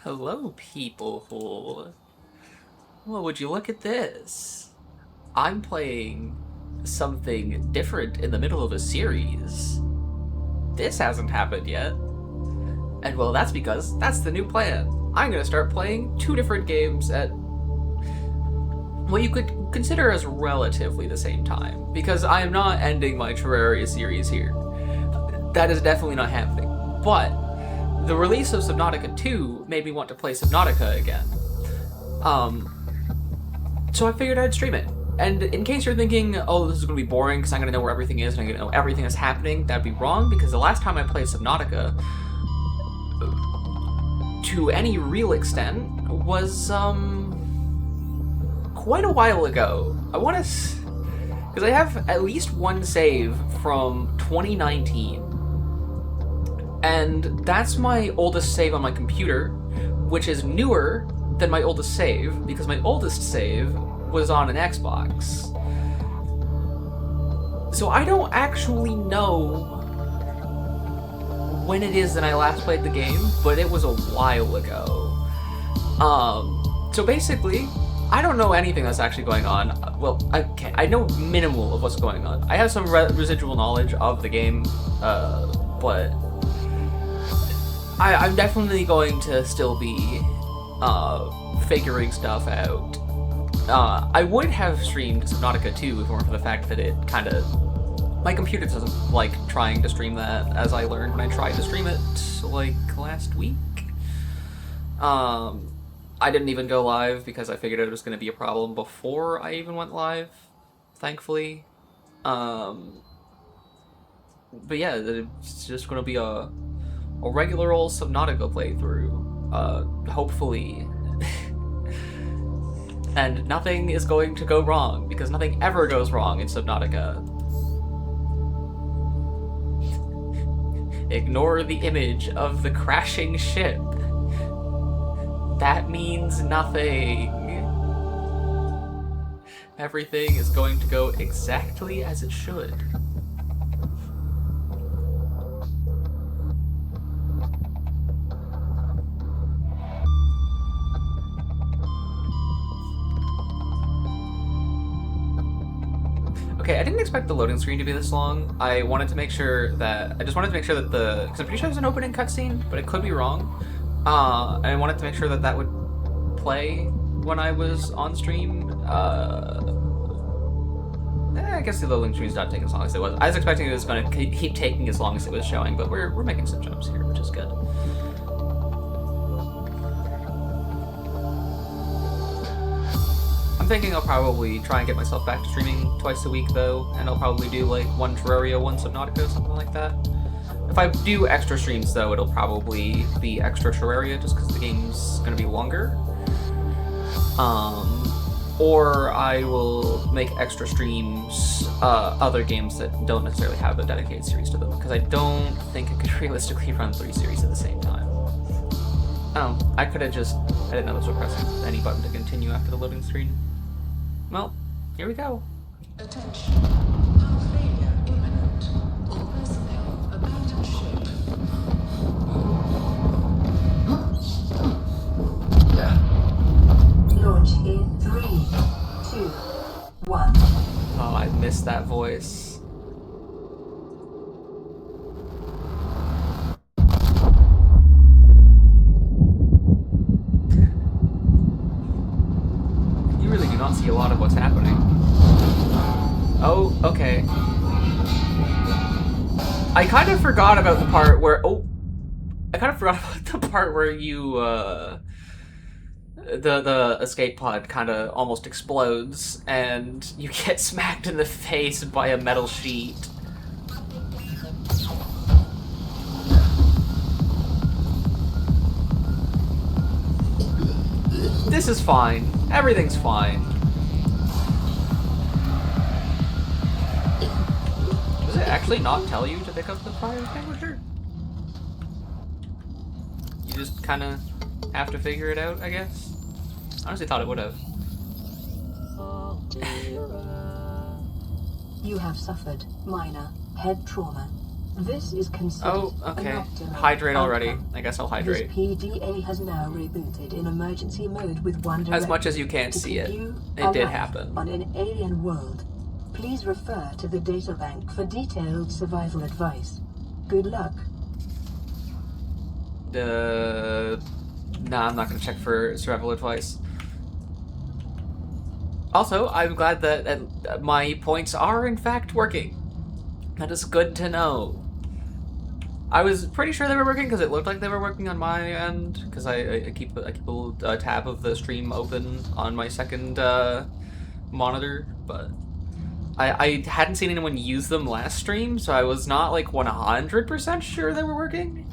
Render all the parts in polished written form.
Hello, people. Well, would you look at this? I'm playing something different in the middle of a series. This hasn't happened yet. And well, that's because that's the new plan. I'm gonna start playing two different games at what you could consider as relatively the same time, because I am not ending my Terraria series here. That is definitely not happening. But the release of Subnautica 2 made me want to play Subnautica again. So I figured I'd stream it. And in case you're thinking, oh, this is going to be boring because I'm going to know where everything is and I'm going to know everything that's happening, that'd be wrong, because the last time I played Subnautica, to any real extent, was, quite a while ago. I want to... because I have at least one save from 2019. And that's my oldest save on my computer, which is newer than my oldest save, because my oldest save was on an Xbox. So I don't actually know when it is that I last played the game, but it was a while ago. So basically, I don't know anything that's actually going on. Well, I know minimal of what's going on. I have some residual knowledge of the game, but I'm definitely going to still be figuring stuff out. I would have streamed Subnautica 2 if it weren't for the fact that it kind of... my computer doesn't like trying to stream that, as I learned when I tried to stream it, like, last week. I didn't even go live because I figured it was going to be a problem before I even went live, thankfully. But yeah, it's just going to be a regular old Subnautica playthrough, hopefully. And nothing is going to go wrong, because nothing ever goes wrong in Subnautica. Ignore the image of the crashing ship. That means nothing. Everything is going to go exactly as it should. Okay, I didn't expect the loading screen to be this long. I just wanted to make sure that because I'm pretty sure there's an opening cutscene, but it could be wrong. And I wanted to make sure that that would play when I was on stream. I guess the loading screen's not taking as long as it was. I was expecting it was going to keep taking as long as it was showing, but we're making some jumps here, which is good. I'm thinking I'll probably try and get myself back to streaming twice a week, though, and I'll probably do, like, one Terraria, one Subnautica, something like that. If I do extra streams, though, it'll probably be extra Terraria, just because the game's gonna be longer. Or I will make extra streams, other games that don't necessarily have a dedicated series to them, because I don't think I could realistically run 3 series at the same time. Oh, I could have just... I didn't know this was pressing any button to continue after the loading screen. Well, here we go. Attention. Power failure imminent. All personnel abandon ship. Launch in 3, 2, 1. Oh, I missed that voice. You really do not see a lot of what's happening. Oh, okay. I kind of forgot about the part where... oh! I kind of forgot about the part where you, the escape pod kind of almost explodes, and you get smacked in the face by a metal sheet. This is fine. Everything's fine. Does it actually not tell you to pick up the fire extinguisher? You just kind of have to figure it out, I guess? I honestly thought it would have. You have suffered minor head trauma. This is considered Oh, okay. an optimal Hydrate already. outcome. I guess I'll This hydrate. PDA has now rebooted in emergency mode with one As much as directive you can't to see keep it. you It did alive happen. on an alien world. Please refer to the databank for detailed survival advice. Good luck. Nah, I'm not gonna check for survival advice. Also, I'm glad that my points are in fact working. That is good to know. I was pretty sure they were working because it looked like they were working on my end. Because I keep a little tab of the stream open on my second monitor, but I hadn't seen anyone use them last stream, so I was not like 100% sure they were working.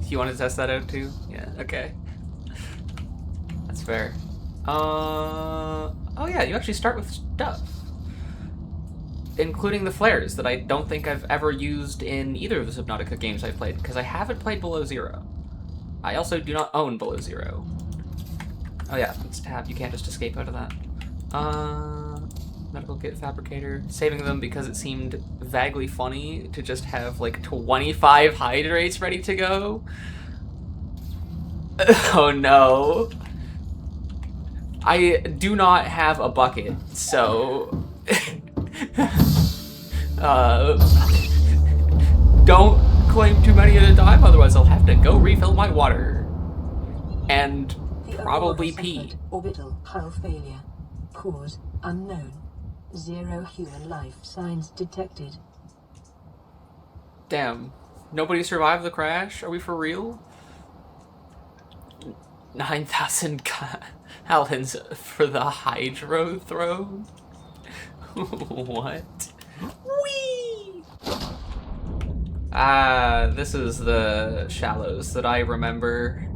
You want to test that out too? Yeah. Okay. That's fair. Oh yeah, you actually start with stuff. Including the flares that I don't think I've ever used in either of the Subnautica games I've played, because I haven't played Below Zero. I also do not own Below Zero. Oh yeah, it's tab, you can't just escape out of that. Medical kit fabricator. Saving them because it seemed vaguely funny to just have like 25 hydrates ready to go. Oh no. I do not have a bucket, so... don't claim too many at a time, otherwise I'll have to go refill my water. And probably pee. Orbital hull failure. Cause unknown. 0 human life signs detected. Damn. Nobody survived the crash? Are we for real? 9,000 gallons for the hydro throw? What? Whee! This is the shallows that I remember.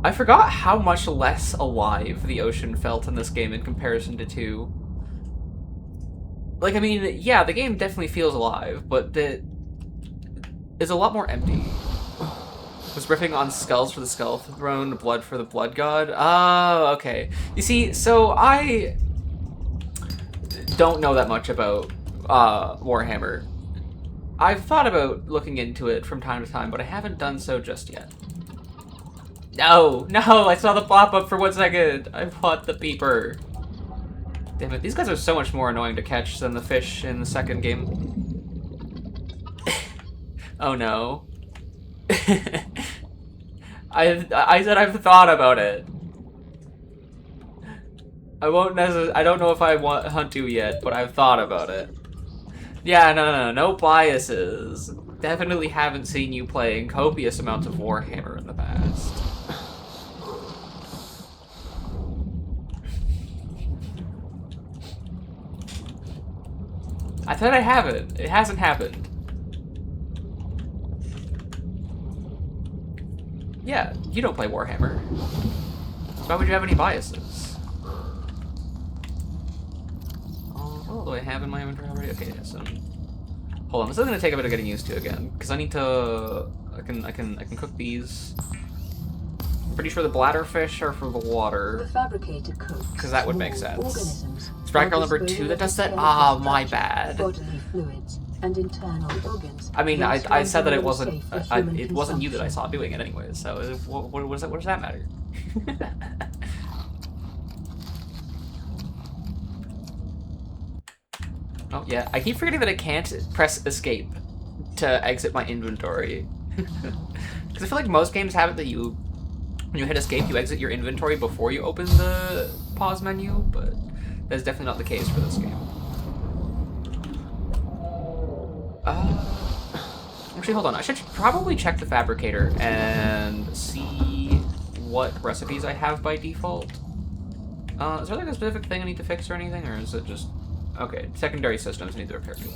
I forgot how much less alive the ocean felt in this game in comparison to 2. Like, I mean, yeah, the game definitely feels alive, but it is a lot more empty. Was riffing on skulls for the skull throne, blood for the blood god. Oh, okay. You see, so I don't know that much about Warhammer. I've thought about looking into it from time to time, but I haven't done so just yet. No, I saw the pop-up for 1 second. I bought the beeper. Damn it, these guys are so much more annoying to catch than the fish in the second game. Oh no. I said I've thought about it. I don't know if I hunt you yet, but I've thought about it. Yeah, no biases. Definitely haven't seen you playing copious amounts of Warhammer in the past. I thought I haven't. It hasn't happened. Yeah, you don't play Warhammer. Why would you have any biases? Oh, do I have in my inventory already? Okay, yeah, so... Hold on, this is gonna take a bit of getting used to again, because I need to... I can cook these. I'm pretty sure the bladderfish are for the water. The fabricator cooks Because that would make small sense. organisms Strike girl number while 2 that does that? disposing Ah, of my structure, bad. bodily fluids, and internal organs. I mean, Hence, I said that it rendering wasn't... safe for human it wasn't you that I consumption. saw doing it anyways, so what does that matter? Oh, yeah. I keep forgetting that I can't press escape to exit my inventory. Because I feel like most games have it that when you hit escape, you exit your inventory before you open the pause menu, but that's definitely not the case for this game. Actually, hold on. I should probably check the fabricator and see what recipes I have by default. Is there like a specific thing I need to fix or anything, or is it just... Okay, secondary systems need the repair tool.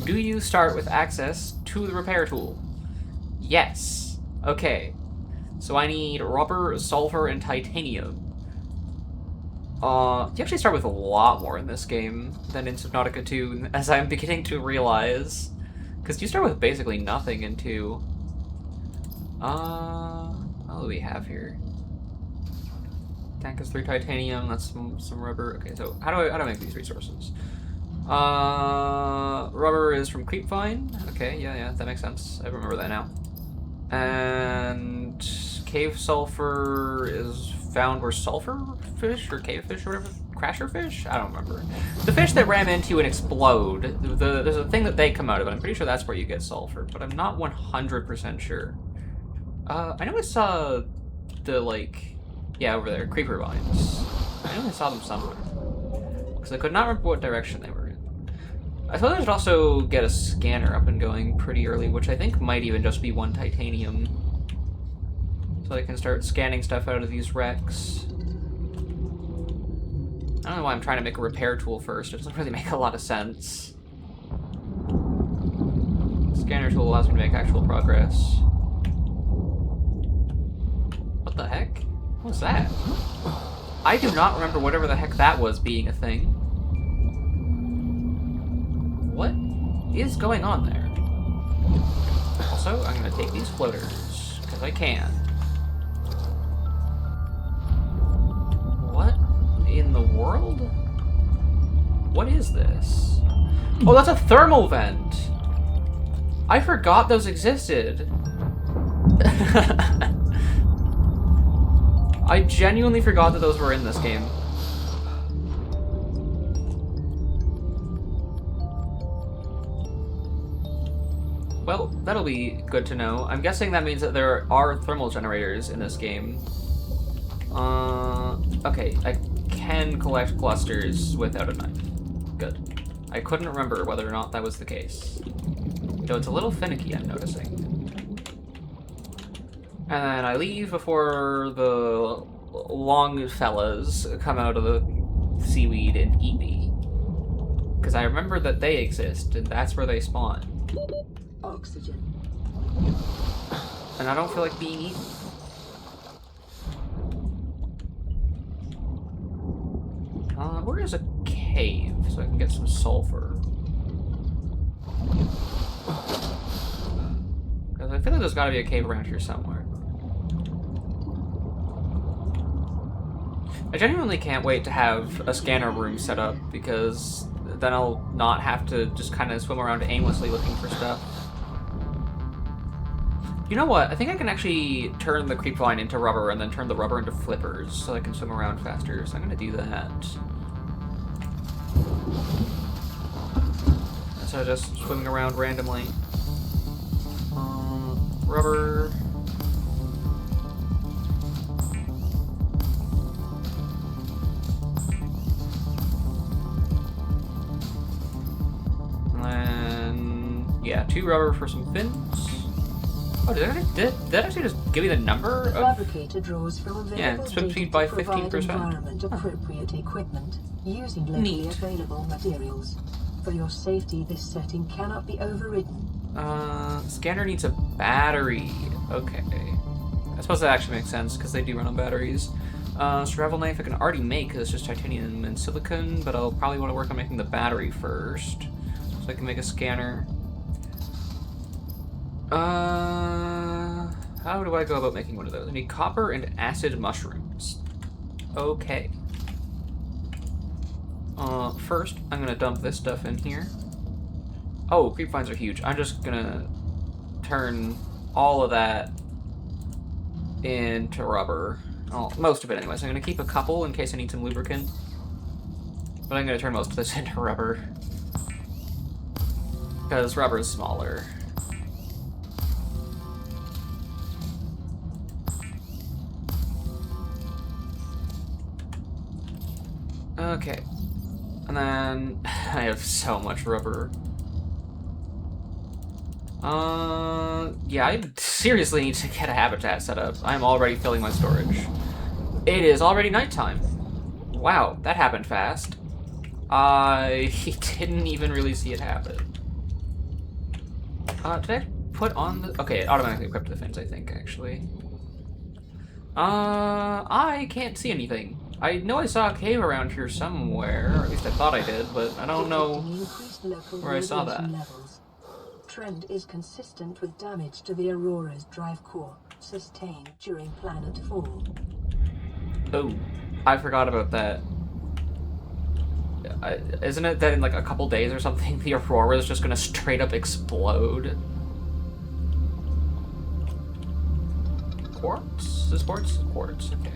Do you start with access to the repair tool? Yes. Okay. So I need rubber, sulfur, and titanium. You actually start with a lot more in this game than in Subnautica 2, as I'm beginning to realize. Because you start with basically nothing in 2. What do we have here? Tank is 3 titanium. That's some rubber. Okay, so how do I make these resources? Rubber is from creepvine. Okay, yeah, that makes sense. I remember that now. And cave sulfur is found where sulfur fish or cave fish or whatever, crasher fish? I don't remember. The fish that ram into and explode, there's a thing that they come out of, and I'm pretty sure that's where you get sulfur, but I'm not 100% sure. I know I saw the, like, yeah, over there, creeper vines. I know I saw them somewhere. Because I could not remember what direction they were in. I thought I should also get a scanner up and going pretty early, which I think might even just be 1 titanium. So I can start scanning stuff out of these wrecks. I don't know why I'm trying to make a repair tool first. It doesn't really make a lot of sense. Scanner tool allows me to make actual progress. What the heck? What was that? I do not remember whatever the heck that was being a thing. What is going on there? Also, I'm gonna take these floaters, because I can. What in the world? What is this? Oh, that's a thermal vent! I forgot those existed. I genuinely forgot that those were in this game. Well, that'll be good to know. I'm guessing that means that there are thermal generators in this game. Okay, I can collect clusters without a knife. Good. I couldn't remember whether or not that was the case. Though it's a little finicky, I'm noticing. And then I leave before the long fellas come out of the seaweed and eat me. Because I remember that they exist, and that's where they spawn. Oxygen. And I don't feel like being eaten. Where is a cave so I can get some sulfur? Because I feel like there's gotta be a cave around here somewhere. I genuinely can't wait to have a scanner room set up, because then I'll not have to just kind of swim around aimlessly looking for stuff. You know what? I think I can actually turn the creepvine into rubber and then turn the rubber into flippers so I can swim around faster. So I'm going to do that. So just swimming around randomly. Rubber. And then, yeah, 2 rubber for some fins. Oh, did that actually just give me the number of... Fabricator draws from available yeah, swim speed by 15%. environment appropriate equipment using locally available materials. For your safety, this setting cannot be overridden. Scanner needs a battery. Okay. I suppose that actually makes sense, because they do run on batteries. Survival knife I can already make, because it's just titanium and silicon, but I'll probably want to work on making the battery first, so I can make a scanner. How do I go about making one of those? I need copper and acid mushrooms. Okay. First, I'm gonna dump this stuff in here. Oh, creep vines are huge. I'm just gonna turn all of that into rubber. Oh, most of it anyways. I'm gonna keep a couple in case I need some lubricant. But I'm gonna turn most of this into rubber. Because rubber is smaller. Okay. And then I have so much rubber. Yeah, I seriously need to get a habitat set up. I'm already filling my storage. It is already nighttime. Wow, that happened fast. I didn't even really see it happen. Did I put on the... okay, it automatically equipped the fins, I think, actually. I can't see anything. I know I saw a cave around here somewhere, or at least I thought I did, but I don't know where I saw that. Trend is consistent with damage to the Aurora's drive core, sustained during planet fall. Oh. I forgot about that. Isn't it that in like a couple days or something, the Aurora is just gonna straight up explode? Quartz? Is quartz? Quartz, okay.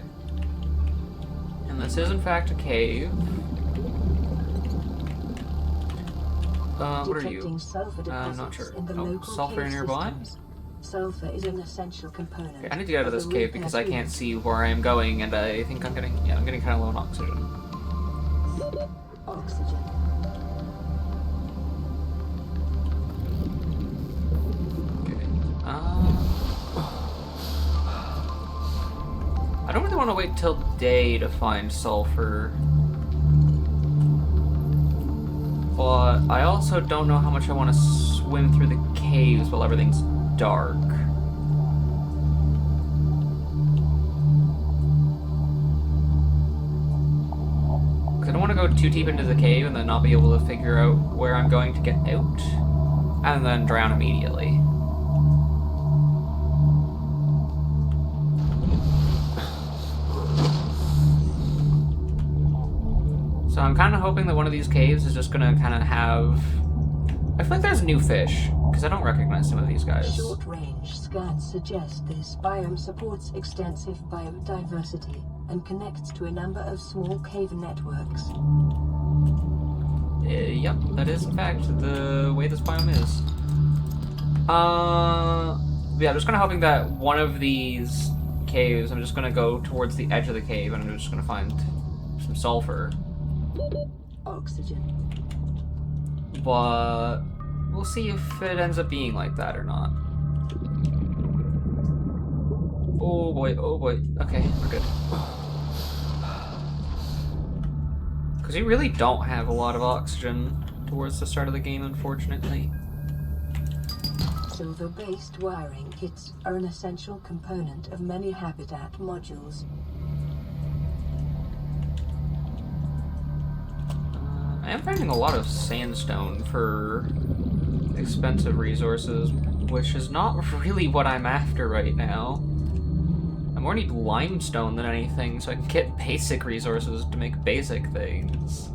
And this is in fact a cave. What are you? I'm not sure. Oh, sulfur nearby? Sulfur is an essential component. Okay, I need to get out of this cave because I can't see where I am going, and I think I'm getting kind of low on oxygen. Oxygen. Okay. I don't really want to wait till day to find sulfur. But I also don't know how much I want to swim through the caves while everything's dark. Because I don't want to go too deep into the cave and then not be able to figure out where I'm going to get out. And then drown immediately. So I'm kind of hoping that one of these caves is just going to kind of have... I feel like there's new fish, because I don't recognize some of these guys. Short-range scans suggest this biome supports extensive biodiversity and connects to a number of small cave networks. Yep, that is in fact the way this biome is. Yeah, I'm just kind of hoping that one of these caves, I'm just going to go towards the edge of the cave and I'm just going to find some sulfur. Oxygen. But we'll see if it ends up being like that or not. Oh boy, oh boy. Okay, we're good. Because we really don't have a lot of oxygen towards the start of the game, unfortunately. Silver-based wiring kits are an essential component of many habitat modules. I am finding a lot of sandstone for expensive resources, which is not really what I'm after right now. I more need limestone than anything so I can get basic resources to make basic things.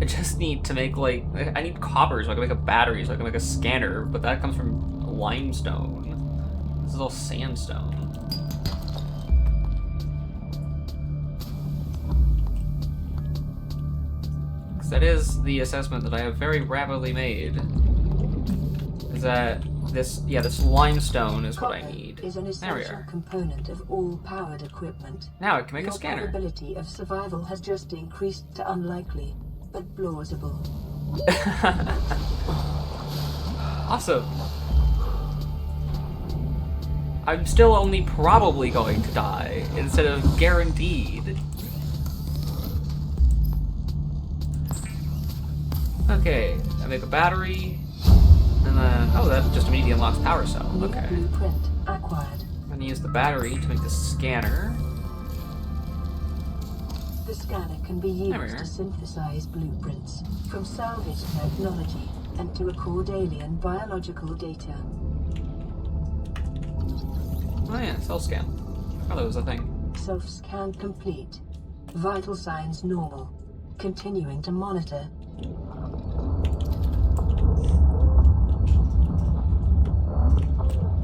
I just need to make, like, I need copper so I can make a battery so I can make a scanner, but that comes from limestone. This is all sandstone. That is the assessment that I have very rapidly made. Is that this limestone is what I need. Is an essential component of all powered equipment. Now I can make a scanner. Your probability of survival has just increased to unlikely, but plausible. Awesome. I'm still only probably going to die instead of guaranteed. Okay, I make a battery, and then, oh, that just immediately unlocks power cell. Okay. Blueprint acquired. I'm gonna use the battery to make the scanner. The scanner can be used to synthesize blueprints from salvaged technology and to record alien biological data. Oh yeah, self-scan. Oh, that was a thing. Self-scan complete. Vital signs normal. Continuing to monitor.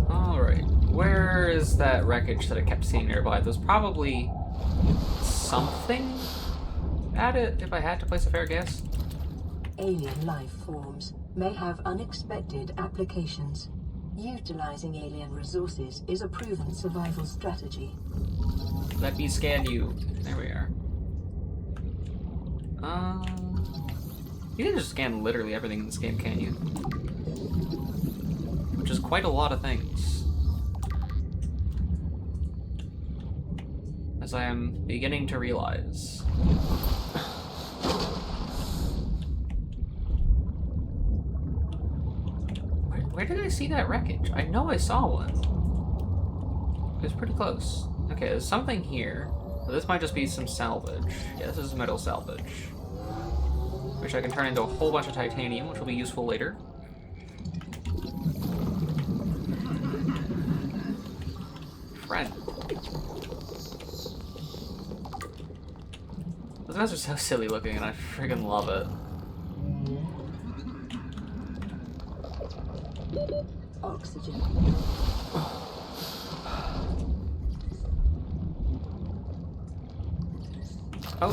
Alright, where is that wreckage that I kept seeing nearby? There's probably something at it, if I had to place a fair guess. Alien life forms may have unexpected applications. Utilizing alien resources is a proven survival strategy. Let me scan you. There we are. You can just scan literally everything in this game, can't you? Which is quite a lot of things. As I am beginning to realize. Where did I see that wreckage? I know I saw one. It was pretty close. Okay, there's something here. So this might just be some salvage. Yeah, this is metal salvage. Which I can turn into a whole bunch of titanium, which will be useful later. friend. Those guys are so silly looking, and I friggin' love it. Oxygen. Oh,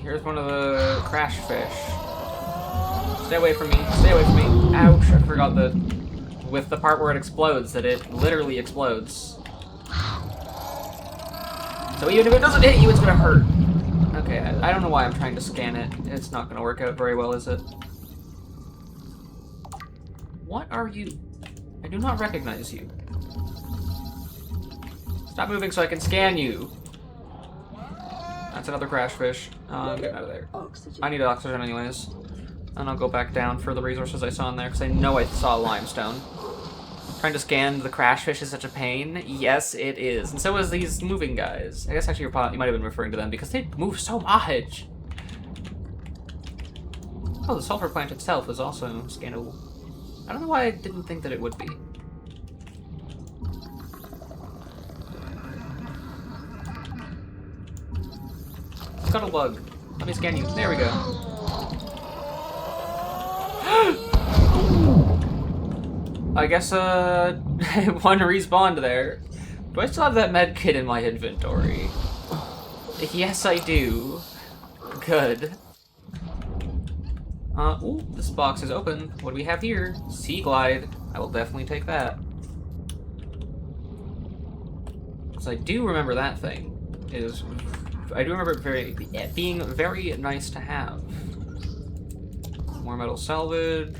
here's one of the crash fish. Stay away from me. Stay away from me. Ouch, I forgot that with the part where it explodes, that it literally explodes. So even if it doesn't hit you, it's gonna hurt. Okay, I don't know why I'm trying to scan it. It's not gonna work out very well, is it? What are you? I do not recognize you. Stop moving so I can scan you. That's another crash fish. I'm getting out of there. Oxygen. I need oxygen anyways. And I'll go back down for the resources I saw in there, because I know I saw limestone. Trying to scan the crash fish is such a pain. Yes, it is. And so is these moving guys. I guess actually you might have been referring to them, because they move so much. Oh, the sulfur plant itself is also scannable. I don't know why I didn't think that it would be. Scuttlebug. Let me scan you. There we go. I guess, one respawned there. Do I still have that med kit in my inventory? Yes, I do. Good. Ooh, this box is open. What do we have here? Sea Glide. I will definitely take that. Because I do remember that thing. I do remember it being very nice to have. More metal salvage.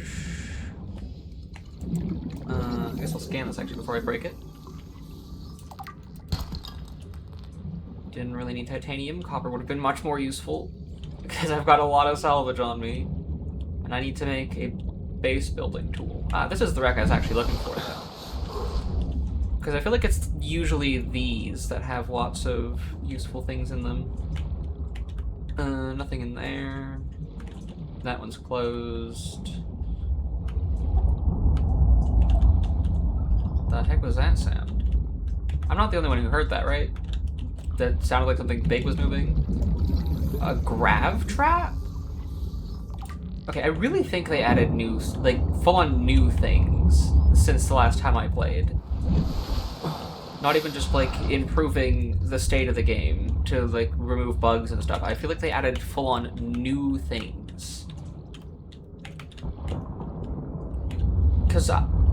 I guess I'll scan this actually before I break it. Didn't really need titanium. Copper would have been much more useful. Because I've got a lot of salvage on me. And I need to make a base building tool. This is the wreck I was actually looking for, though. Because I feel like it's usually these that have lots of useful things in them. Nothing in there. That one's closed. The heck was that sound? I'm not the only one who heard that, right? That sounded like something big was moving. A grav trap? Okay, I really think they added new, like, full-on new things since the last time I played. Not even just, like, improving the state of the game to, like, remove bugs and stuff. I feel like they added full-on new things. Because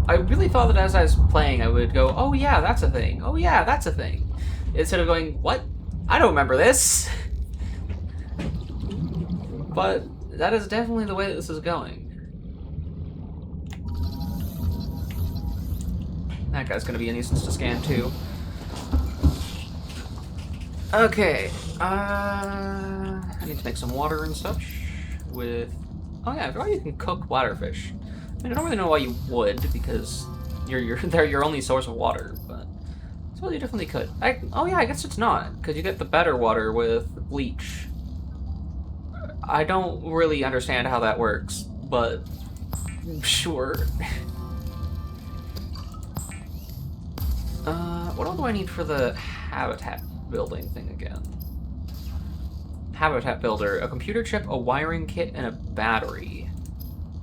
I really thought that as I was playing, I would go, oh yeah, that's a thing. Oh yeah, that's a thing. Instead of going, what? I don't remember this. But that is definitely the way that this is going. That guy's gonna be a nuisance to scan too. Okay, I need to make some water and such with... Oh yeah, I forgot you can cook waterfish. I mean, I don't really know why you would, because they're your only source of water, but I suppose you definitely could. Oh yeah, I guess it's not, because you get the better water with bleach. I don't really understand how that works, but sure. What all do I need for the habitat building thing again? Habitat builder, a computer chip, a wiring kit, and a battery.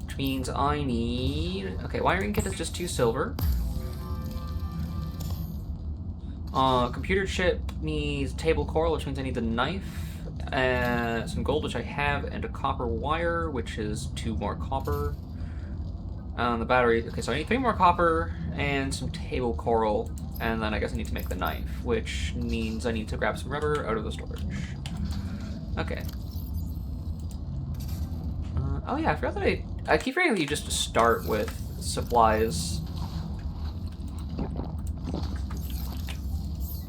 Which means I need... Okay, wiring kit is just 2 silver. Computer chip needs table coral, which means I need the knife. Some gold, which I have, and a copper wire, which is 2 more copper. The battery... Okay, so I need 3 more copper and some table coral. And then I guess I need to make the knife, which means I need to grab some rubber out of the storage. Okay. Oh yeah, I forgot that I keep forgetting that you just start with supplies.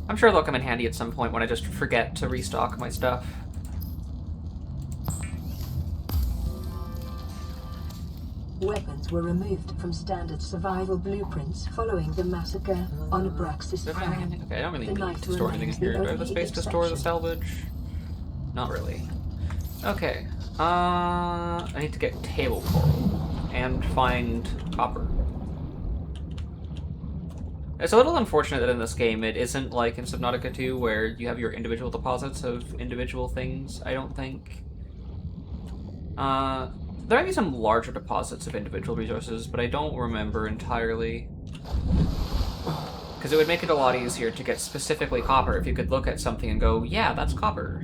I'm sure they'll come in handy at some point when I just forget to restock my stuff. Weapons were removed from standard survival blueprints following the massacre on Abraxas Prime. Okay, I don't really need to store anything in here. Do I have the space to store the salvage? Not really. Okay. I need to get table coral and find copper. It's a little unfortunate that in this game it isn't like in Subnautica 2 where you have your individual deposits of individual things, I don't think. There might be some larger deposits of individual resources, but I don't remember entirely. Because it would make it a lot easier to get specifically copper if you could look at something and go, yeah, that's copper.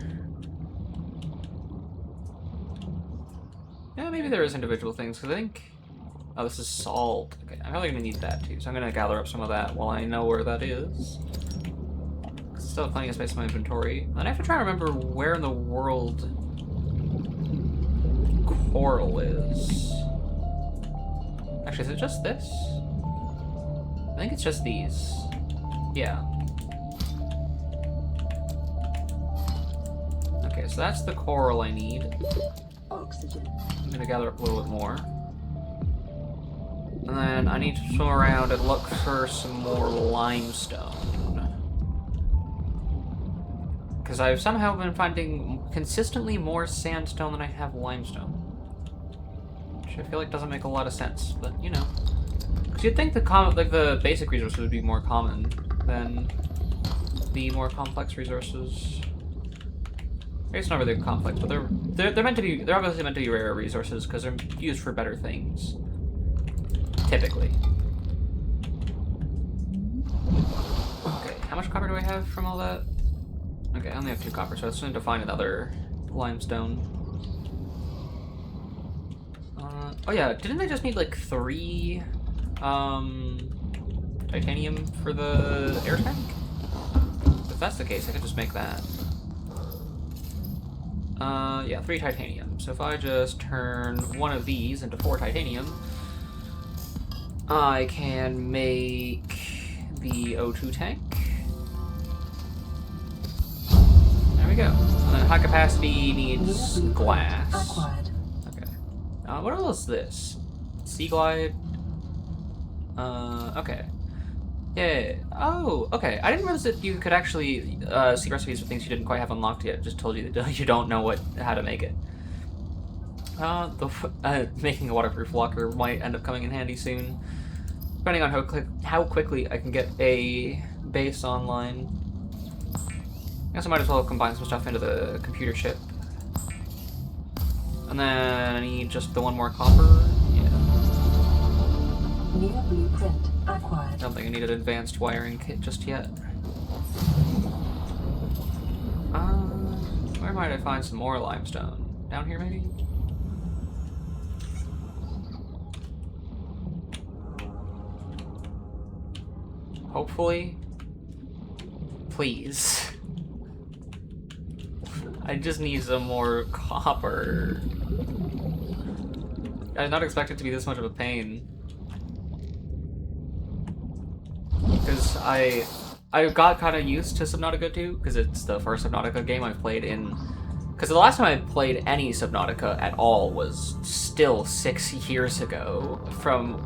Yeah, maybe there is individual things, because I think... Oh, this is salt. Okay, I'm probably going to need that too, so I'm going to gather up some of that while I know where that is. Still have plenty of space in my inventory. And I have to try to remember where in the world coral is. Actually, is it just this? I think it's just these. Yeah. Okay, so that's the coral I need. Oxygen. I'm gonna gather up a little bit more. And then I need to swim around and look for some more limestone. Because I've somehow been finding consistently more sandstone than I have limestone. Which I feel like doesn't make a lot of sense, but you know. Because you'd think the basic resources would be more common than the more complex resources. I guess not really complex, but they're meant to be. They're obviously meant to be rare resources because they're used for better things. Typically. Okay, how much copper do I have from all that? Okay, I only have 2 copper, so I just need to find another limestone. Oh yeah, didn't I just need like 3 titanium for the air tank? If that's the case, I could just make that. Yeah, 3 titanium. So if I just turn one of these into 4 titanium, I can make the O2 tank. There we go. And then high capacity needs glass. Okay. What else is this? Sea glide. Okay. Yeah. Oh, okay. I didn't realize that you could actually see recipes for things you didn't quite have unlocked yet. It just told you that you don't know how to make it. Making a waterproof locker might end up coming in handy soon, depending on how quickly I can get a base online. I guess I might as well combine some stuff into the computer chip. And then I need just the one more copper. Yeah. New blueprint acquired. I don't think I need an advanced wiring kit just yet. Where might I find some more limestone? Down here, maybe? Hopefully. Please. I just need some more copper. I did not expect it to be this much of a pain. Because I got kind of used to Subnautica 2, because it's the first Subnautica game I've played in... Because the last time I played any Subnautica at all was still 6 years ago, from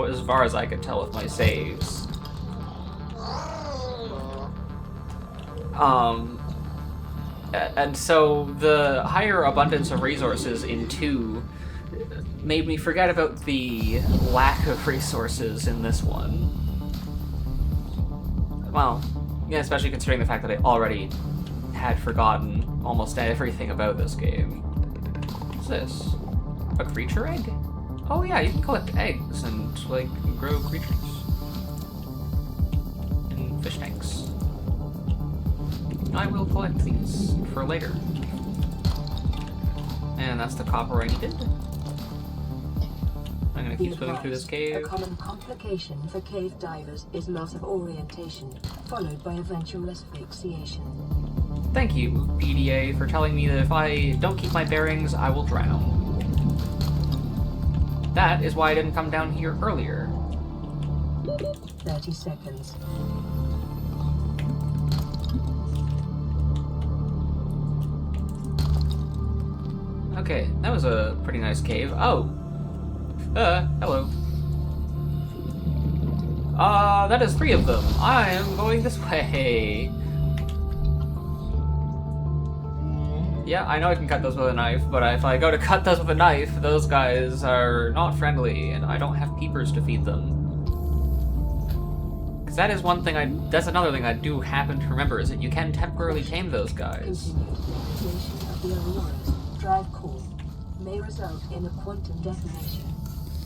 as far as I could tell with my saves. And so the higher abundance of resources in 2 made me forget about the lack of resources in this one. Well, yeah, especially considering the fact that I already had forgotten almost everything about this game. What's this? A creature egg? Oh yeah, you can collect eggs and, like, grow creatures. In fish tanks. I will collect these for later. And that's the copper I needed. I'm gonna keep swimming through this cave. A common complication for cave divers is loss of orientation, followed by eventual asphyxiation. Thank you, PDA, for telling me that if I don't keep my bearings, I will drown. That is why I didn't come down here earlier. 30 seconds. Okay, that was a pretty nice cave. Oh! Hello. That is 3 of them. I am going this way. Yeah, I know I can cut those with a knife, but if I go to cut those with a knife, those guys are not friendly, and I don't have peepers to feed them. Because that is one thing that's another thing I do happen to remember, is that you can temporarily tame those guys. Continued degradation of the Aurora's drive core may result in a quantum detonation.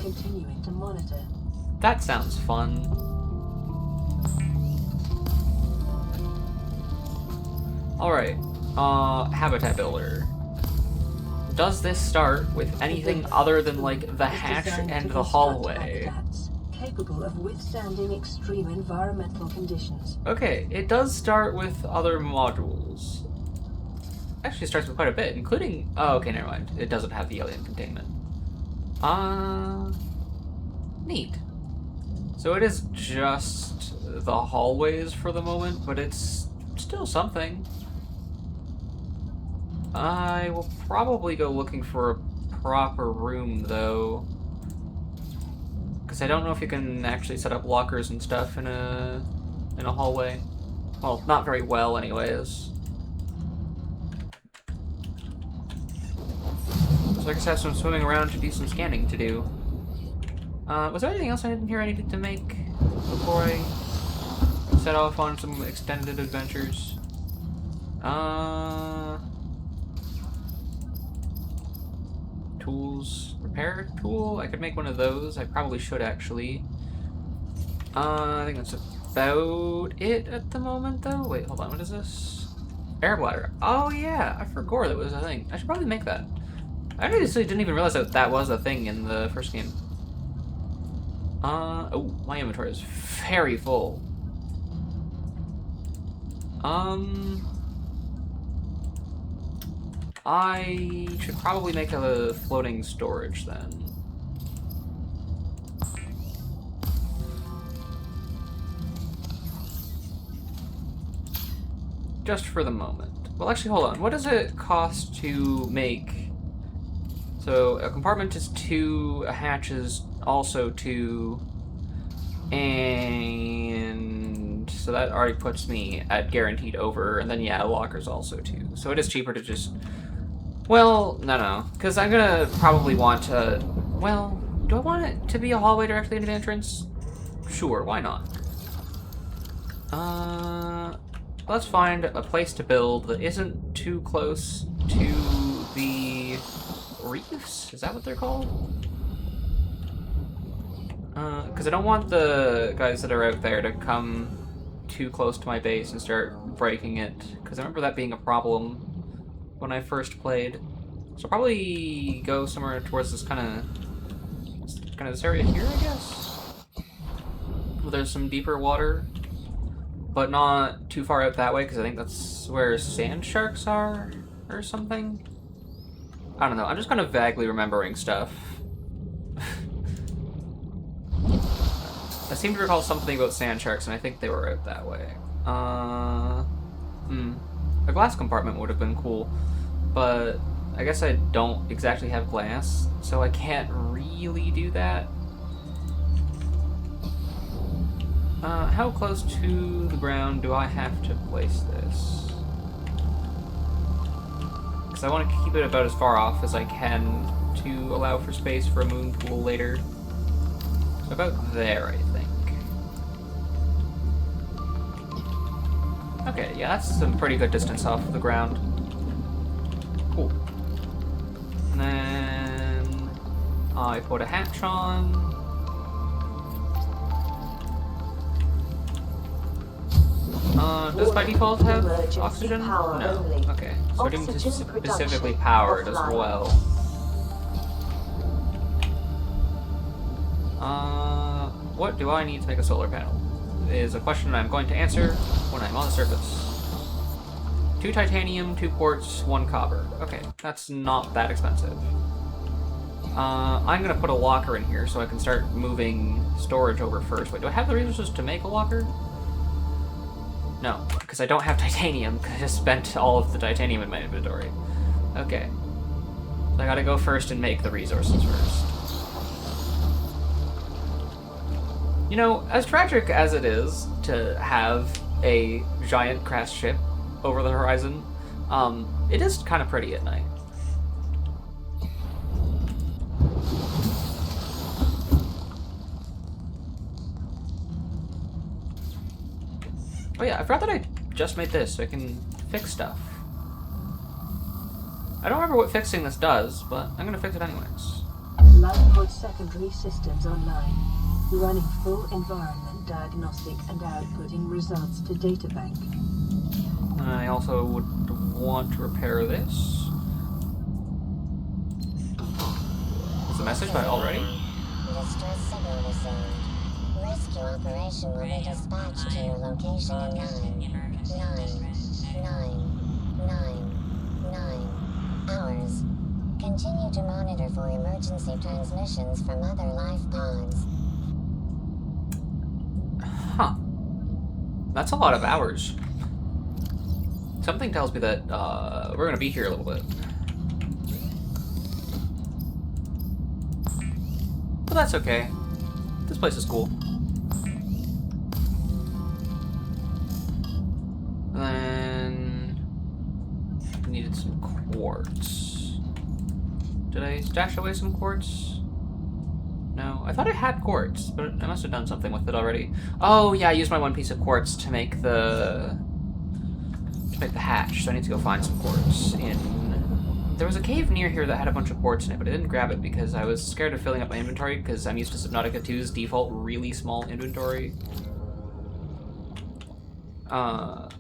Continuing to monitor. That sounds fun. Alright, habitat builder. Does this start with anything other than, like, the hatch and the hallway? Capable of withstanding extreme environmental conditions. Okay, it does start with other modules. Actually, it starts with quite a bit, including... Oh, okay, never mind. It doesn't have the alien containment. Neat. So it is just the hallways for the moment, but it's still something. I will probably go looking for a proper room, though. Because I don't know if you can actually set up lockers and stuff in a hallway. Well, not very well, anyways. So I guess I have some swimming around to do some scanning to do. Was there anything else I didn't hear I needed to make before I set off on some extended adventures? Tools. Repair tool? I could make one of those. I probably should, actually. I think that's about it at the moment, though. Wait, hold on. What is this? Air bladder. Oh, yeah. I forgot that was a thing. I should probably make that. I honestly didn't even realize that that was a thing in the first game. Oh, my inventory is very full. I should probably make a floating storage then. Just for the moment. Well, actually, hold on. What does it cost to make? So, a compartment is 2, a hatch is also 2, and so that already puts me at guaranteed over, and then, yeah, a locker's also 2. So it is cheaper to just... Well, no, because I'm gonna probably want to... Well, do I want it to be a hallway directly into the entrance? Sure, why not? Let's find a place to build that isn't too close to the reefs? Is that what they're called? Because I don't want the guys that are out there to come too close to my base and start breaking it, because I remember that being a problem when I first played. So I'll probably go somewhere towards this kind of this area here, I guess. Well, there's some deeper water, but not too far out that way, because I think that's where sand sharks are, or something. I don't know, I'm just kind of vaguely remembering stuff. I seem to recall something about sand sharks, and I think they were out that way. A glass compartment would have been cool, but I guess I don't exactly have glass, so I can't really do that. How close to the ground do I have to place this? Because I want to keep it about as far off as I can to allow for space for a moon pool later. So about there, I think. Okay, yeah, that's some pretty good distance off of the ground. Cool. And then I put a hatch on. Does by default have oxygen? No. Okay. So it is specifically powered as well. What do I need to make a solar panel? Is a question I'm going to answer when I'm on the surface. 2 titanium, 2 quartz, 1 copper. Okay, that's not that expensive. I'm gonna put a locker in here so I can start moving storage over first. Wait, do I have the resources to make a locker? No, because I don't have titanium, because I just spent all of the titanium in my inventory. Okay. So I gotta go first and make the resources first. You know, as tragic as it is to have a giant crashed ship over the horizon, it is kind of pretty at night. Oh yeah, I forgot that I just made this so I can fix stuff. I don't remember what fixing this does, but I'm gonna fix it anyways. Life pod secondary systems online. Running full environment diagnostic and outputting results to databank. I also would want to repair this. Is the message by already? Distress signal received. Rescue operation will be dispatched to your location in 9 hours. Continue to monitor for emergency transmissions from other life pods. Huh. That's a lot of hours. Something tells me that we're gonna be here a little bit. But that's okay. This place is cool. And then I needed some quartz. Did I stash away some quartz? No, I thought I had quartz, but I must have done something with it already. Oh yeah, I used my one piece of quartz to make the hatch, so I need to go find some quartz in... There was a cave near here that had a bunch of quartz in it, but I didn't grab it because I was scared of filling up my inventory because I'm used to Subnautica 2's default really small inventory. But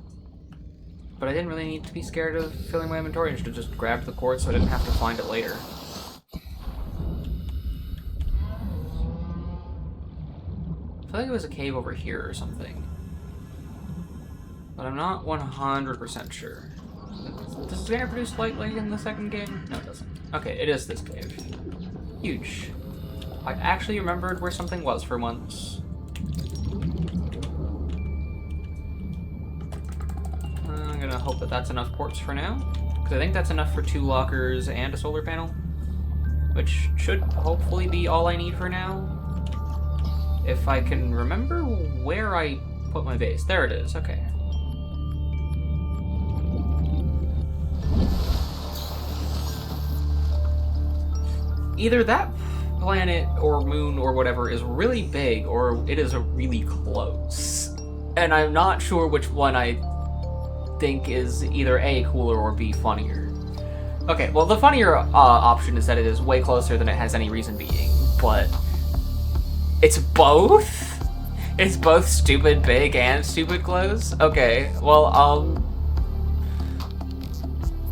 I didn't really need to be scared of filling my inventory. I should have just grabbed the quartz so I didn't have to find it later. I feel like it was a cave over here or something. But I'm not 100% sure. Does the game produce light like in the second game? No, it doesn't. Okay, it is this cave. Huge. I actually remembered where something was for once. I'm gonna hope that that's enough quartz for now. Because I think that's enough for 2 lockers and a solar panel. Which should hopefully be all I need for now. If I can remember where I put my base. There it is, okay. Either that planet or moon or whatever is really big or it is really close. And I'm not sure which one I think is either A, cooler or B, funnier. Okay, well the funnier option is that it is way closer than it has any reason being, but it's both? It's both stupid big and stupid close? Okay, well,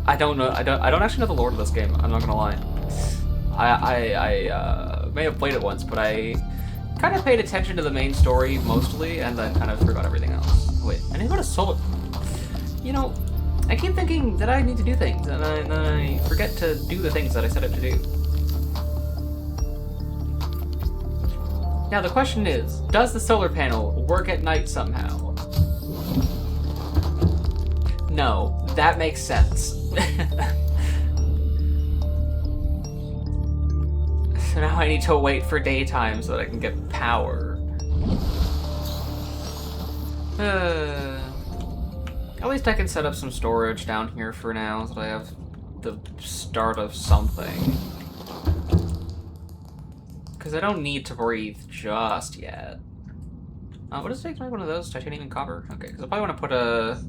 I don't know. I don't actually know the lore of this game, I'm not gonna lie. I may have played it once, but I kind of paid attention to the main story mostly, and then kind of forgot everything else. Wait, I need to go to solar... You know, I keep thinking that I need to do things, and then I forget to do the things that I set out to do. Now the question is, does the solar panel work at night somehow? No, that makes sense. So now I need to wait for daytime so that I can get power. At least I can set up some storage down here for now so that I have the start of something. Because I don't need to breathe just yet. What does it take to make one of those? Titanium and copper? Okay, because I probably want to put a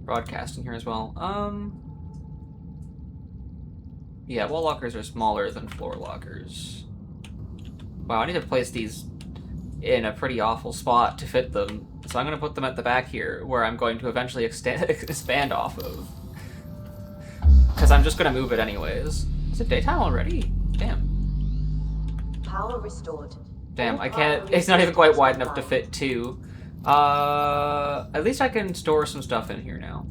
broadcast in here as well. Yeah, wall lockers are smaller than floor lockers. Wow, I need to place these in a pretty awful spot to fit them. So I'm going to put them at the back here, where I'm going to eventually expand off of. Because I'm just going to move it anyways. Is it daytime already? Damn. Power restored. Damn, I can't... It's not even quite wide enough to fit 2. At least I can store some stuff in here now.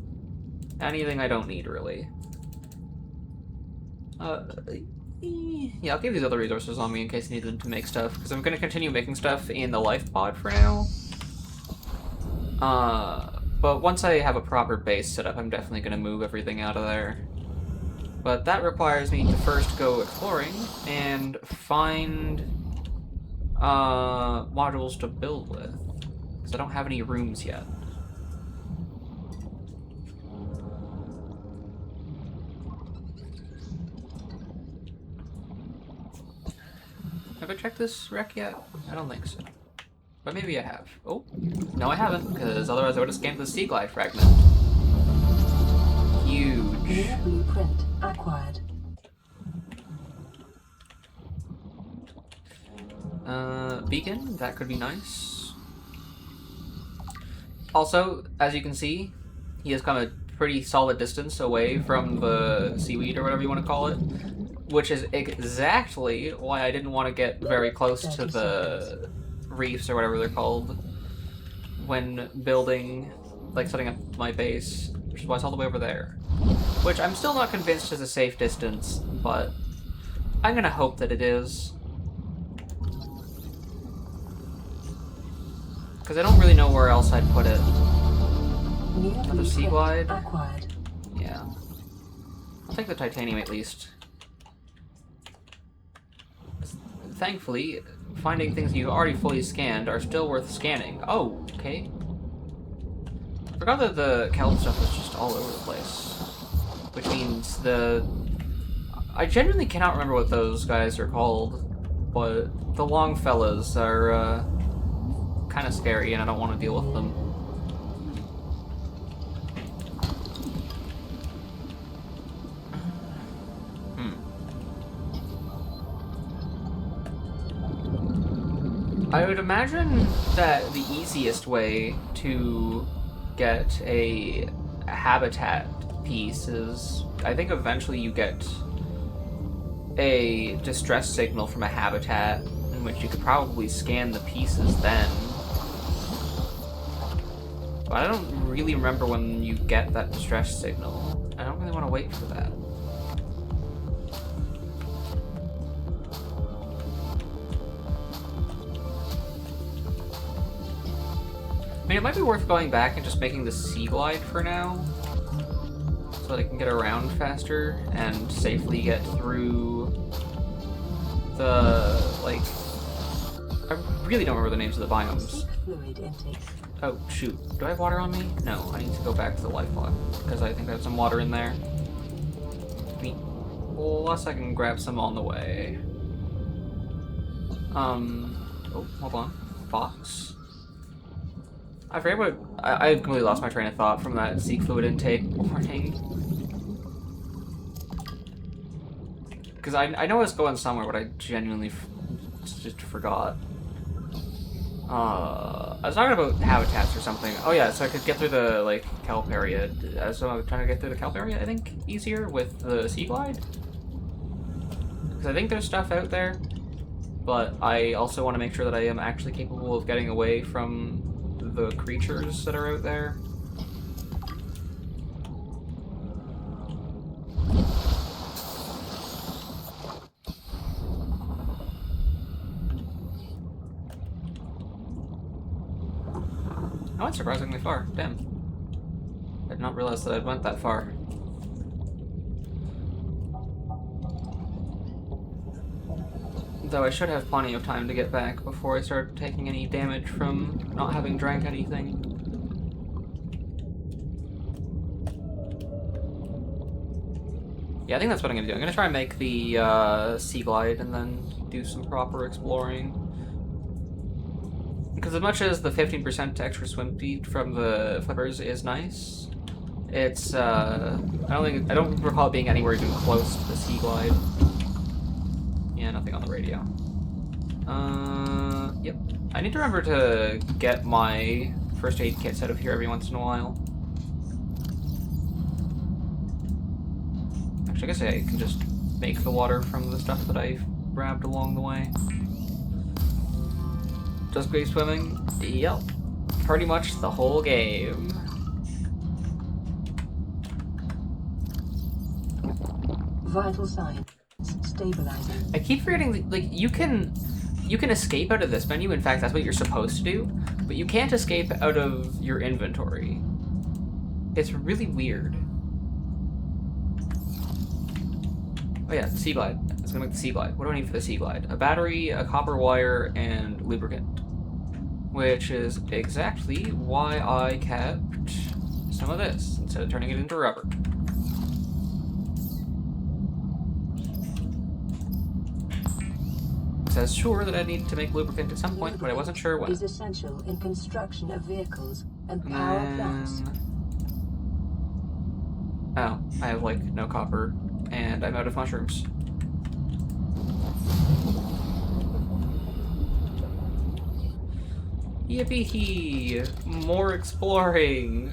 Anything I don't need, really. Yeah, I'll keep these other resources on me in case I need them to make stuff, because I'm going to continue making stuff in the life pod for now. But once I have a proper base set up, I'm definitely going to move everything out of there. But that requires me to first go exploring and find modules to build with, because I don't have any rooms yet. Have I checked this wreck yet? I don't think so. But maybe I have. Oh, no I haven't, because otherwise I would have scanned the sea glide fragment. Huge. New blueprint acquired. Beacon, that could be nice. Also, as you can see, he has come a pretty solid distance away from the seaweed, or whatever you want to call it, which is exactly why I didn't want to get very close to the reefs, or whatever they're called, when building, like setting up my base, which is why it's all the way over there. Which I'm still not convinced is a safe distance, but I'm gonna hope that it is. Because I don't really know where else I'd put it. Another sea glide? Acquired. Yeah. I'll take the titanium at least. Thankfully, finding things you've already fully scanned are still worth scanning. Oh, okay. I forgot that the kelp stuff was just all over the place. Which means I genuinely cannot remember what those guys are called, but the long fellas are, kind of scary, and I don't want to deal with them. I would imagine that the easiest way to get a habitat piece is, I think eventually you get a distress signal from a habitat, in which you could probably scan the pieces then. But I don't really remember when you get that distress signal. I don't really want to wait for that. I mean, it might be worth going back and just making the sea glide for now, so that I can get around faster and safely get through the, like, I really don't remember the names of the biomes. Fluid intake. Oh, shoot. Do I have water on me? No, I need to go back to the life pod, because I think I have some water in there. Plus I can grab some on the way. Oh, hold on. Box. I forget what... I completely lost my train of thought from that seek fluid intake warning. Because I know it's going somewhere, but I genuinely just forgot. I was talking about habitats or something. Oh yeah, so I could get through the, like, kelp area. So I'm trying to get through the kelp area, I think, easier with the sea glide. Because I think there's stuff out there, but I also want to make sure that I am actually capable of getting away from the creatures that are out there. Oh, it's surprisingly far. Damn. I did not realize that I went that far. Though I should have plenty of time to get back before I start taking any damage from not having drank anything. Yeah, I think that's what I'm gonna do. I'm gonna try and make the sea glide and then do some proper exploring. Because as much as the 15% extra swim speed from the flippers is nice, it's I don't recall it being anywhere even close to the sea glide. Yeah, nothing on the radio. Yep. I need to remember to get my first aid kits out of here every once in a while. Actually, I guess I can just make the water from the stuff that I've grabbed along the way. Just go swimming? Yep. Pretty much the whole game. Vital signs stabilizing. I keep forgetting, like, you can escape out of this menu. In fact, that's what you're supposed to do, but you can't escape out of your inventory. It's really weird. Oh yeah, sea glide. Let's go make the sea glide. What do I need for the sea glide? A battery, a copper wire, and lubricant. Which is exactly why I kept some of this, instead of turning it into rubber. It says sure that I need to make lubricant at some point, but I wasn't sure when. Is essential in construction of vehicles and power plants. Oh, I have like no copper, and I'm out of mushrooms. Yippee! More exploring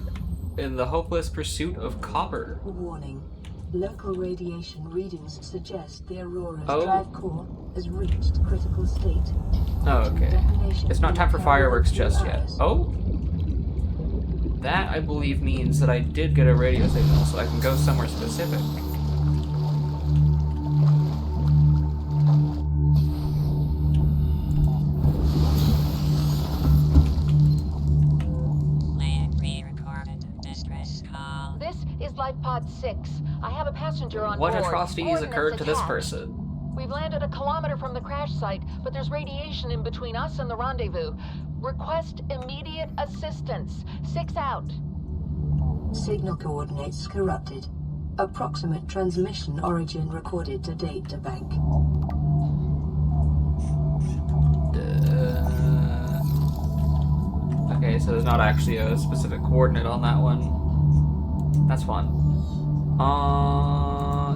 in the hopeless pursuit of copper. Warning. Local radiation readings suggest the Aurora's Oh. drive core has reached critical state. Oh, okay. Detonation It's not time for will fireworks carry out just 2 yet. hours. Oh! That, I believe, means that I did get a radio signal, so I can go somewhere specific. This is Life Pod 6. I have a passenger on What board. atrocities occurred to this attached. person? We've landed a kilometer from the crash site, but there's radiation in between us and the rendezvous. Request immediate assistance. 6 out. Signal coordinates corrupted. Approximate transmission origin recorded to date to bank. Okay, so there's not actually a specific coordinate on that one. That's fun.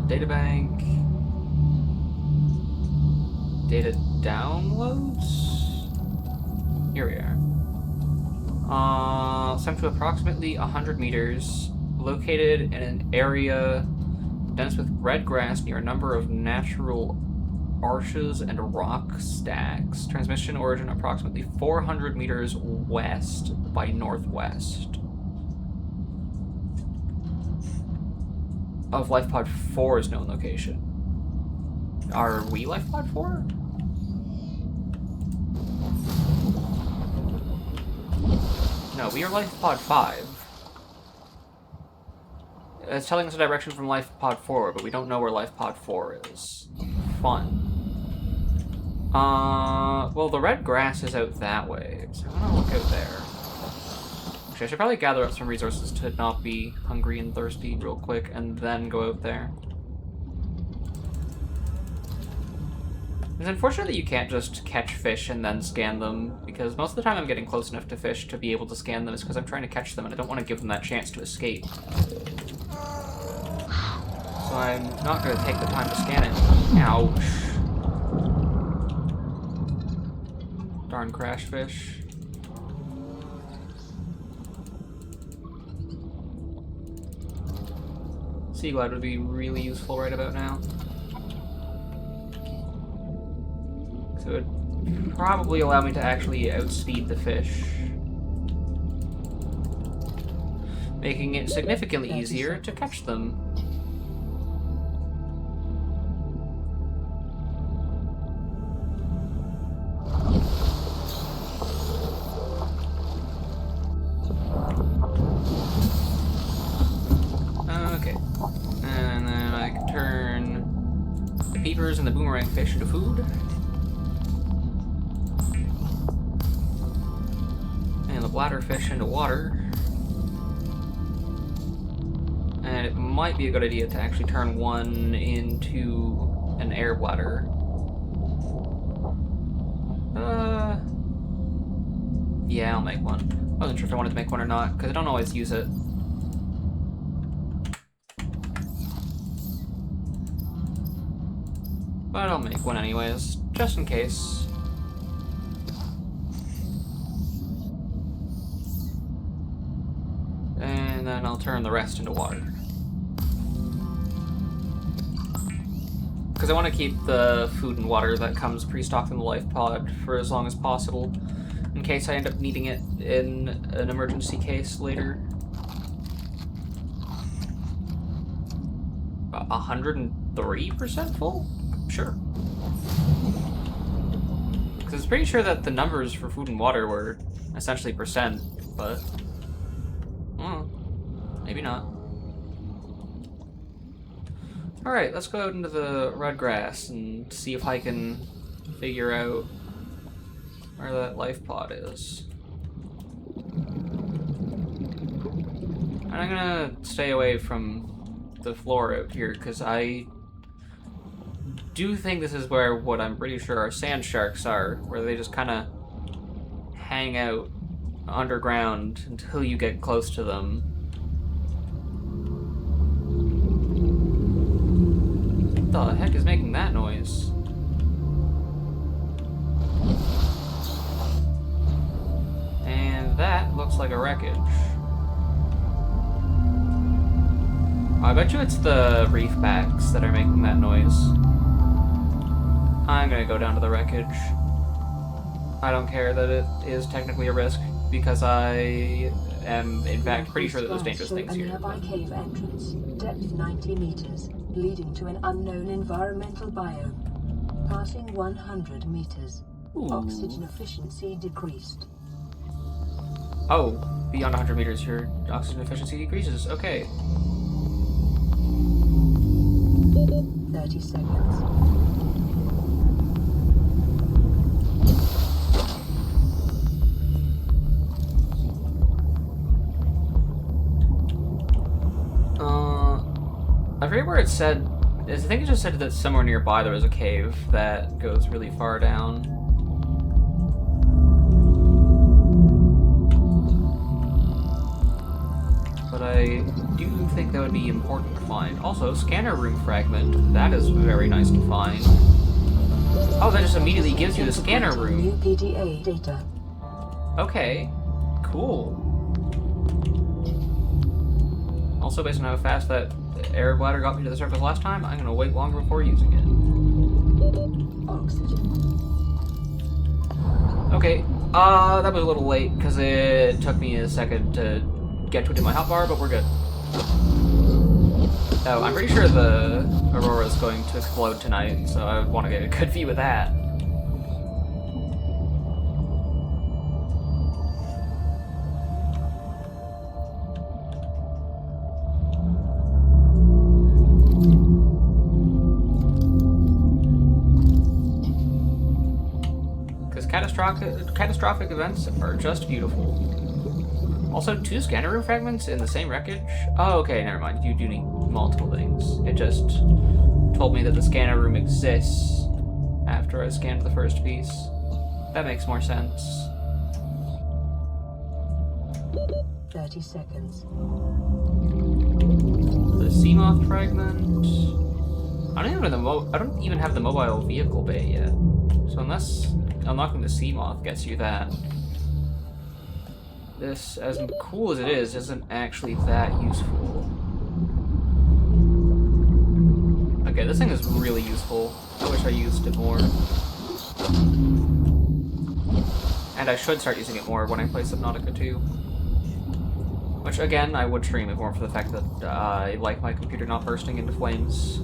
Databank. Data downloads? Here we are. Sent to approximately 100 meters, located in an area dense with red grass near a number of natural arches and rock stacks. Transmission origin approximately 400 meters west by northwest. Of Life Pod 4's known location. Are we Life Pod 4? No, we are Life Pod 5. It's telling us a direction from Life Pod 4, but we don't know where Life Pod 4 is. Fun. Well, the red grass is out that way, so I'm gonna look out there. Actually, I should probably gather up some resources to not be hungry and thirsty real quick, and then go out there. It's unfortunate that you can't just catch fish and then scan them, because most of the time I'm getting close enough to fish to be able to scan them is because I'm trying to catch them and I don't want to give them that chance to escape. So I'm not going to take the time to scan it. Ouch. Darn crash fish. Sea glide would be really useful right about now. So it would probably allow me to actually outspeed the fish, making it significantly easier to catch them. Okay, and then I can turn the peepers and the boomerang fish into food. And the bladderfish into water. And it might be a good idea to actually turn one into an air bladder. Yeah, I'll make one. I wasn't sure if I wanted to make one or not, because I don't always use it. But I'll make one anyways, just in case. And then I'll turn the rest into water. Because I want to keep the food and water that comes pre-stocked in the life pod for as long as possible, in case I end up needing it in an emergency case later. 103% full? Sure. Because it's pretty sure that the numbers for food and water were essentially percent, but maybe not. Alright, let's go out into the red grass and see if I can figure out where that life pod is. And I'm gonna stay away from the floor out here, because I do think this is where what I'm pretty sure are sand sharks are, where they just kind of hang out underground until you get close to them. What the heck is making that noise? And that looks like a wreckage. I bet you it's the reef backs that are making that noise. I'm gonna go down to the wreckage. I don't care that it is technically a risk, because I am, in fact, pretty sure that there's dangerous things here. A nearby cave entrance, depth 90 meters, leading to an unknown environmental biome. Passing 100 meters. Ooh. Oxygen efficiency decreased. Oh, beyond 100 meters, your oxygen efficiency decreases. Okay. 30 seconds. I forget where it said. I think it just said that somewhere nearby there was a cave that goes really far down. But I do think that would be important to find. Also, scanner room fragment. That is very nice to find. Oh, that just immediately gives you the scanner room. New PDA data. Okay, cool. Also, based on how fast that air bladder got me to the surface last time, I'm gonna wait longer before using it. Oxygen. Okay, that was a little late because it took me a second to get to it in my hotbar, but we're good. Oh, I'm pretty sure the Aurora is going to explode tonight, so I want to get a good view of that. Because catastrophic events are just beautiful. Also, 2 scanner room fragments in the same wreckage? Oh, okay, never mind. You do need multiple things. It just told me that the scanner room exists after I scanned the first piece. That makes more sense. 30 seconds. The Seamoth fragment. I don't even have the mobile vehicle bay yet. So unless unlocking the Seamoth gets you that. This, as cool as it is, isn't actually that useful. Okay, this thing is really useful. I wish I used it more. And I should start using it more when I play Subnautica 2. Which, again, I would stream it more for the fact that I like my computer not bursting into flames.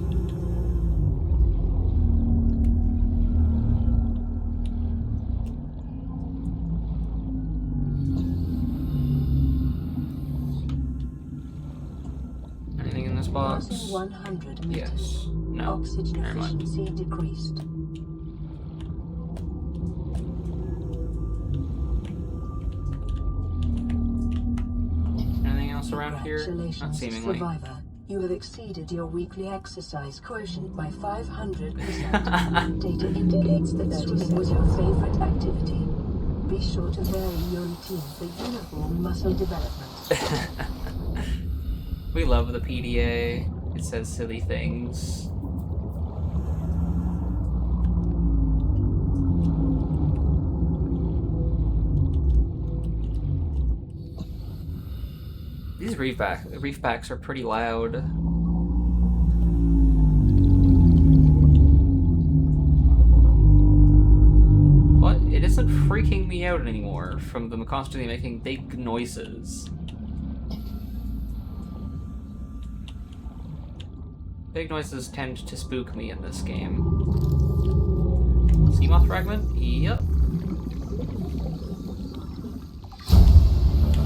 Box. 100 meters. Yes. No. Oxygen Never mind. efficiency decreased. Anything else around here? Not Congratulations, seemingly. survivor. You have exceeded your weekly exercise quotient by 500%. Data indicates that swimming was your favorite activity. Be sure to vary your routine for uniform muscle development. We love the PDA. It says silly things. These reef packs are pretty loud. What? It isn't freaking me out anymore from them constantly making big noises. Big noises tend to spook me in this game. Seamoth fragment? Yep.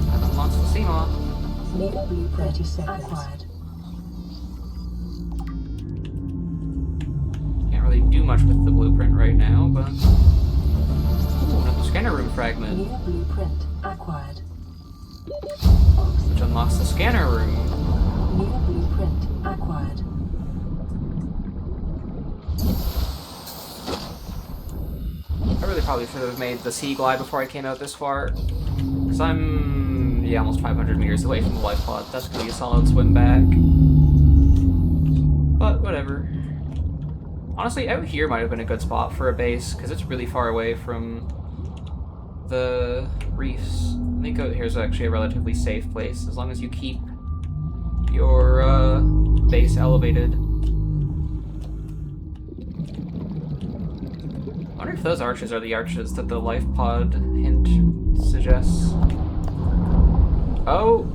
That unlocks the Seamoth. New blueprint acquired. Can't really do much with the blueprint right now, but... Ooh, another scanner room fragment. New blueprint acquired. Which unlocks the scanner room. New blueprint acquired. I really probably should have made the sea glide before I came out this far. Because I'm, yeah, almost 500 meters away from the life pod. That's going to be a solid swim back. But, whatever. Honestly, out here might have been a good spot for a base, because it's really far away from the reefs. I think out here is actually a relatively safe place, as long as you keep your base elevated. I wonder if those arches are the arches that the life pod hint suggests. Oh!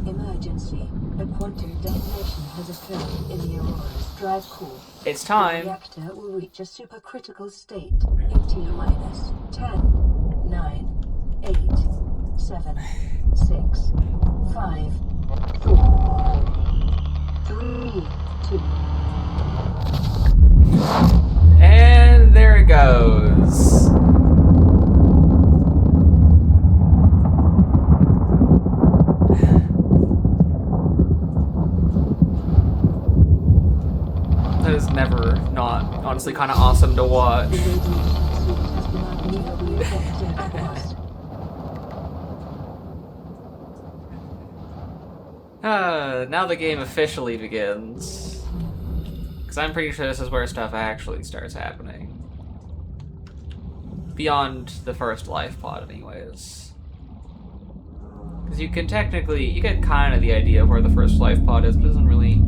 Emergency. A quantum detonation has occurred in the Aurora's drive core. It's time! The reactor will reach a supercritical state in T-minus 10, 9, 8, 7, 6, 5, 4, 3, 2. And there it goes. That is never not honestly kind of awesome to watch. The radiation field has been nearly ejected twice. Now the game officially begins. Because I'm pretty sure this is where stuff actually starts happening. Beyond the first life pod, anyways. Because you can technically, you get kind of the idea of where the first life pod is, but it doesn't really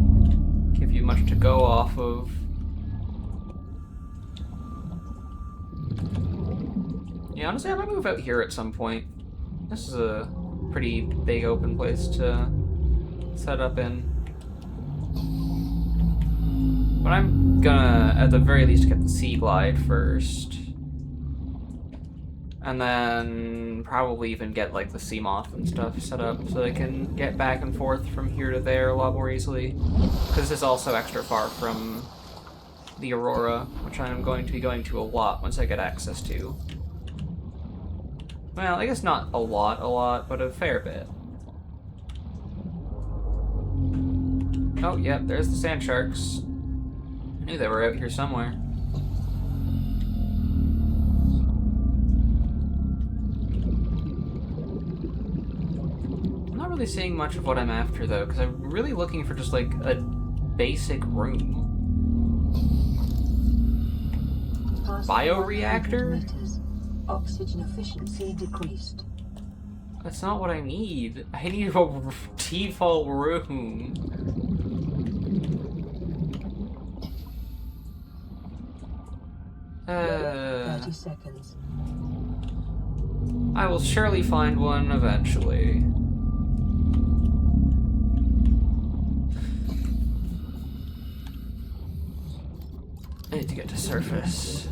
give you much to go off of. Yeah, honestly, I might move out here at some point. This is a pretty big open place to set up in. But I'm gonna, at the very least, get the sea glide first. And then probably even get like the sea moth and stuff set up so they can get back and forth from here to there a lot more easily. Because this is also extra far from the Aurora, which I'm going to be going to a lot once I get access to. Well, I guess not a lot, but a fair bit. Oh, yep, there's the sand sharks. I knew they were out here somewhere. I'm not really seeing much of what I'm after, though, because I'm really looking for just, like, a basic room. Bioreactor? Oxygen efficiency decreased. That's not what I need. I need a default room. 30 seconds. I will surely find one eventually. I need to get to surface.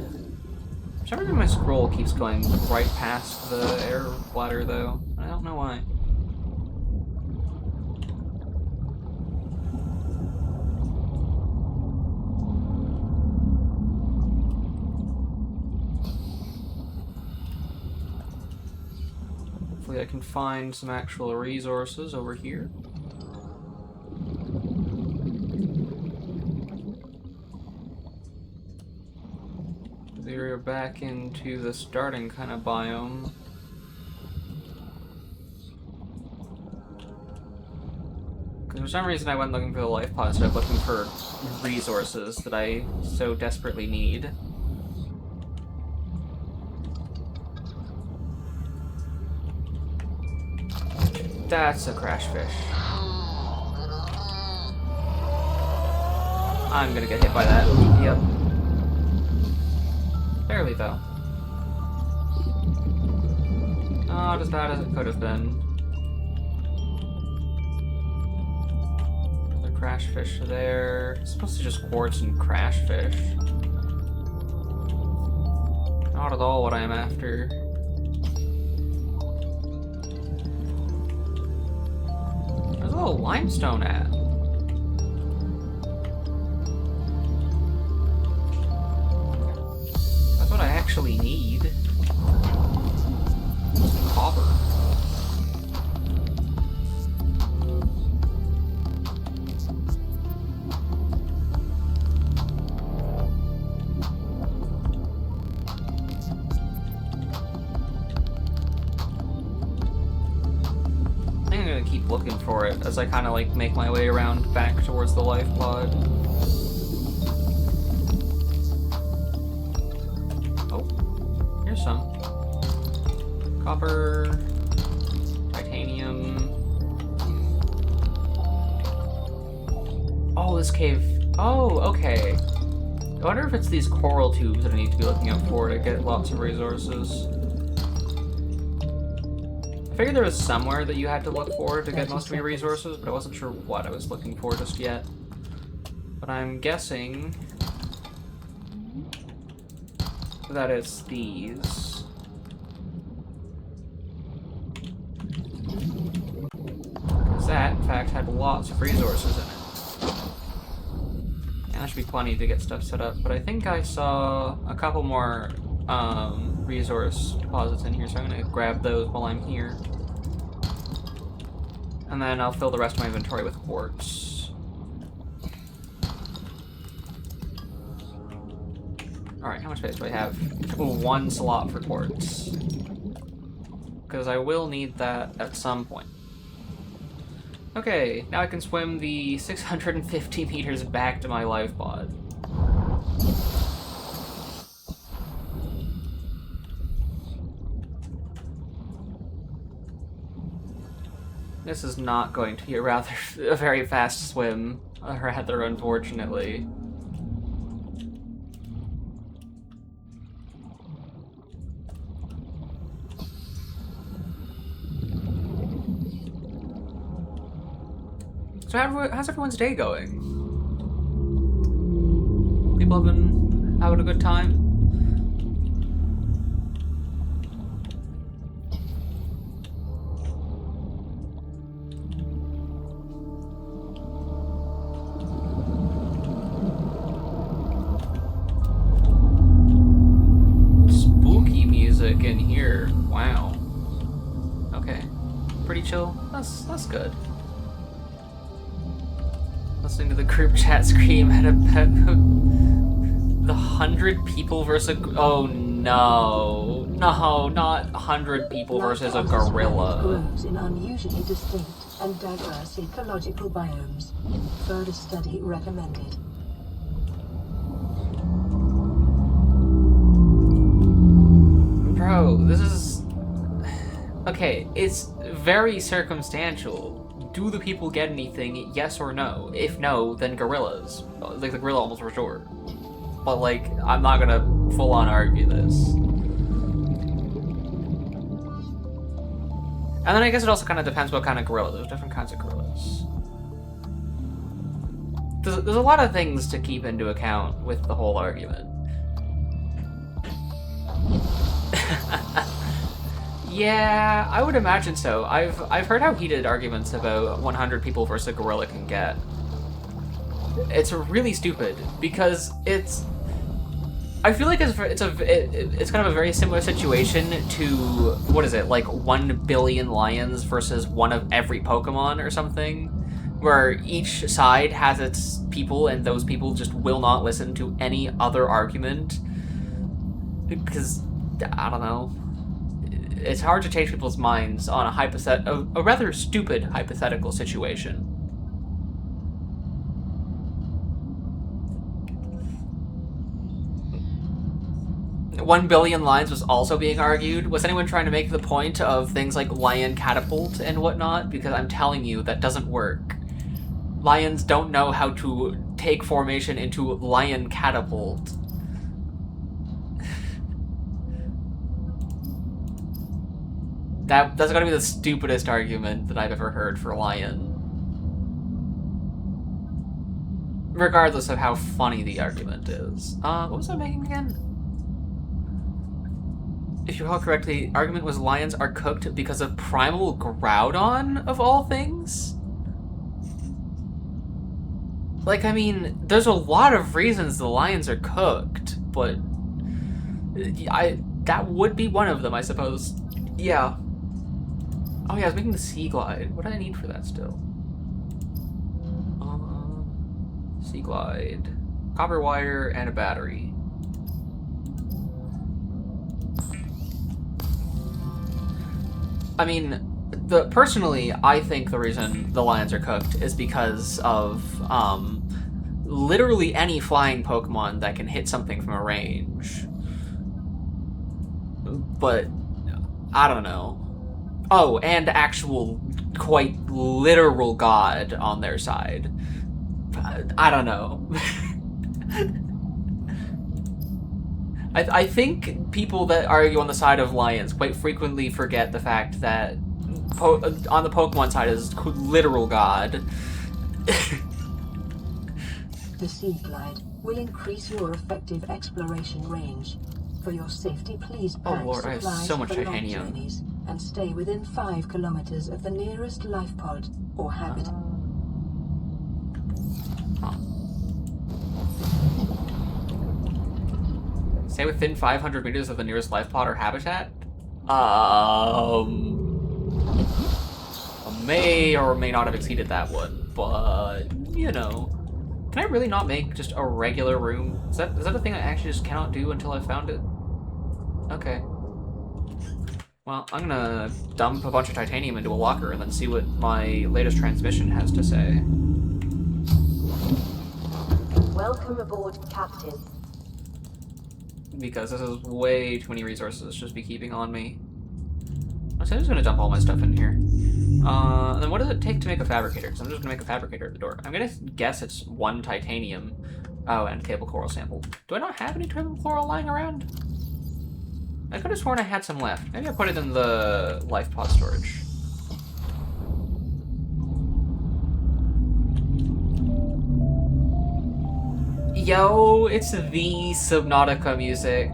For some reason my scroll keeps going right past the air bladder though. I don't know why. Hopefully I can find some actual resources over here. We're back into the starting kind of biome. Because for some reason I went looking for the life pod instead of looking for resources that I so desperately need. That's a crash fish. I'm gonna get hit by that. Yep. Barely, though. Not as bad as it could have been. Another crash fish there. It's supposed to just quartz and crash fish. Not at all what I am after. Where's a little limestone at? What I actually need. Some copper. looking for it as I kind of like make my way around back towards the life pod. Oh, here's some. Copper, titanium. Oh, this cave. Oh, okay. I wonder if it's these coral tubes that I need to be looking out for to get lots of resources. I figured there was somewhere that you had to look for to get most of your resources, but I wasn't sure what I was looking for just yet. But I'm guessing that it's these. Because that, in fact, had lots of resources in it. And that should be plenty to get stuff set up, but I think I saw a couple more resource deposits in here, so I'm gonna grab those while I'm here. And then I'll fill the rest of my inventory with quartz. Alright, how much space do I have? Ooh, 1 slot for quartz. Because I will need that at some point. Okay, now I can swim the 650 meters back to my life pod. This is not going to be a very fast swim, rather unfortunately. So how's everyone's day going? People have been having a good time? Spooky music in here. Wow. Okay. Pretty chill. That's good. Listening to the group chat scream at the 100 people versus oh no, not 100 people versus a gorilla. Grows in unusually distinct and diverse ecological biomes. Further study recommended. Bro, this is okay. It's very circumstantial. Do the people get anything? Yes or no? If no, then gorillas. Like the gorilla almost for sure. But like, I'm not gonna full on argue this. And then I guess it also kind of depends what kind of gorilla. There's different kinds of gorillas. There's a lot of things to keep into account with the whole argument. Yeah, I would imagine so. I've heard how heated arguments about 100 people versus a gorilla can get. It's really stupid because it's. I feel like it's kind of a very similar situation to what is it, like 1 billion lions versus one of every Pokemon or something, where each side has its people and those people just will not listen to any other argument because I don't know. It's hard to change people's minds on a rather stupid hypothetical situation. 1 billion lions was also being argued. Was anyone trying to make the point of things like lion catapult and whatnot? Because I'm telling you, that doesn't work. Lions don't know how to take formation into lion catapult. That's gonna be the stupidest argument that I've ever heard for lion. Regardless of how funny the argument is. What was I making again? If you recall correctly, the argument was lions are cooked because of primal Groudon, of all things? Like, I mean, there's a lot of reasons the lions are cooked, but that would be one of them, I suppose. Yeah. Oh yeah, I was making the Sea Glide. What do I need for that still? Sea Glide. Copper wire and a battery. I mean, Personally, I think the reason the lions are cooked is because of literally any flying Pokemon that can hit something from a range. But I don't know. Oh, and actual, quite literal God on their side. I don't know. I think people that argue on the side of lions quite frequently forget the fact that on the Pokemon side is literal God. The Sea Glide will increase your effective exploration range. For your safety, please pack Lord, I have supplies so much for long titanium. journeys and stay within 5 kilometers of the nearest life pod or habitat. Stay within 500 meters of the nearest life pod or habitat? May or may not have exceeded that one, but, you know. Can I really not make just a regular room? Is that a thing I actually just cannot do until I found it? Okay. Well, I'm gonna dump a bunch of titanium into a locker and then see what my latest transmission has to say. Welcome aboard, Captain. Because this is way too many resources to just be keeping on me. So I'm just gonna dump all my stuff in here. And then what does it take to make a fabricator? Because I'm just gonna make a fabricator at the door. I'm gonna guess it's 1 titanium. Oh, and table coral sample. Do I not have any table coral lying around? I could have sworn I had some left. Maybe I put it in the life pod storage. Yo, it's the Subnautica music.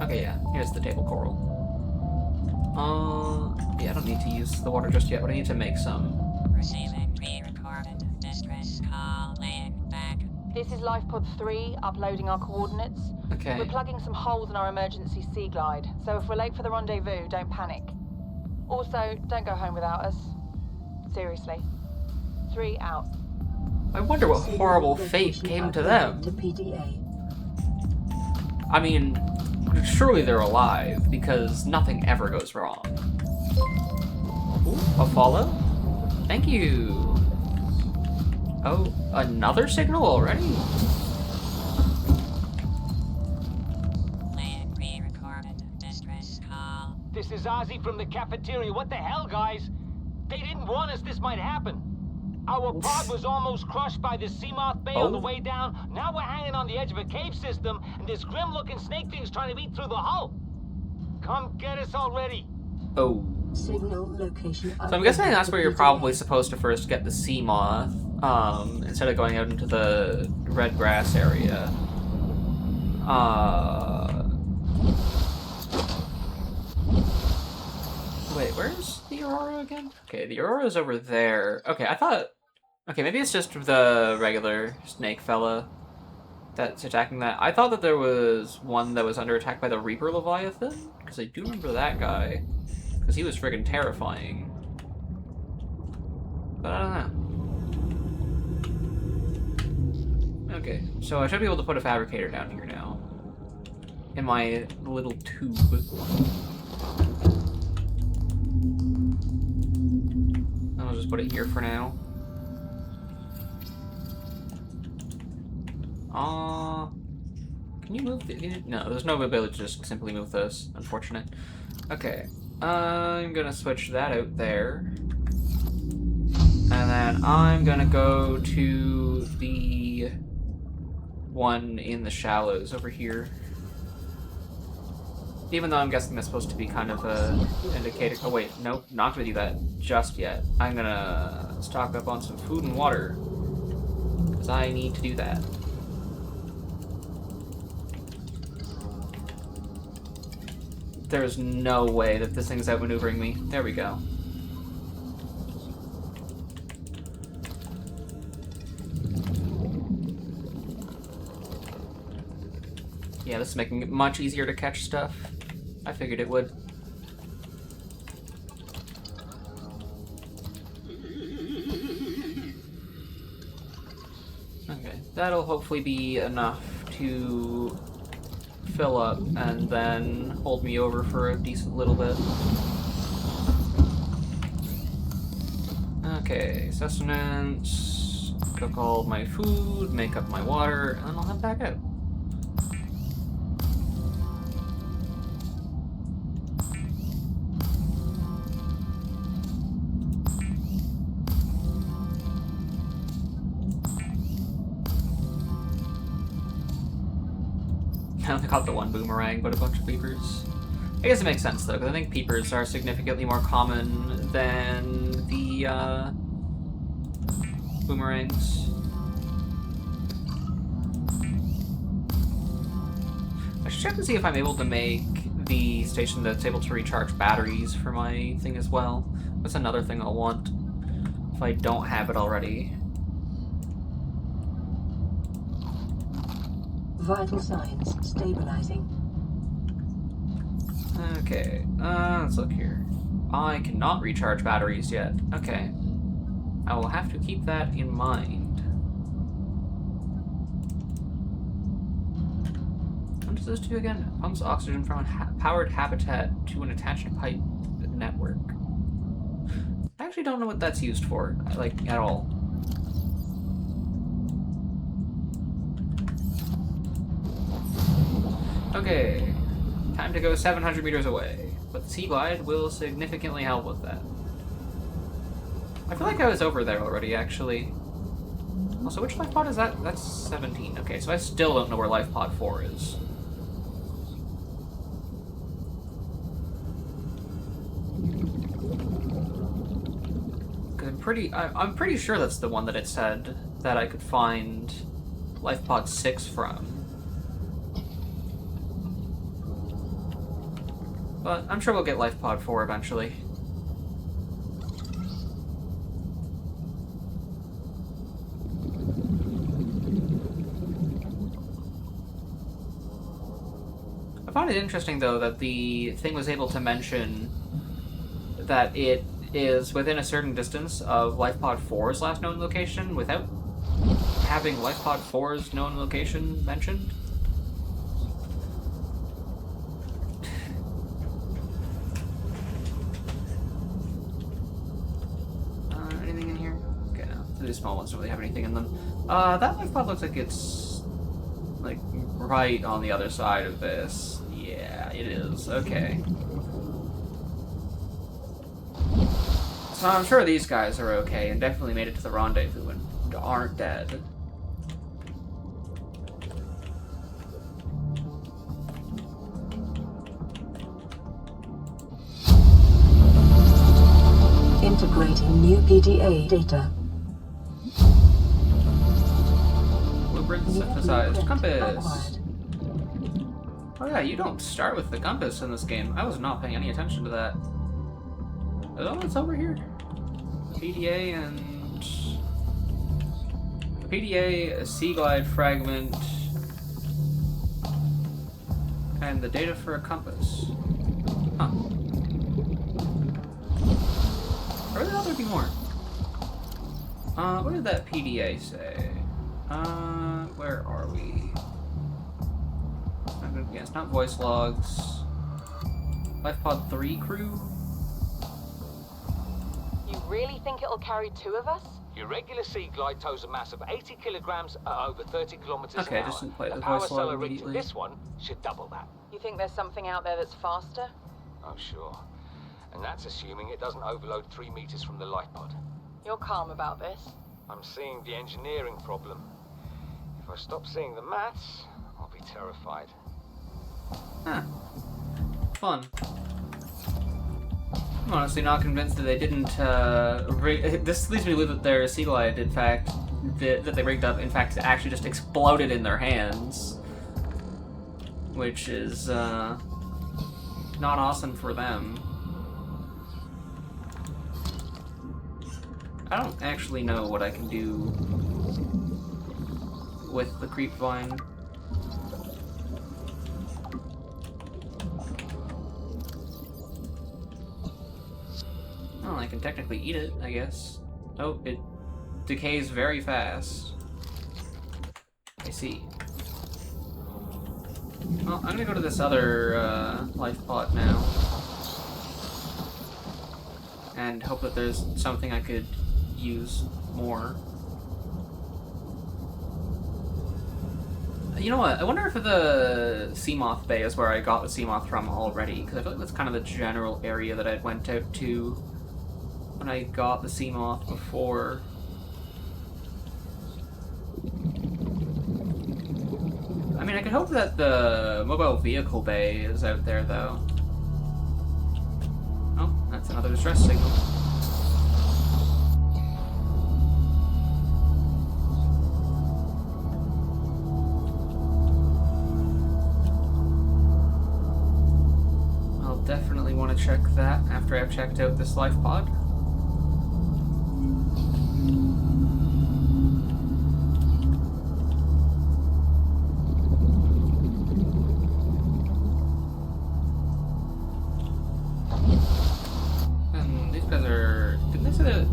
Okay, yeah, here's the table coral. Yeah, I don't need to use the water just yet, but I need to make some. Receiving pre-recorded distress call, laying back. This is Life Pod 3, uploading our coordinates. Okay. We're plugging some holes in our emergency sea glide, so if we're late for the rendezvous, don't panic. Also, don't go home without us. Seriously. 3 out. I wonder what horrible fate came to them. To PDA. I mean, surely they're alive, because nothing ever goes wrong. Ooh, a follow? Thank you. Oh, another signal already? Laying pre-recorded distress call. This is Ozzy from the cafeteria. What the hell, guys? They didn't warn us this might happen. Our pod was almost crushed by the Seamoth Bay on the way down. Now we're hanging on the edge of a cave system, and this grim-looking snake thing's trying to eat through the hull. Come get us already. Oh. Signal location. So I'm guessing that's where you're probably supposed to first get the Seamoth, instead of going out into the red grass area. Wait, where's the Aurora again? Okay, the Aurora's over there. Okay, I thought... Okay, maybe it's just the regular snake fella that's attacking that. I thought that there was one that was under attack by the Reaper Leviathan, because I do remember that guy. Because he was friggin' terrifying. But I don't know. Okay, so I should be able to put a fabricator down here now. In my little tube. I'll just put it here for now. Can you move the... No, there's no ability to just simply move this. Unfortunate. Okay. I'm gonna switch that out there. And then I'm gonna go to the one in the shallows over here. Even though I'm guessing that's supposed to be kind of a indicator. Oh wait, nope, not gonna do that just yet. I'm gonna stock up on some food and water. Because I need to do that. There's no way that this thing's outmaneuvering me. There we go. Yeah, this is making it much easier to catch stuff. I figured it would. Okay, that'll hopefully be enough to fill up and then hold me over for a decent little bit. Okay, sustenance, cook all my food, make up my water, and then I'll head back out. I only caught the one boomerang, but a bunch of peepers. I guess it makes sense, though, because I think peepers are significantly more common than the, boomerangs. I should check to see if I'm able to make the station that's able to recharge batteries for my thing as well. That's another thing I'll want if I don't have it already. Vital signs stabilizing. Okay, let's look here. I cannot recharge batteries yet. Okay. I will have to keep that in mind. What does this do again? Pumps oxygen from a powered habitat to an attached pipe network. I actually don't know what that's used for, like, at all. Okay, time to go 700 meters away, but the Sea Glide will significantly help with that. I feel like I was over there already, actually. Also, which life pod is that? That's 17. Okay, so I still don't know where life pod 4 is. I'm pretty sure that's the one that it said that I could find life pod 6 from. But I'm sure we'll get life pod 4 eventually. I find it interesting, though, that the thing was able to mention that it is within a certain distance of life pod 4's last known location without having life pod 4's known location mentioned. Anything in here? Okay, no. These small ones don't really have anything in them. That life pod looks like it's like right on the other side of this. Yeah, it is. Okay. So I'm sure these guys are okay and definitely made it to the rendezvous and aren't dead. Integrating new PDA data. Blueprint synthesized. Compass. Oh yeah, you don't start with the compass in this game. I was not paying any attention to that. Oh, it's over here. PDA and... A PDA, a Sea Glide fragment, and the data for a compass. Huh. Or will there be more? What did that PDA say? Where are we? Yeah, it's not voice logs. Life pod 3 crew? You really think it'll carry 2 of us? Your regular Sea Glide tows a mass of 80 kilograms at over 30 kilometers Okay, an hour. just didn't play the power voice cell log rig to immediately. this one should double that. You think there's something out there that's faster? Oh, sure. And that's assuming it doesn't overload 3 meters from the life pod. You're calm about this. I'm seeing the engineering problem. If I stop seeing the maths, I'll be terrified. Huh. Fun. I'm honestly not convinced that they didn't, this leads me to believe that their Sea Glide, in fact, that they rigged up, in fact, actually just exploded in their hands. Which is, not awesome for them. I don't actually know what I can do with the creep vine. Well, I can technically eat it, I guess. Oh, it decays very fast. I see. Well, I'm gonna go to this other life pod now. And hope that there's something I could use more. You know what? I wonder if the Seamoth Bay is where I got the Seamoth from already, because I feel like that's kind of the general area that I went out to when I got the Seamoth before. I mean, I could hope that the mobile vehicle bay is out there, though. Oh, that's another distress signal. I'll definitely want to check that after I've checked out this life pod.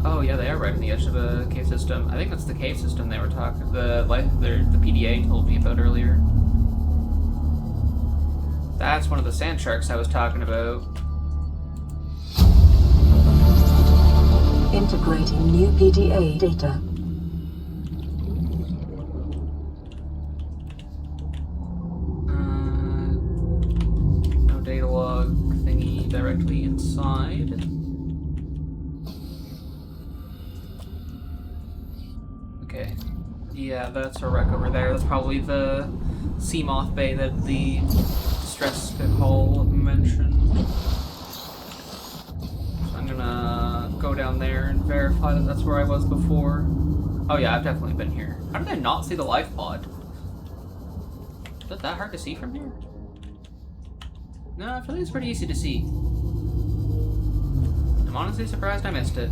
Oh yeah, they are right on the edge of the cave system. I think that's the cave system they were talking. The PDA told me about earlier. That's one of the sand sharks I was talking about. Integrating new PDA data. No data log thingy directly inside. Okay. Yeah, that's a wreck over there. That's probably the Seamoth Bay that the distress call mentioned. So I'm gonna go down there and verify that that's where I was before. Oh yeah, I've definitely been here. How did I not see the life pod? Is it that hard to see from here? No, I feel like it's pretty easy to see. I'm honestly surprised I missed it.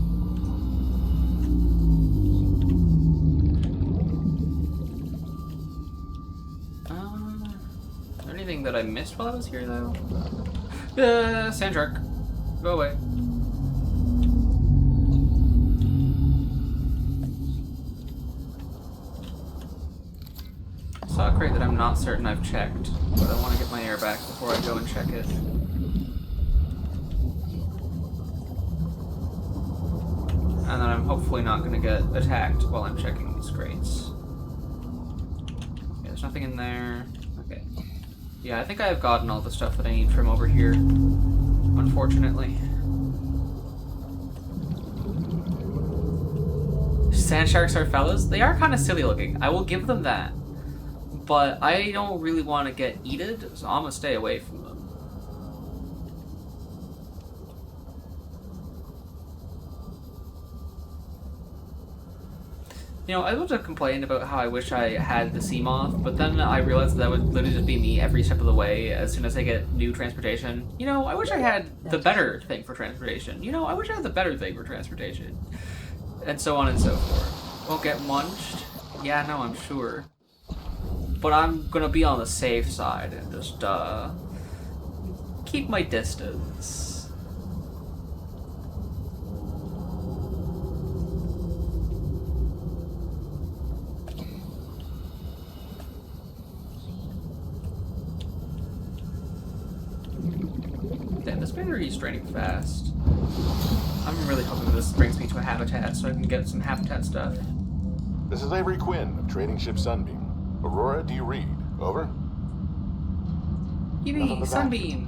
Anything that I missed while I was here, though? Sand shark. Go away. I saw a crate that I'm not certain I've checked, but I want to get my air back before I go and check it. And then I'm hopefully not going to get attacked while I'm checking these crates. Okay, there's nothing in there. Okay. Yeah, I think I've gotten all the stuff that I need from over here, unfortunately. Sand sharks are fellas. They are kind of silly looking. I will give them that. But I don't really want to get eated, so I'm going to stay away from them. You know, I was to complain about how I wish I had the Seamoth, but then I realized that would literally just be me every step of the way as soon as I get new transportation. You know, I wish I had the better thing for transportation. You know, I wish I had the better thing for transportation. And so on and so forth. Won't get munched? Yeah, no, I'm sure. But I'm gonna be on the safe side and just, keep my distance. Damn, this battery is draining fast. I'm really hoping this brings me to a habitat so I can get some habitat stuff. This is Avery Quinn of Trading Ship Sunbeam. Aurora, do you read? Over? Yippee, Sunbeam!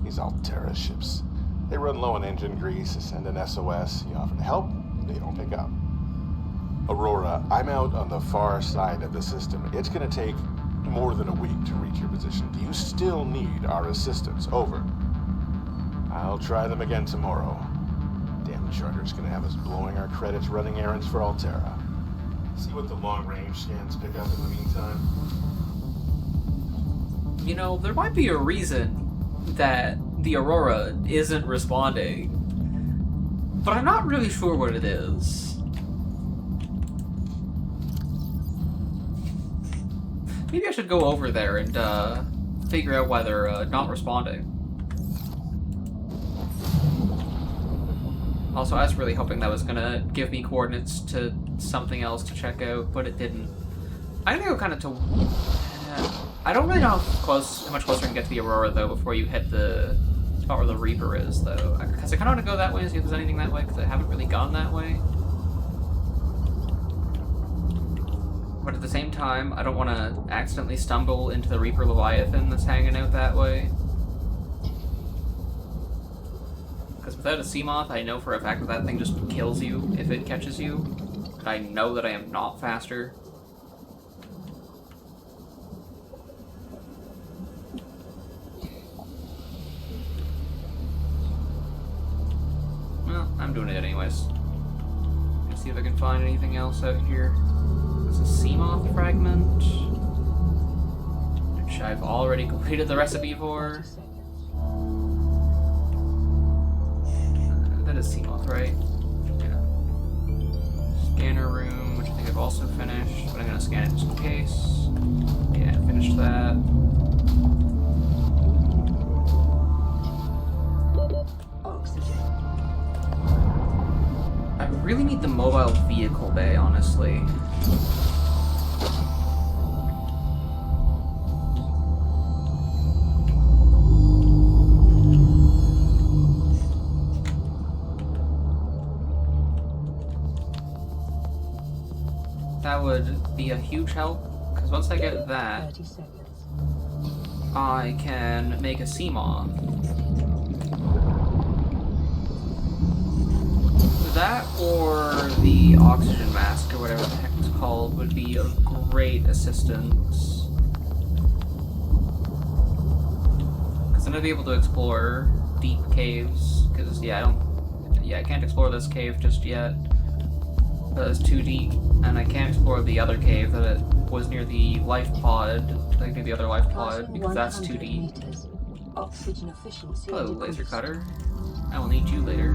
These Altera ships. They run low on engine grease, send an SOS, you offer to help, they don't pick up. Aurora, I'm out on the far side of the system. It's gonna take more than a week to reach your position. Do you still need our assistance? Over. I'll try them again tomorrow. Damn charter's gonna have us blowing our credits running errands for Altera. See what the long-range scans pick up in the meantime. You know, there might be a reason that the Aurora isn't responding, but I'm not really sure what it is. Maybe I should go over there and figure out why they're not responding. Also, I was really hoping that was gonna give me coordinates to something else to check out, but it didn't. I'm gonna go kind of to... I don't really know how much closer I can get to the Aurora, though, before you hit the spot where the Reaper is, though. Because I kind of want to go that way and see if there's anything that way, because I haven't really gone that way. But at the same time, I don't want to accidentally stumble into the Reaper Leviathan that's hanging out that way. Because without a Seamoth, I know for a fact that that thing just kills you if it catches you. But I know that I am not faster. Well, I'm doing it anyways. Let's see if I can find anything else out here. There's a Seamoth fragment, which I've already completed the recipe for. That is Seamoth, right? Yeah. Scanner room, which I think I've also finished, but I'm gonna scan it just in case. Yeah, I finished that. I really need the mobile vehicle bay, honestly. That would be a huge help, because once I get that, I can make a Seamoth. That or the oxygen mask, or whatever the heck it's called, would be of great assistance. Because then I'd be able to explore deep caves, because, yeah, I can't explore this cave just yet. That is too deep, and I can't explore the other cave that was near the life pod, like near the other life pod, because that's too deep. Oxygen efficiency. Hello, laser cutter. I will need you later.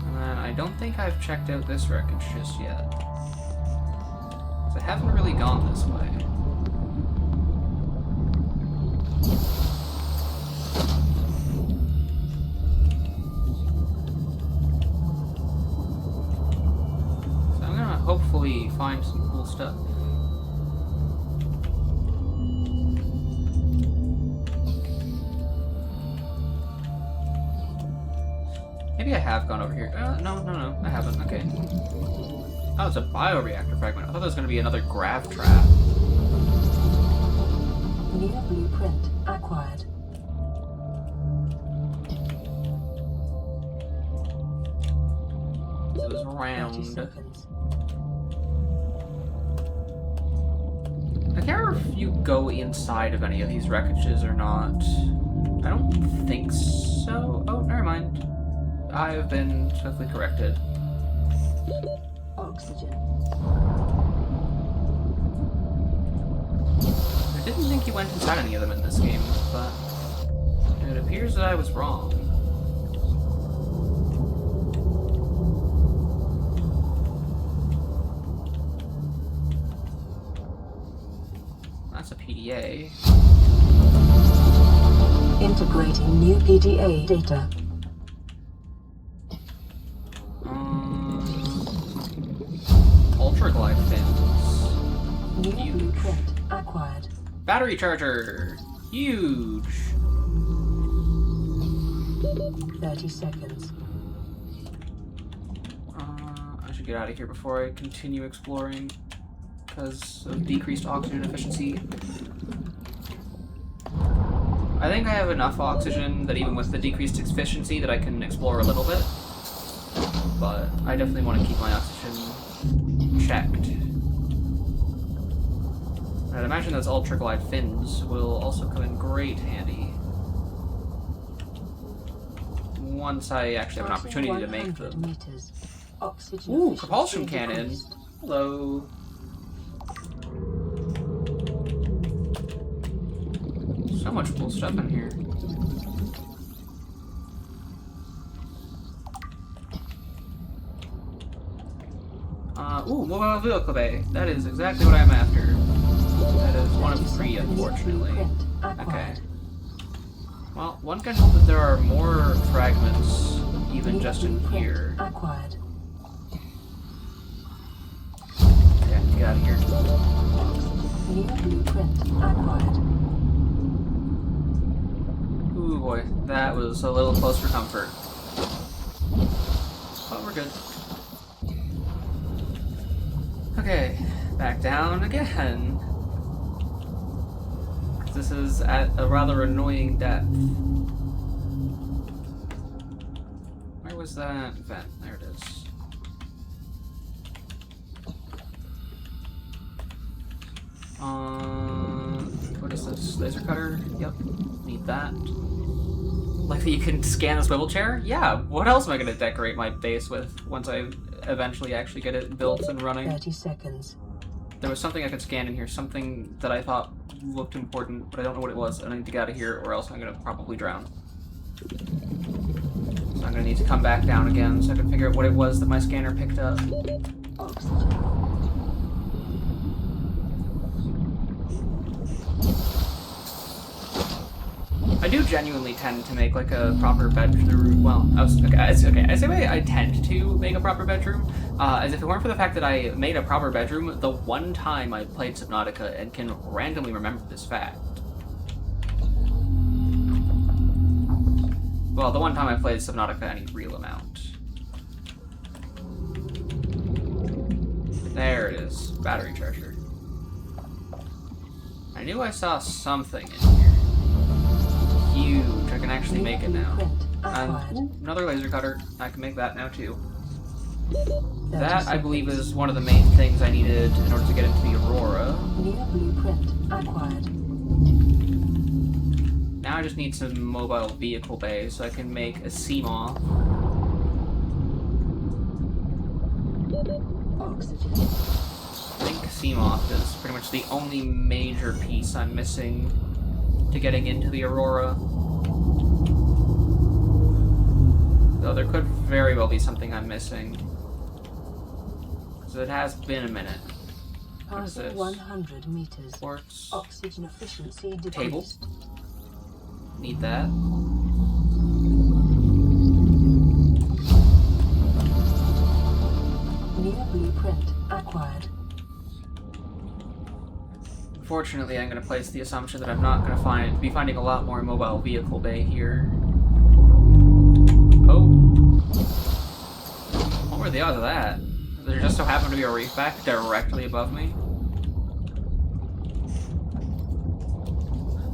And then I don't think I've checked out this wreckage just yet. Because I haven't really gone this way. Hopefully find some cool stuff. Maybe I have gone over here. No, I haven't. Okay. Oh, it's a bioreactor fragment. I thought there was going to be another grav trap. New blueprint acquired. It was round. 30 seconds. I can't remember if you go inside of any of these wreckages or not. I don't think so. Oh, never mind. I have been swiftly corrected. Oxygen. I didn't think you went inside any of them in this game, but it appears that I was wrong. That's a PDA. Integrating new PDA data. Ultra glide fins. New Huge. blueprint acquired. Battery charger. Huge. 30 seconds. I should get out of here before I continue exploring because of decreased oxygen efficiency. I think I have enough oxygen that even with the decreased efficiency that I can explore a little bit. But I definitely want to keep my oxygen checked. I'd imagine those ultra glide fins will also come in great handy once I actually have an opportunity to make them. Meters. Oxygen Ooh, efficiency propulsion cannon. decreased. Hello. So much cool stuff in here. Ooh, mobile vehicle bay. That is exactly what I'm after. That is one of 3, unfortunately. Okay. Well, one can hope that there are more fragments even just in here. Acquired. out of here. New blueprint acquired. Ooh boy, that was a little close for comfort. But we're good. Okay, back down again. This is at a rather annoying depth. Where was that vent? There it is. What is this? Laser cutter? Yep. Need that. Like that you can scan a swivel chair? Yeah, what else am I going to decorate my base with once I eventually actually get it built and running? 30 seconds. There was something I could scan in here, something that I thought looked important, but I don't know what it was. I need to get out of here or else I'm going to probably drown. So I'm going to need to come back down again so I can figure out what it was that my scanner picked up. Oxygen. I do genuinely tend to make like a proper bedroom. Well, I say I tend to make a proper bedroom, as if it weren't for the fact that I made a proper bedroom the one time I played Subnautica and can randomly remember this fact. Well, the one time I played Subnautica any real amount. There it is, battery charger. I knew I saw something in here. Huge. I can actually make it now. And another laser cutter. I can make that now too. That, I believe, is one of the main things I needed in order to get into the Aurora. New blueprint acquired. Now I just need some mobile vehicle bays so I can make a Seamoth. Oxygen. I think Seamoth is pretty much the only major piece I'm missing to getting into the Aurora. Though there could very well be something I'm missing. So it has been a minute. What is this? 100 meters. Quartz. Oxygen efficiency decreased. Table. Need that. New blueprint acquired. Fortunately, I'm going to place the assumption that I'm not going to be finding a lot more mobile vehicle bay here. Oh. What were the odds of that? There just so happened to be a reef back directly above me.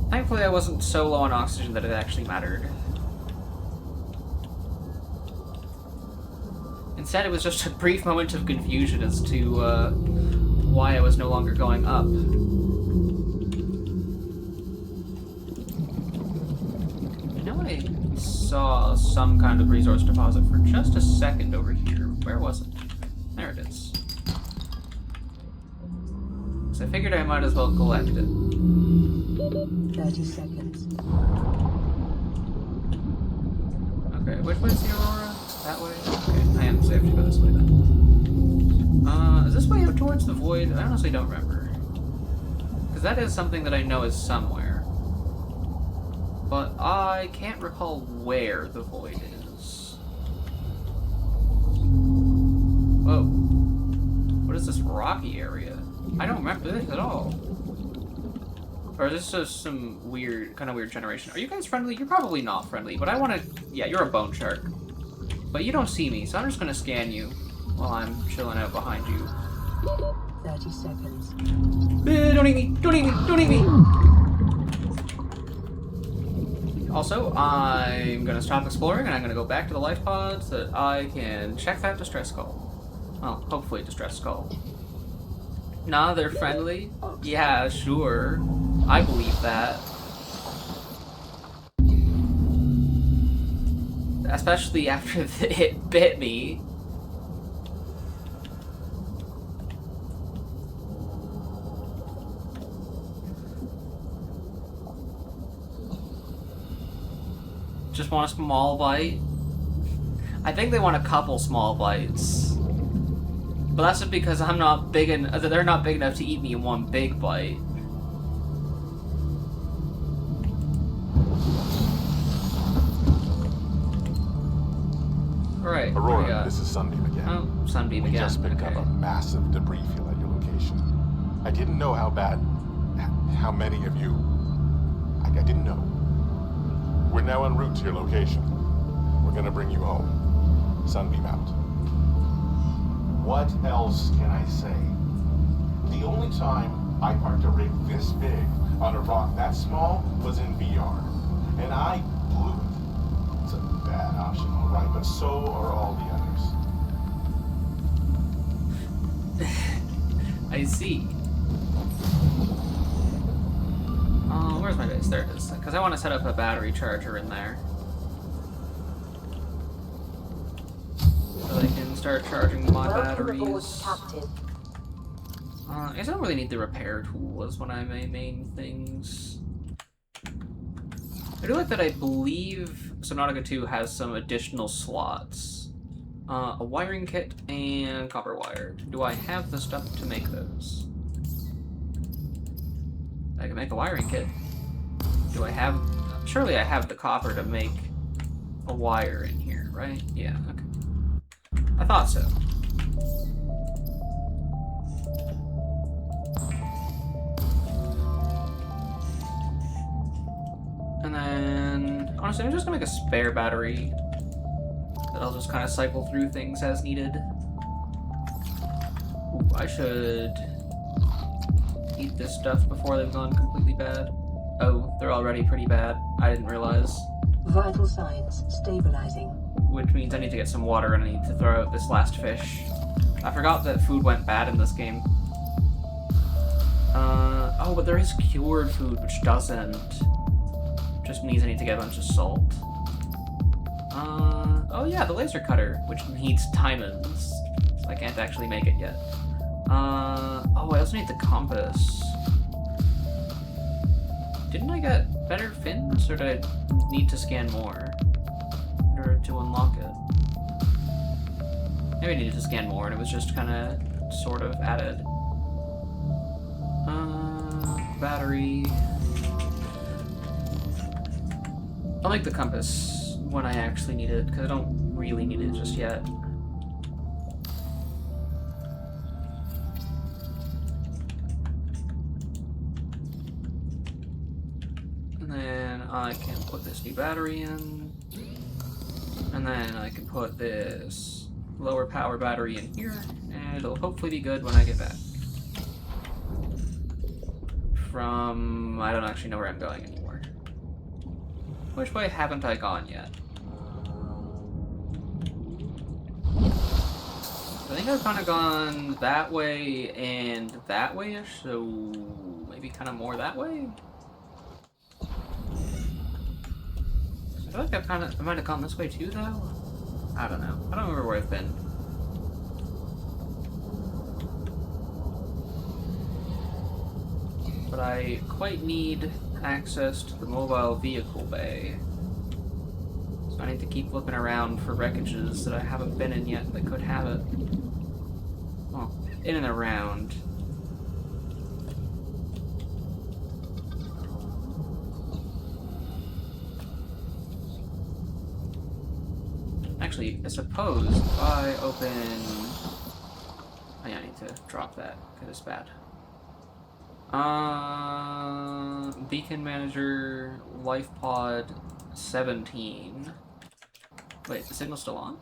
Thankfully, I wasn't so low on oxygen that it actually mattered. Instead, it was just a brief moment of confusion as to why I was no longer going up. I saw some kind of resource deposit for just a second over here. Where was it? There it is. So I figured I might as well collect it. 30 seconds. Okay, which way's the Aurora? That way? Okay, I am safe to go this way then. Is this way out towards the void? I honestly don't remember. Because that is something that I know is somewhere. But I can't recall where the void is. Whoa. What is this rocky area? I don't remember this at all. Or is this just some kind of weird generation? Are you guys friendly? You're probably not friendly, but I want to... Yeah, you're a bone shark. But you don't see me, so I'm just going to scan you while I'm chilling out behind you. 30 seconds. Don't eat me! Don't eat me! Don't eat me! Also, I'm going to stop exploring and I'm going to go back to the life pod so that I can check that distress call. Well, hopefully distress call. Nah, they're friendly? Yeah, sure. I believe that. Especially after it bit me. Just want a small bite? I think they want a couple small bites. But that's just because I'm not big enough. They're not big enough to eat me in one big bite. Alright. Aurora, this is Sunbeam again. Oh, Sunbeam we again. just picked up a massive debris field at your location. I didn't know how bad, how many of you. I didn't know. We're now en route to your location. We're gonna bring you home. Sunbeam out. What else can I say? The only time I parked a rig this big on a rock that small was in VR. And I blew it. It's a bad option, all right, but so are all the others. I see. Where's my base? There it is. Because I want to set up a battery charger in there. So I can start charging my Welcome aboard, batteries. Captain. I guess I don't really need the repair tool as one of my main things. I do like that I believe Subnautica 2 has some additional slots. A wiring kit and copper wire. Do I have the stuff to make those? I can make a wiring kit. Do I have... Surely I have the copper to make a wire in here, right? Yeah, okay. I thought so. And then, honestly, I'm just gonna make a spare battery that I'll just kind of cycle through things as needed. Ooh, I should eat this stuff before they've gone completely bad. Oh, they're already pretty bad. I didn't realize. Vital signs stabilizing. Which means I need to get some water and I need to throw out this last fish. I forgot that food went bad in this game. Oh, but there is cured food, which doesn't. Just means I need to get a bunch of salt. Oh yeah, the laser cutter, which needs diamonds. So I can't actually make it yet. Oh, I also need the compass. Didn't I get better fins, or did I need to scan more in order to unlock it? Maybe I needed to scan more, and it was just kind of, sort of added. Battery. I'll make the compass when I actually need it, because I don't really need it just yet. And then I can put this new battery in. And then I can put this lower power battery in here, and it'll hopefully be good when I get back. I don't actually know where I'm going anymore. Which way haven't I gone yet? I think I've kind of gone that way and that way-ish, so maybe kind of more that way? I feel like I might have gone this way too, though? I don't know. I don't remember where I've been. But I quite need access to the mobile vehicle bay. So I need to keep looking around for wreckages that I haven't been in yet that could have it. Well, in and around. Actually, I suppose if I open... Oh yeah, I need to drop that, because it's bad. Beacon Manager, Life Pod 17. Wait, the signal's still on?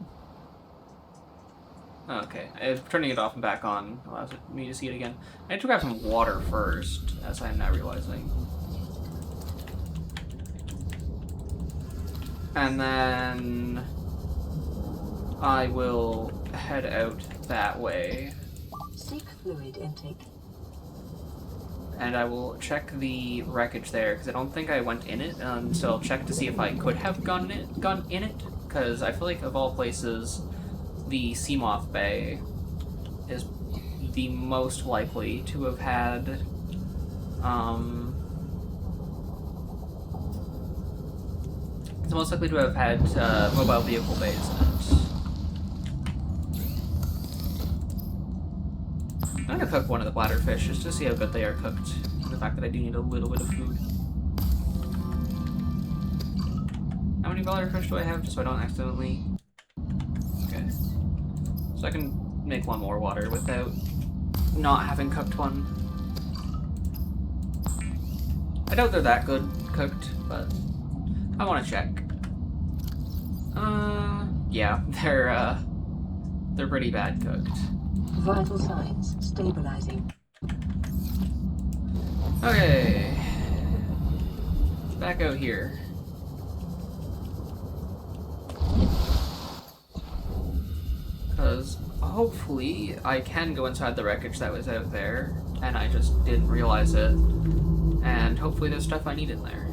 Oh, okay, turning it off and back on allows me to see it again. I need to grab some water first, as I am now realizing. And then I will head out that way. Seek fluid intake. And I will check the wreckage there, because I don't think I went in it, so I'll check to see if I could have gone in it, because I feel like of all places, the Seamoth Bay is the most likely to have had, the most likely to have had mobile vehicle bays in it. I'm gonna cook one of the bladderfish just to see how good they are cooked. The fact that I do need a little bit of food. How many bladderfish do I have, just so I don't accidentally... Okay. So I can make one more water without not having cooked one. I doubt they're that good cooked, but I want to check. Yeah, they're pretty bad cooked. Vital signs stabilizing. Okay. Back out here. Because hopefully I can go inside the wreckage that was out there, and I just didn't realize it. And hopefully there's stuff I need in there.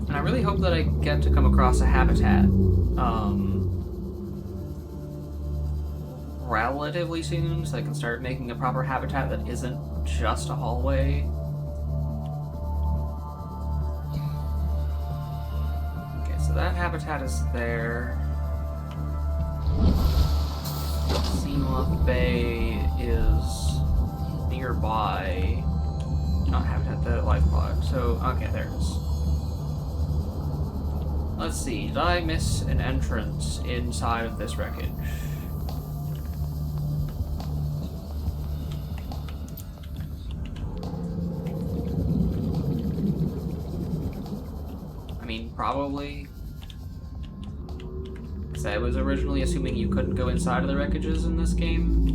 And I really hope that I get to come across a habitat relatively soon, so I can start making a proper habitat that isn't just a hallway. Okay, so that habitat is there. Seamoth Bay is nearby. Not habitat, the life pod. So, okay, there it is. Let's see, did I miss an entrance inside of this wreckage? I mean, probably. Because I was originally assuming you couldn't go inside of the wreckages in this game.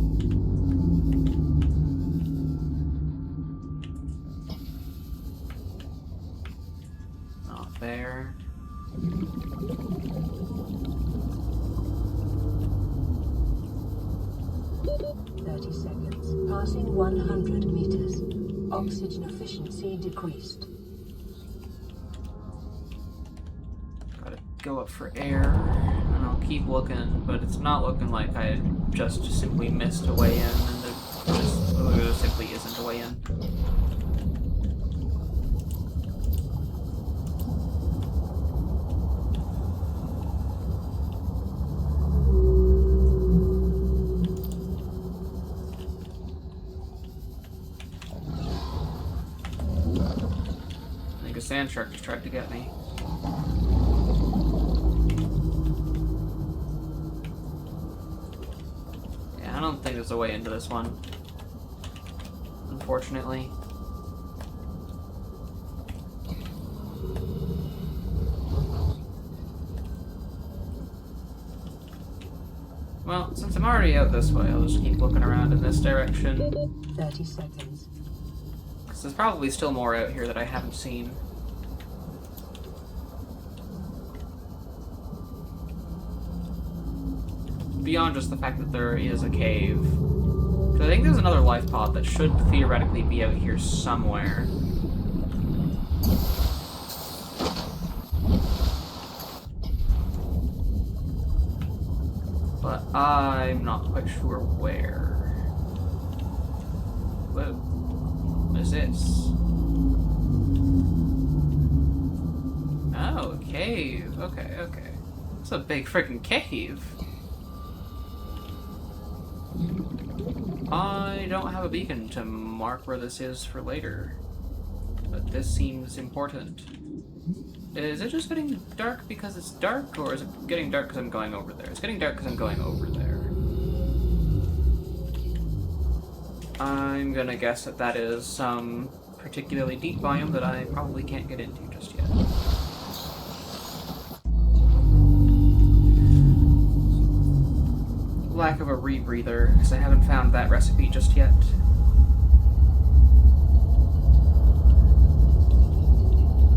Not there. 30 seconds. Passing 100 meters. Oxygen efficiency decreased. Gotta go up for air, and I'll keep looking, but it's not looking like I just simply missed a way in, and there just simply isn't a way in. Sand shark just tried to get me. Yeah, I don't think there's a way into this one, unfortunately. Well, since I'm already out this way, I'll just keep looking around in this direction. 30 seconds. Because there's probably still more out here that I haven't seen. Beyond just the fact that there is a cave. So I think there's another life pod that should theoretically be out here somewhere. But I'm not quite sure where. Whoa. What is this? Oh, a cave. Okay, okay. It's a big freaking cave. I don't have a beacon to mark where this is for later, but this seems important. Is it just getting dark because it's dark, or is it getting dark because I'm going over there? It's getting dark because I'm going over there. I'm gonna guess that that is some particularly deep biome that I probably can't get into just yet. Lack of a rebreather, because I haven't found that recipe just yet.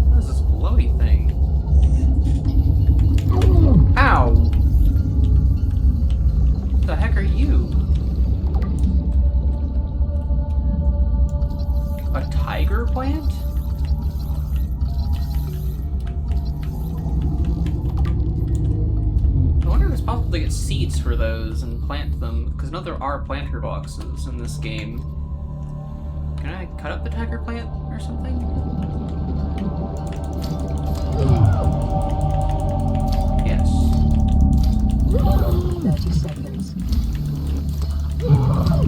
What is this blowy thing? Ow! What the heck are you? A tiger plant? Probably get seeds for those and plant them, because I know there are planter boxes in this game. Can I cut up the tiger plant or something? Yes. 30 seconds.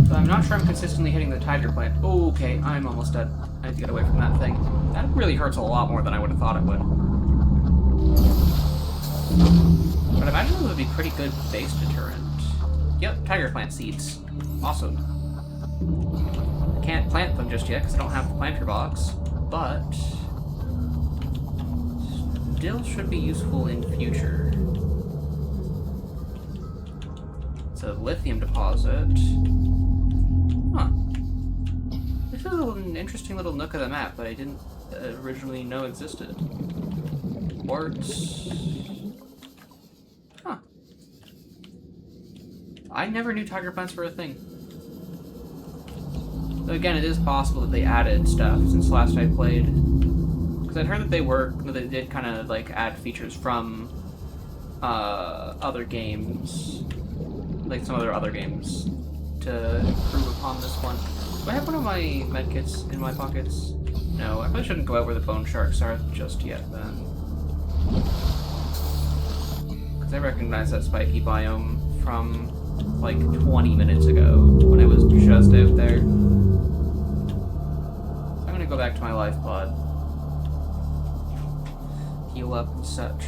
But I'm not sure I'm consistently hitting the tiger plant. Oh, okay, I'm almost dead. I have to get away from that thing. That really hurts a lot more than I would have thought it would. But I imagine it would be pretty good base deterrent. Yep, tiger plant seeds. Awesome. I can't plant them just yet because I don't have the planter box, but still should be useful in future. It's a lithium deposit. Huh. This is an interesting little nook of the map that I didn't originally know existed. Quartz. Huh. I never knew tiger plants were a thing. So again, it is possible that they added stuff since last I played. Because I'd heard that they did kind of like add features from other games, like some other games, to improve upon this one. Do I have one of my medkits in my pockets? No, I probably shouldn't go out where the bone sharks are just yet then. Because I recognize that spiky biome from like 20 minutes ago when I was just out there. So I'm gonna go back to my life pod. Heal up and such.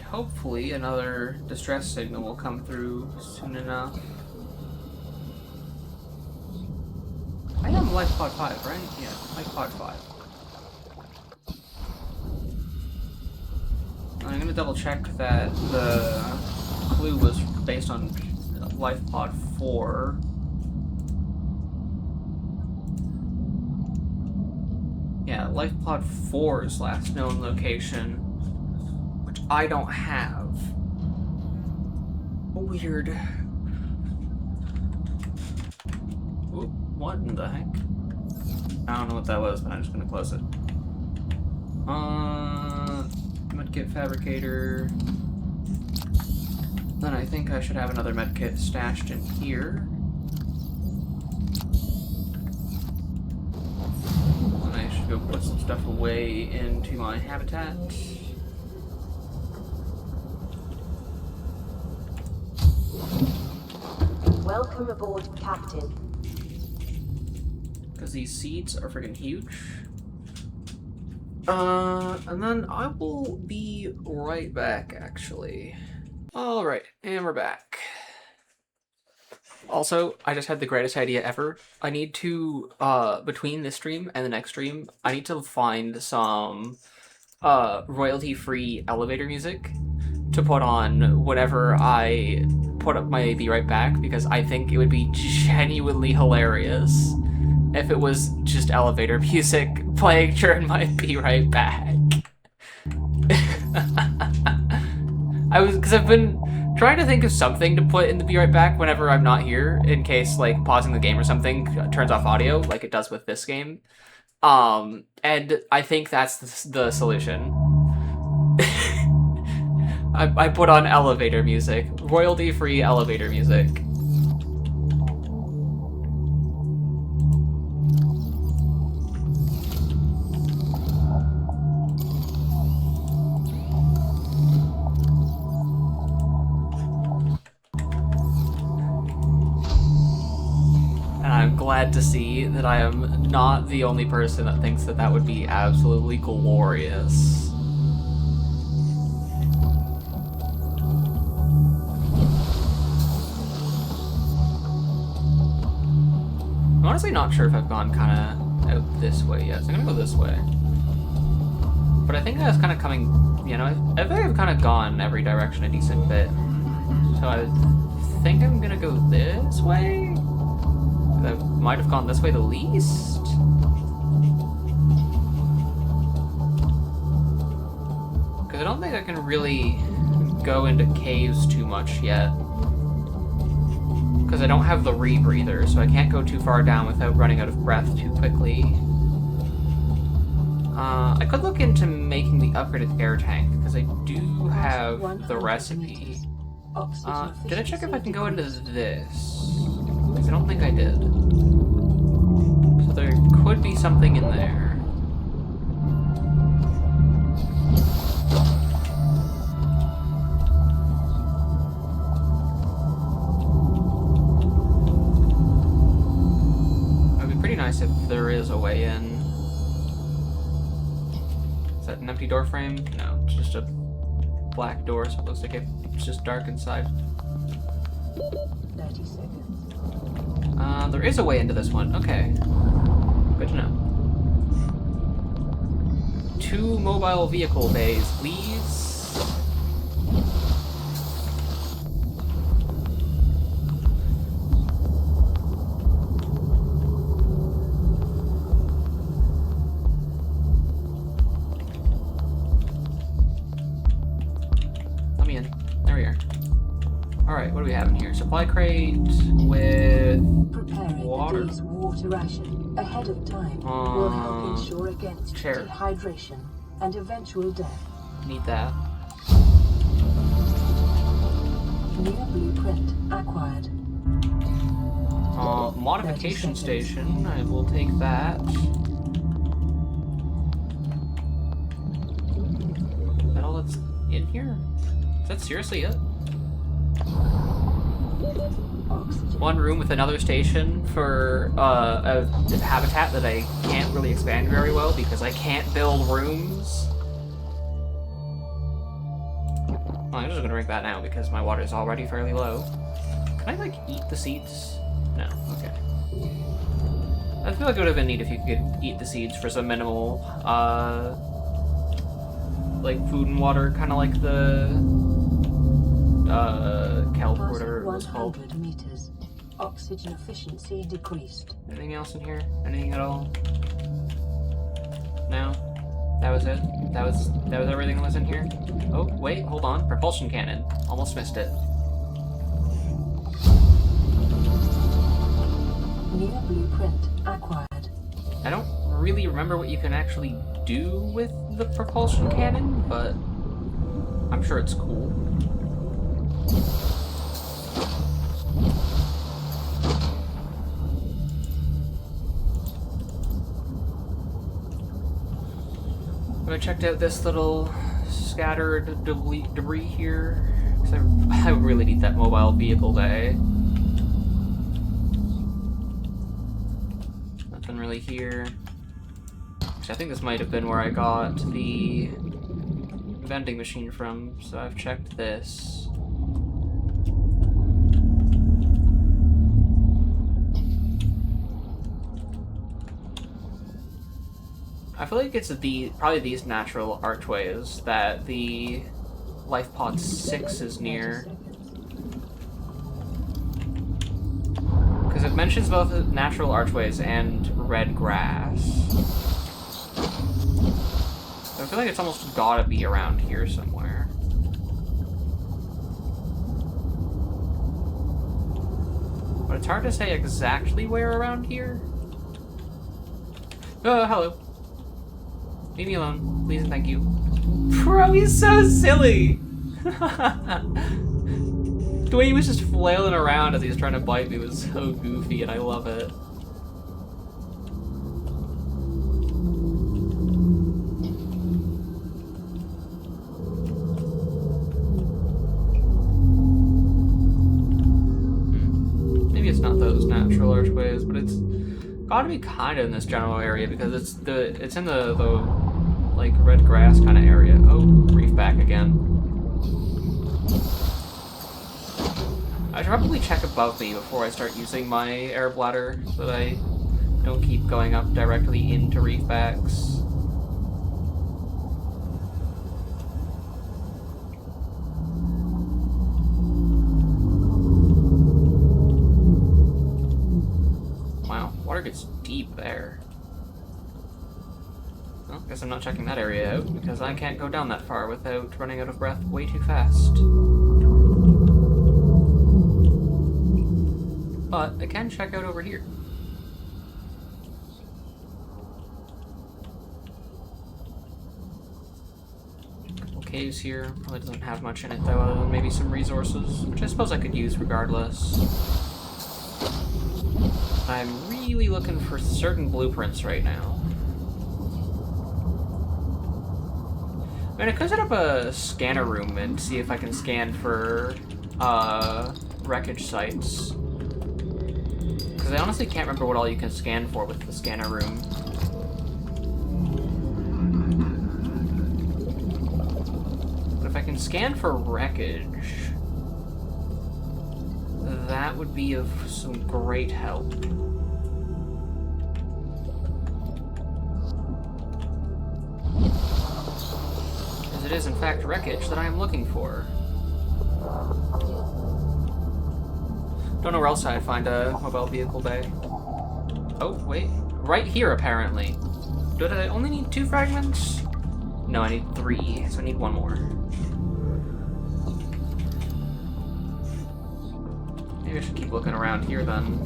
Hopefully another distress signal will come through soon enough. I am life pod 5, right? Yeah, life pod 5. I'm gonna double check that the clue was based on life pod 4. Yeah, life pod 4's last known location. I don't have. Weird. Ooh, what in the heck? I don't know what that was, but I'm just gonna close it. Medkit fabricator. Then I think I should have another medkit stashed in here. And I should go put some stuff away into my habitat. Welcome aboard, Captain. Because these seeds are freaking huge. And then I will be right back, actually. Alright, and we're back. Also, I just had the greatest idea ever. I need to, between this stream and the next stream, I need to find some, royalty-free elevator music to put on whenever I put up my Be Right Back, because I think it would be genuinely hilarious if it was just elevator music playing during my Be Right Back. Because I've been trying to think of something to put in the Be Right Back whenever I'm not here, in case, like, pausing the game or something turns off audio, like it does with this game. And I think that's the solution. I put on elevator music. Royalty-free elevator music. And I'm glad to see that I am not the only person that thinks that that would be absolutely glorious. I'm honestly not sure if I've gone kind of out this way yet, so I'm gonna go this way. But I think I was kind of coming, you know, I think I've kind of gone every direction a decent bit. So I think I'm gonna go this way? I might have gone this way the least? Because I don't think I can really go into caves too much yet. Because I don't have the rebreather, so I can't go too far down without running out of breath too quickly. I could look into making the upgraded air tank, because I do have the recipe. Did I check if I can go into this? Because I don't think I did. So there could be something in there. is a way in. Is that an empty door frame? No, it's just a black door, so it looks like it's just dark inside. 30 seconds. There is a way into this one. Okay. Good to know. 2 mobile vehicle bays, please. Let me in. There we are. Alright, what do we have in here? Supply crate with Preparing water. a day's water ration ahead of time will help ensure against chair. dehydration and eventual death. Need that. New blueprint acquired. Modification 30 seconds. station. I will take that. Is that all that's in here? Is that seriously it? Oxygen. One room with another station for a habitat that I can't really expand very well because I can't build rooms. Well, I'm just gonna drink that now because my water is already fairly low. Can I, like, eat the seeds? No, okay. I feel like it would have been neat if you could eat the seeds for some minimal, like, food and water, kind of like the, kelp, or whatever it was called. 100 meters. Oxygen efficiency decreased. Anything else in here? Anything at all? No? That was it? That was everything that was in here? Oh, wait, hold on. Propulsion cannon. Almost missed it. New blueprint acquired. I don't really remember what you can actually do with the propulsion cannon, but I'm sure it's cool. I checked out this little scattered debris here, because I really need that mobile vehicle bay. Nothing really here. Actually, I think this might have been where I got the vending machine from, so I've checked this. I feel like it's probably these natural archways that the Life Pod 6 is near. Because it mentions both natural archways and red grass. So I feel like it's almost gotta be around here somewhere. But it's hard to say exactly where around here. Oh, hello. Leave me alone, please and thank you. Bro, he's so silly! The way he was just flailing around as he was trying to bite me was so goofy, and I love it. Maybe it's not those natural archways, but it's gotta be kind of in this general area because it's in the like red grass kind of area. Oh, reef back again. I should probably check above me before I start using my air bladder so that I don't keep going up directly into reef backs. Wow, water gets deep there. Well, guess I'm not checking that area out, because I can't go down that far without running out of breath way too fast. But I can check out over here. Couple caves here. Probably doesn't have much in it though, other than maybe some resources, which I suppose I could use regardless. I'm really looking for certain blueprints right now. I mean, I could set up a scanner room and see if I can scan for wreckage sites. Because because I honestly can't remember what all you can scan for with the scanner room. But if I can scan for wreckage, that would be of some great help. As it is, in fact, wreckage that I am looking for. Don't know where else I'd find a mobile vehicle bay. Oh, wait. Right here, apparently. Do I only need 2 fragments? No, I need 3, so I need 1 more. Maybe I should keep looking around here, then.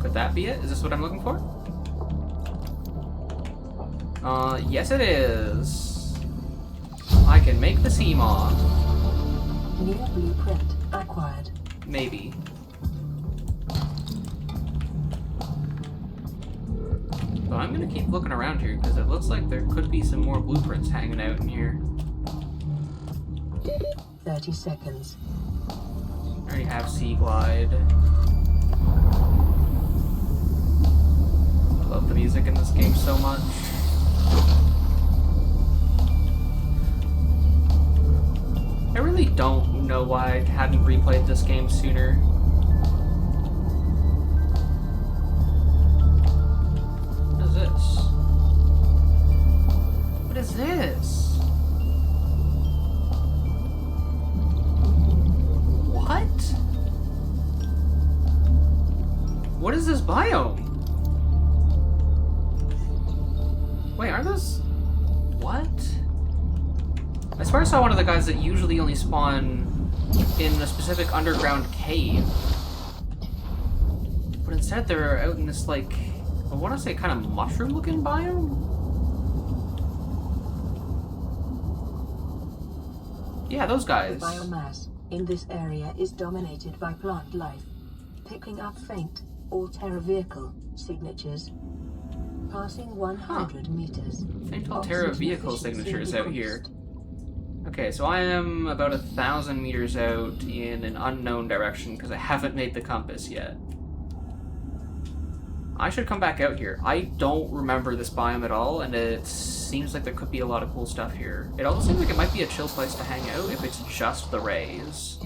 Could that be it? Is this what I'm looking for? Yes it is. I can make the Seamaw. New blueprint acquired. Maybe. But I'm gonna keep looking around here because it looks like there could be some more blueprints hanging out in here. 30 seconds. I already have Sea Glide. I love the music in this game so much. I really don't know why I hadn't replayed this game sooner. What is this? What is this? What? What is this biome? Wait, are those... What? I swear I saw one of the guys that usually only spawn in a specific underground cave. But instead they're out in this, like, I want to say kind of mushroom-looking biome? Yeah, those guys. The biomass in this area is dominated by plant life, picking up faint Altera vehicle signatures. Passing 100 meters. Faint Altera vehicle signatures out here. Okay, so I am about 1,000 meters out in an unknown direction because I haven't made the compass yet. I should come back out here. I don't remember this biome at all, and it seems like there could be a lot of cool stuff here. It also seems like it might be a chill place to hang out if it's just the rays.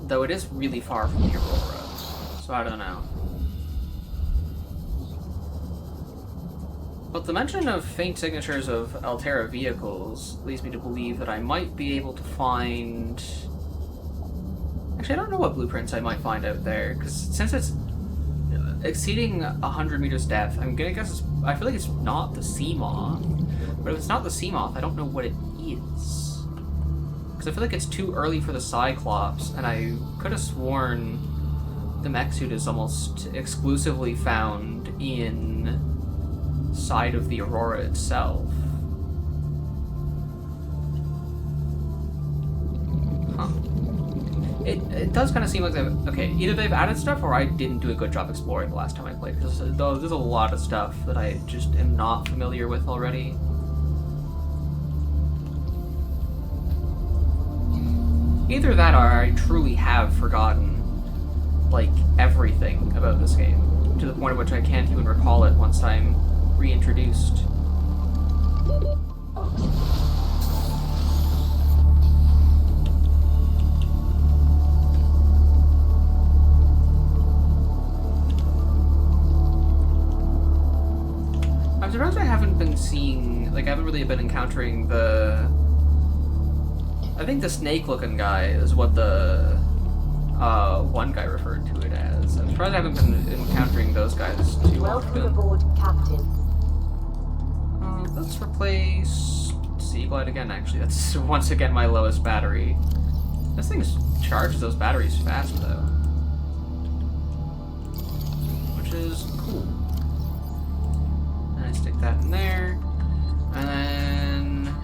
Though it is really far from the Aurora, so I don't know. But the mention of faint signatures of Altera vehicles leads me to believe that I might be able to find... Actually, I don't know what blueprints I might find out there, because since it's exceeding 100 meters depth, I'm gonna guess I feel like it's not the Seamoth. But if it's not the Seamoth, I don't know what it is. Because I feel like it's too early for the Cyclops, and I could have sworn the mech suit is almost exclusively found in side of the Aurora itself. Huh. It does kind of seem like they've... Okay, either they've added stuff or I didn't do a good job exploring the last time I played, because there's a lot of stuff that I just am not familiar with already. Either that or I truly have forgotten, like, everything about this game, to the point at which I can't even recall it once I'm reintroduced. I'm surprised I haven't been seeing, like, I haven't really been encountering the... I think the snake-looking guy is what the one guy referred to it as. I'm surprised I haven't been encountering those guys too Welcome often. aboard, Captain. Let's replace Sea Glide again, actually. That's once again my lowest battery. This thing charges those batteries fast, though. Which is cool. And I stick that in there. And then...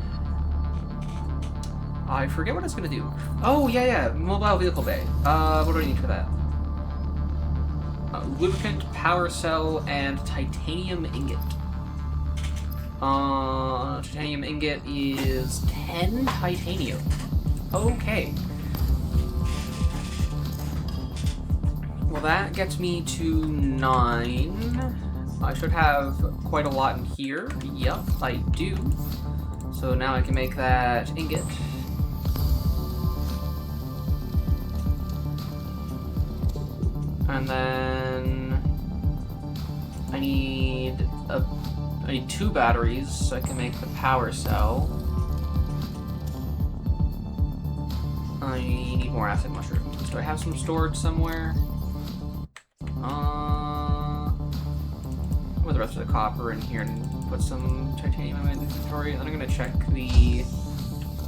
I forget what it's gonna do. Oh, yeah, mobile vehicle bay. What do I need for that? Lubricant, power cell, and titanium ingot. Titanium ingot is 10 titanium. Okay. Well, that gets me to 9. I should have quite a lot in here. Yep, I do. So now I can make that ingot. And then I need 2 batteries so I can make the power cell. I need more acid mushrooms. Do I have some stored somewhere? With the rest of the copper in here and put some titanium in my inventory. And then I'm gonna check the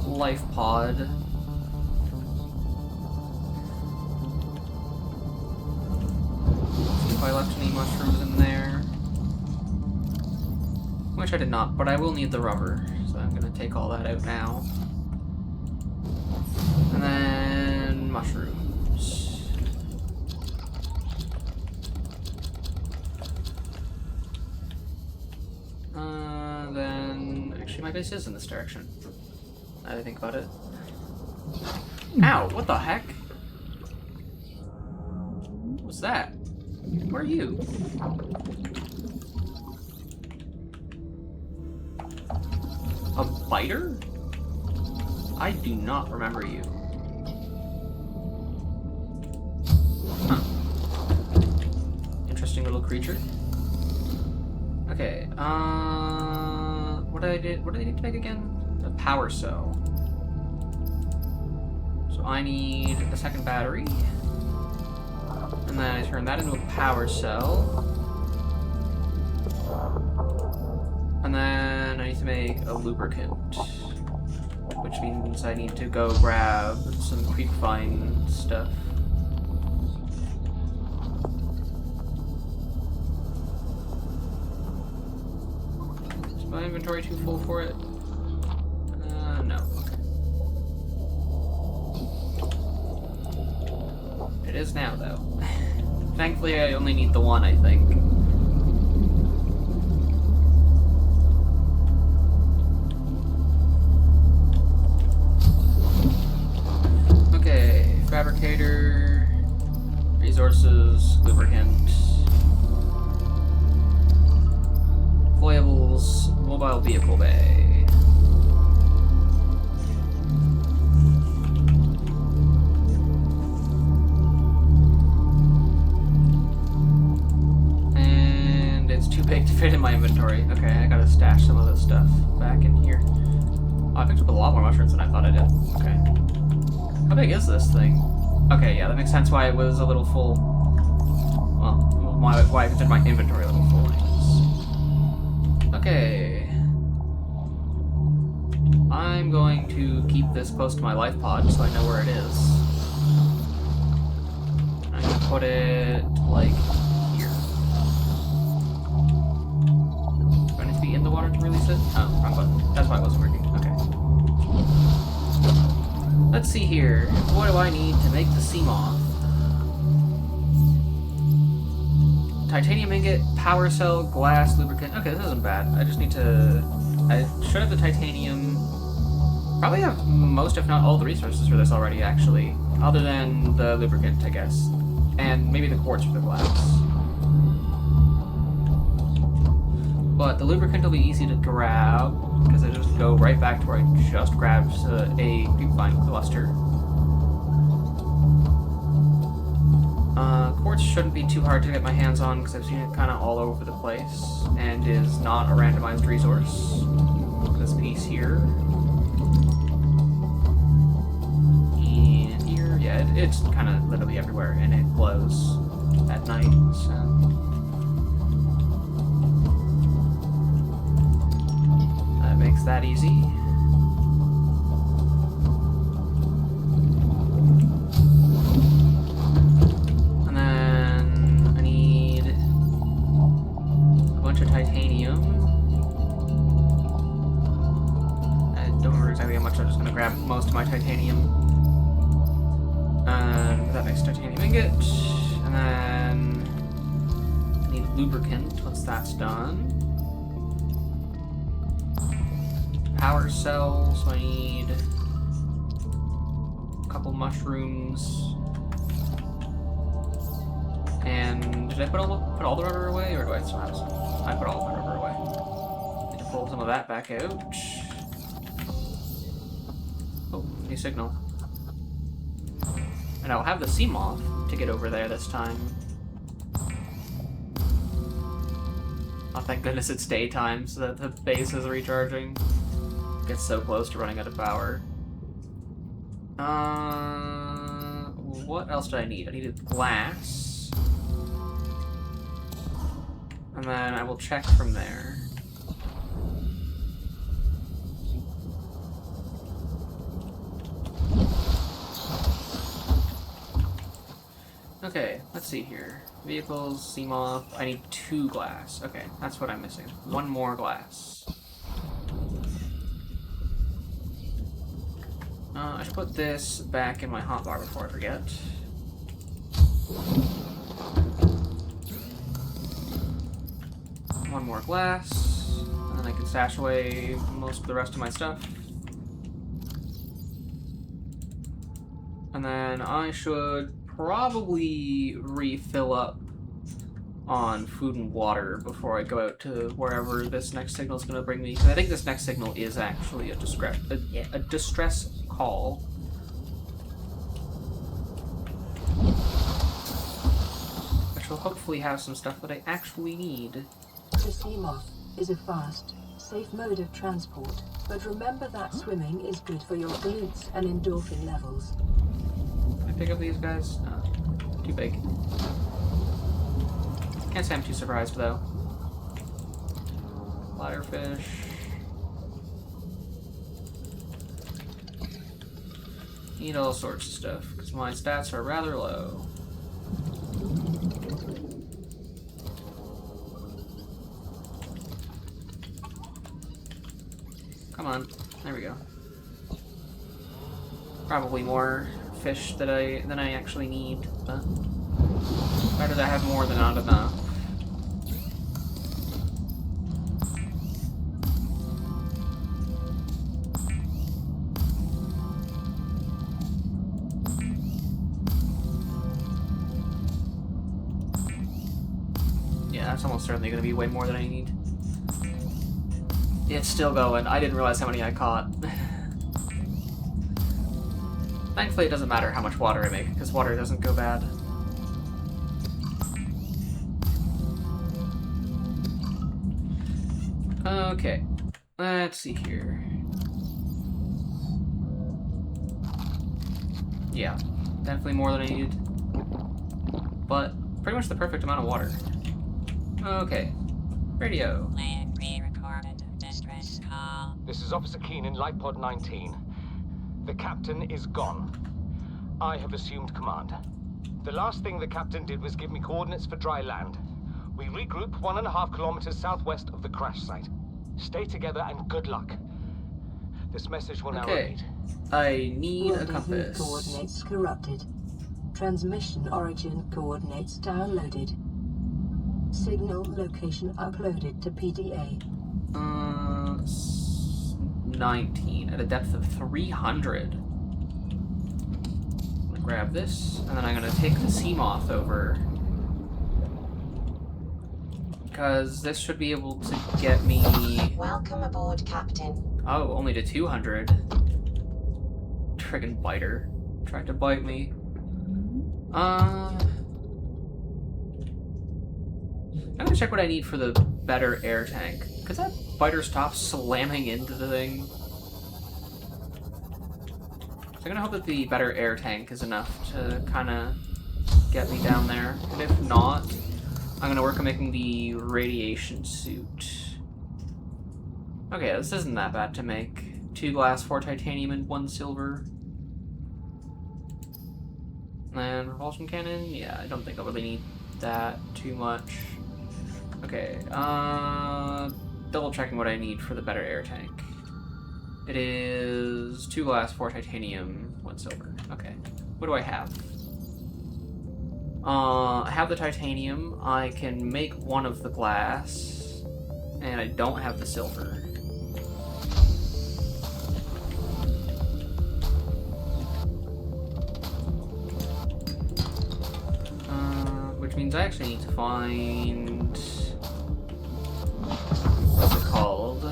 life pod. See if I left any mushrooms in there. Which I did not, but I will need the rubber. So I'm gonna take all that out now. And then mushrooms. Then actually my base is in this direction. Now that I think about it. Ow! What the heck? What's that? Where are you? A biter? I do not remember you. Huh. Interesting little creature. Okay, what did I need to make again? A power cell. So I need a second battery. And then I turn that into a power cell. And then I need to make a lubricant. Which means I need to go grab some creepvine stuff. Is my inventory too full for it? No. Okay. It is now, though. Thankfully, I only need the one, I think. Okay, fabricator, resources, lubricant, foibles, mobile vehicle bay. And it's too big to fit in my inventory. Okay, I gotta stash some of this stuff back in here. Oh, I picked up a lot more mushrooms than I thought I did. Okay. How big is this thing? Okay, yeah, that makes sense why it was a little full. Well, why I consider my inventory a little full, I guess. Okay. I'm going to keep this close to my life pod so I know where it is. I'm going to put it, like, here. Do I need to be in the water to release it? Oh, wrong button. That's why it wasn't working. Okay. Let's see here. What do I need to make the sea moth? Titanium ingot, power cell, glass, lubricant. Okay, this isn't bad. I just need to... I should have the titanium. Probably have most, if not all, the resources for this already, actually. Other than the lubricant, I guess. And maybe the quartz for the glass. But the lubricant will be easy to grab, because I just go right back to where I just grabbed a creepvine cluster. Quartz shouldn't be too hard to get my hands on, because I've seen it kind of all over the place, and is not a randomized resource. This piece here. And here, yeah, it's kind of literally everywhere, and it glows at night, so... makes that easy. And then I need a bunch of titanium. I don't remember exactly how much, I'm just going to grab most of my titanium. And that makes titanium ingot. And then I need lubricant once that's done. Power cell, so I need a couple mushrooms. And did I put all the rubber away, or do I still have some? I put all my rubber away. Need to pull some of that back out. Oh, new signal. And I'll have the sea moth to get over there this time. Oh, thank goodness it's daytime so that the base is recharging. Gets so close to running out of power. What else did I need? I needed glass. And then I will check from there. Okay, let's see here. Vehicles, sea moth. I need 2 glass. Okay, that's what I'm missing. 1 more glass. I should put this back in my hotbar before I forget. One more glass, and then I can stash away most of the rest of my stuff. And then I should probably refill up on food and water before I go out to wherever this next signal is going to bring me. Because I think this next signal is actually a distress call. Which will hopefully have some stuff that I actually need. The sea moth is a fast, safe mode of transport, but remember that swimming is good for your glutes and endorphin levels. Can I pick up these guys? No, too big. Can't say I'm too surprised though. Bladderfish. Need all sorts of stuff, because my stats are rather low. Come on, there we go. Probably more fish than I actually need, but better to have more than not enough. Yeah, that's almost certainly going to be way more than I need. It's still going. I didn't realize how many I caught. Thankfully, it doesn't matter how much water I make, because water doesn't go bad. Okay, let's see here. Yeah, definitely more than I needed. But pretty much the perfect amount of water. Okay, radio. Land re-recorded. Distress call. This is Officer Keenan, Light Pod 19. The captain is gone. I have assumed command. The last thing the captain did was give me coordinates for dry land. We regroup 1.5 kilometers southwest of the crash site. Stay together and good luck. This message will now repeat. I need a Rendezvous compass. coordinates corrupted. Transmission origin coordinates downloaded. Signal location uploaded to PDA. 19 at a depth of 300. I'm gonna grab this, and then I'm gonna take the sea moth over. Because this should be able to get me... Welcome aboard, Captain. Oh, only to 200. Friggin' biter. Tried to bite me. I'm gonna check what I need for the better air tank. Could that biter stop slamming into the thing? So I'm gonna hope that the better air tank is enough to kinda get me down there. And if not, I'm gonna work on making the radiation suit. Okay, this isn't that bad to make. 2 glass, 4 titanium, and 1 silver. And propulsion cannon? Yeah, I don't think I'll really need that too much. Okay, double checking what I need for the better air tank. It is 2 glass, 4 titanium, 1 silver. Okay, what do I have? I have the titanium. I can make 1 of the glass, and I don't have the silver. which means I actually need to find... what's it called?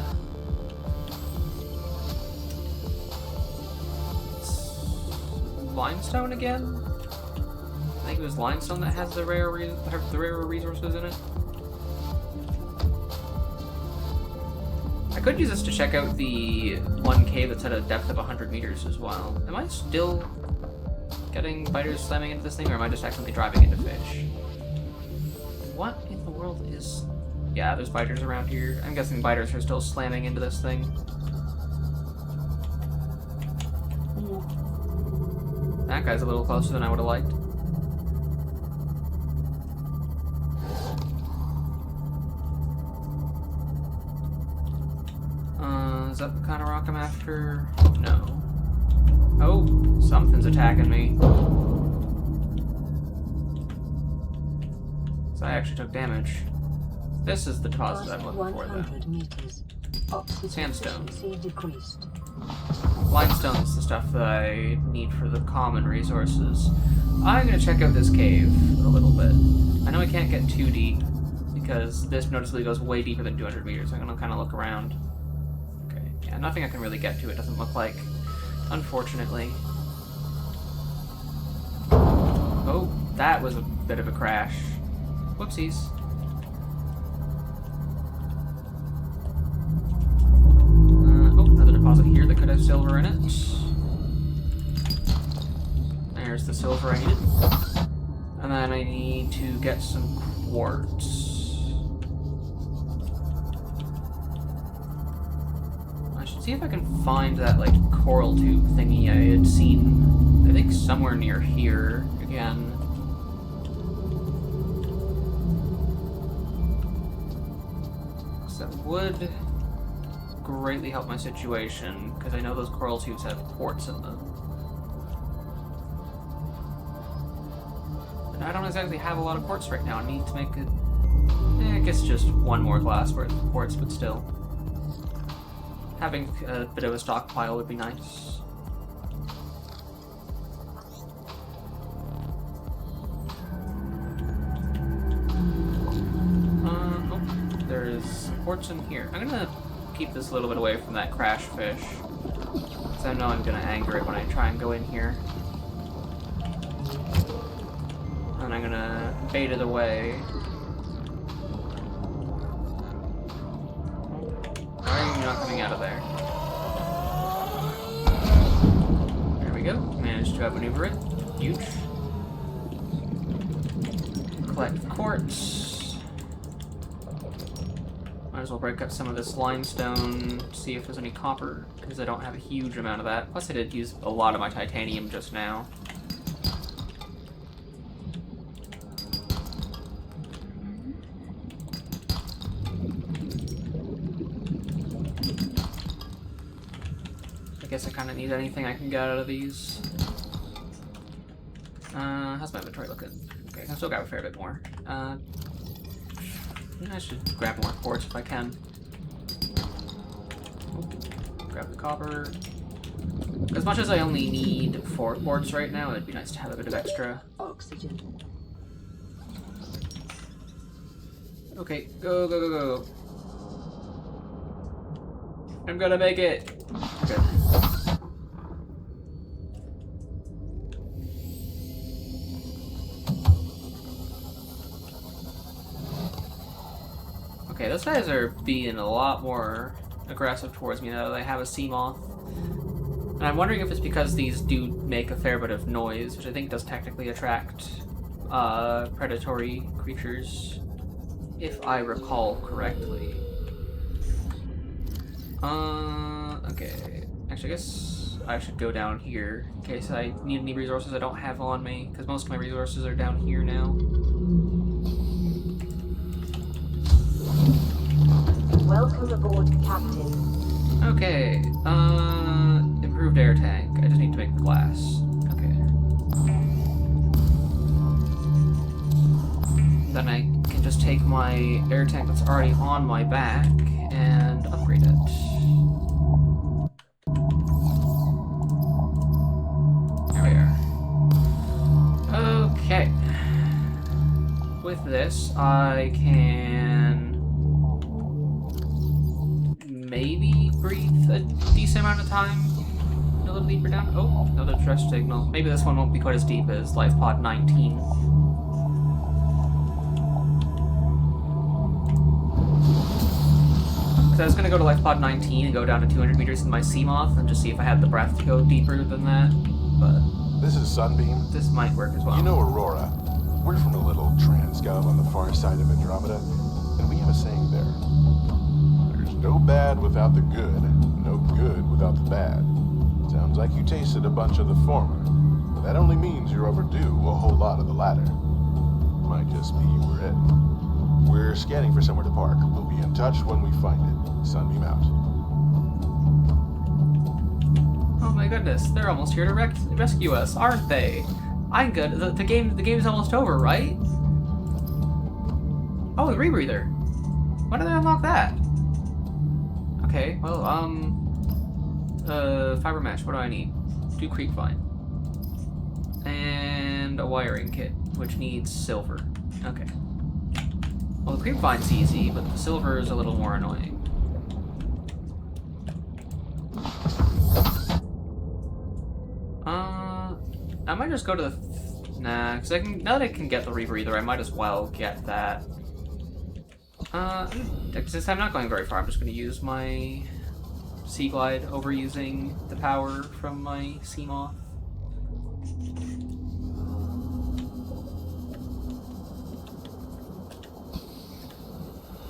Limestone again? I think it was limestone that has the rare resources in it. I could use this to check out the one cave that's at a depth of 100 meters as well. Am I still getting biters slamming into this thing, or am I just accidentally driving into fish? What in the world is... Yeah, there's biters around here. I'm guessing biters are still slamming into this thing. Ooh. That guy's a little closer than I would have liked. Is that the kind of rock I'm after? No. Oh, something's attacking me. So I actually took damage. This is the deposit I'm looking for, then. Meters. Sandstone. Decreased. Limestone's the stuff that I need for the common resources. I'm gonna check out this cave a little bit. I know I can't get too deep, because this noticeably goes way deeper than 200 meters. I'm gonna kind of look around. Okay, yeah, nothing I can really get to, it doesn't look like. Unfortunately. Oh, that was a bit of a crash. Whoopsies. Oh, another deposit here that could have silver in it. There's the silver I needed. And then I need to get some quartz. I should see if I can find that, like, coral tube thingy I had seen, I think, somewhere near here again. So that would greatly help my situation, because I know those coral tubes have quartz in them. And I don't exactly have a lot of quartz right now. I need to make it... I guess just one more glass worth of quartz, but still. Having a bit of a stockpile would be nice. Oh, there's quartz in here. I'm gonna keep this a little bit away from that crash fish, because I know I'm gonna anger it when I try and go in here. And I'm gonna bait it away. Why are you not coming out of there? There we go. Managed to outmaneuver it. Huge. Collect quartz. Might as well break up some of this limestone, see if there's any copper, because I don't have a huge amount of that. Plus I did use a lot of my titanium just now. I guess I kind of need anything I can get out of these. How's my inventory looking? Okay, I can still grab a fair bit more. I should grab more quartz if I can. Grab the copper. As much as I only need 4 quartz right now, it'd be nice to have a bit of extra. Oxygen. Okay, go, go, go, go. I'm gonna make it. Okay. Okay, those guys are being a lot more aggressive towards me now that I have a sea moth. And I'm wondering if it's because these do make a fair bit of noise, which I think does technically attract predatory creatures, if I recall correctly. Okay. Actually, I guess I should go down here in case I need any resources I don't have on me, because most of my resources are down here now. Welcome aboard, Captain. Okay, improved air tank. I just need to make the glass. Okay. Then I can just take my air tank that's already on my back and upgrade it. There we are. Okay. with this, I can maybe breathe a decent amount of time a little deeper down. Oh, another distress signal. Maybe this one won't be quite as deep as life pod 19. So I was going to go to life pod 19 and go down to 200 meters in my Seamoth and just see if I had the breath to go deeper than that, but This is Sunbeam. this might work as well. You know Aurora. We're from a little transgov on the far side of Andromeda, and we have a saying there. There's no bad without the good, no good without the bad. Sounds like you tasted a bunch of the former, but that only means you're overdue a whole lot of the latter. Might just be we're it. We're scanning for somewhere to park. We'll be in touch when we find it. Sunbeam out. Oh my goodness, they're almost here to rescue us, aren't they? I'm good. The game's almost over, right? Oh, the rebreather. When did I unlock that? Okay, well, fiber mesh, what do I need? 2 creepvine. And a wiring kit, which needs silver. Okay. Well, the creepvine's easy, but the silver is a little more annoying. I might just go to the... Nah, because now that I can get the rebreather, I might as well get that. Since I'm not going very far, I'm just going to use my Sea Glide over using the power from my Seamoth.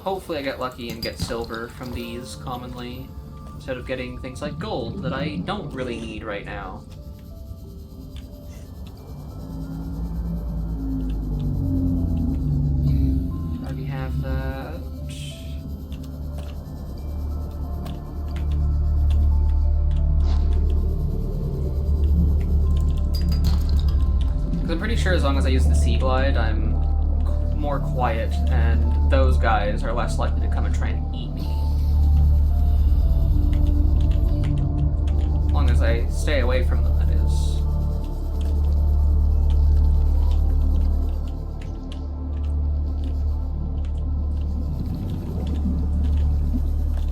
Hopefully I get lucky and get silver from these commonly, instead of getting things like gold that I don't really need right now. Already have that. Because I'm pretty sure as long as I use the Sea Glide, I'm more quiet, and those guys are less likely to come and try and eat me. As long as I stay away from them, that is.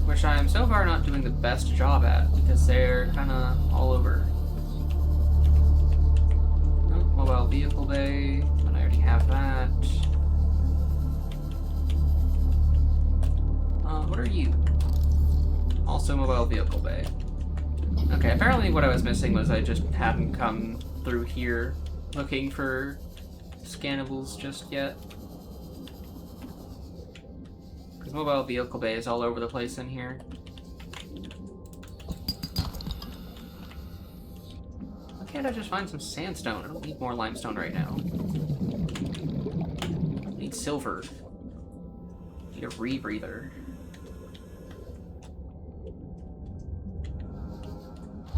Which I am so far not doing the best job at, because they're kinda all over. Oh, mobile vehicle bay, but I already have that. What are you? Also mobile vehicle bay. Okay, apparently what I was missing was I just hadn't come through here looking for scannables just yet. Because mobile vehicle bay is all over the place in here. Why can't I just find some sandstone? I don't need more limestone right now. I need silver. I need a rebreather.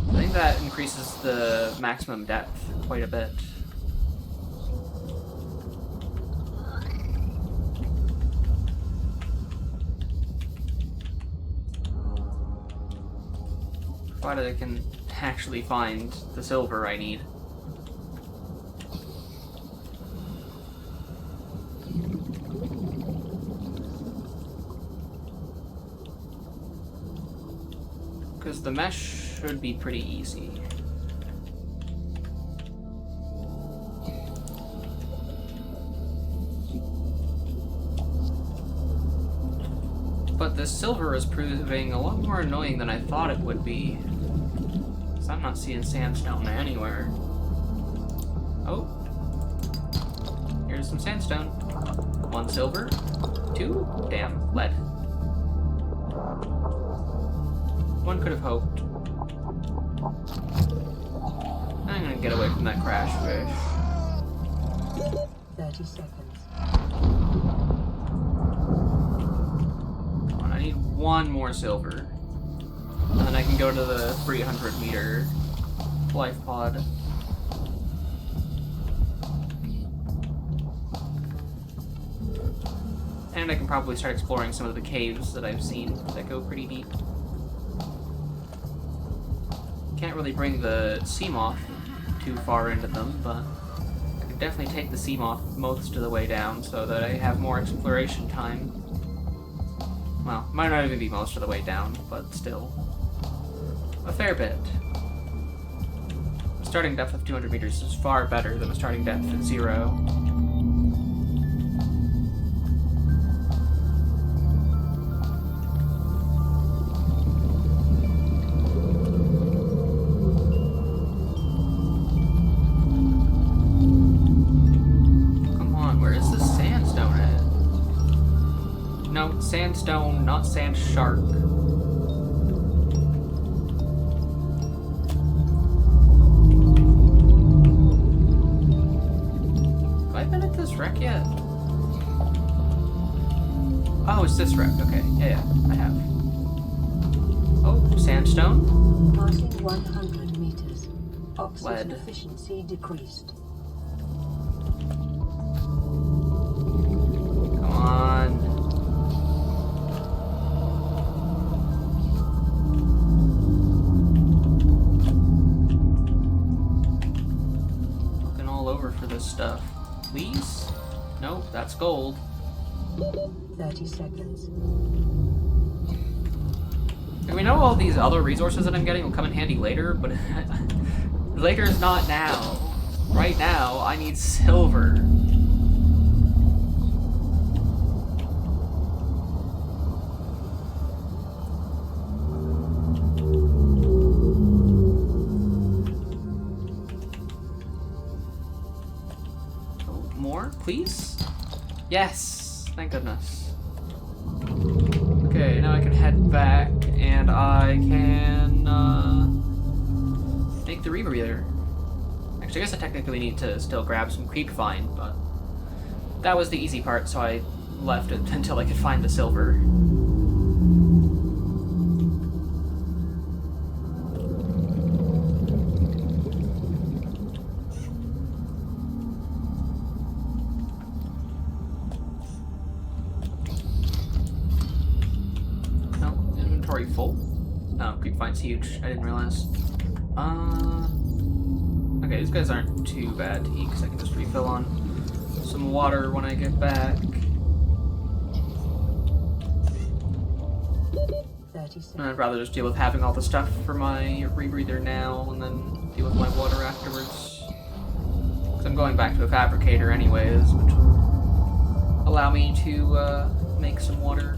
I think that increases the maximum depth quite a bit. Provided I can actually find the silver I need. Because the mesh should be pretty easy. But the silver is proving a lot more annoying than I thought it would be. Because I'm not seeing sandstone anywhere. Oh. Here's some sandstone. 1 silver. 2? Damn, lead. One could have hoped. I'm gonna get away from that crash fish. 30 seconds. Come on, I need 1 more silver. And then I can go to the 300-meter life pod. And I can probably start exploring some of the caves that I've seen that go pretty deep. Can't really bring the Seamoth too far into them, but I can definitely take the Seamoth most of the way down so that I have more exploration time. Well, might not even be most of the way down, but still. A fair bit. A starting depth of 200 meters is far better than a starting depth of 0. Sandstone, not sand shark. Have I been at this wreck yet? Oh, it's this wreck. Okay, yeah, I have. Oh, sandstone? Passing 100 meters. Oxygen Lead. efficiency decreased. Come on. For this stuff. Please? Nope, that's gold. 30 seconds. And we know all these other resources that I'm getting will come in handy later, but later is not now. Right now, I need silver. Please? Yes! Thank goodness. Okay, now I can head back and I can make the rebreather. Actually, I guess I technically need to still grab some creep find, but that was the easy part, so I left it until I could find the silver. Full? No, creep find's huge. I didn't realize. Okay, these guys aren't too bad to eat because I can just refill on some water when I get back. 30 seconds. I'd rather just deal with having all the stuff for my rebreather now and then deal with my water afterwards. Because I'm going back to a fabricator anyways, which will allow me to make some water.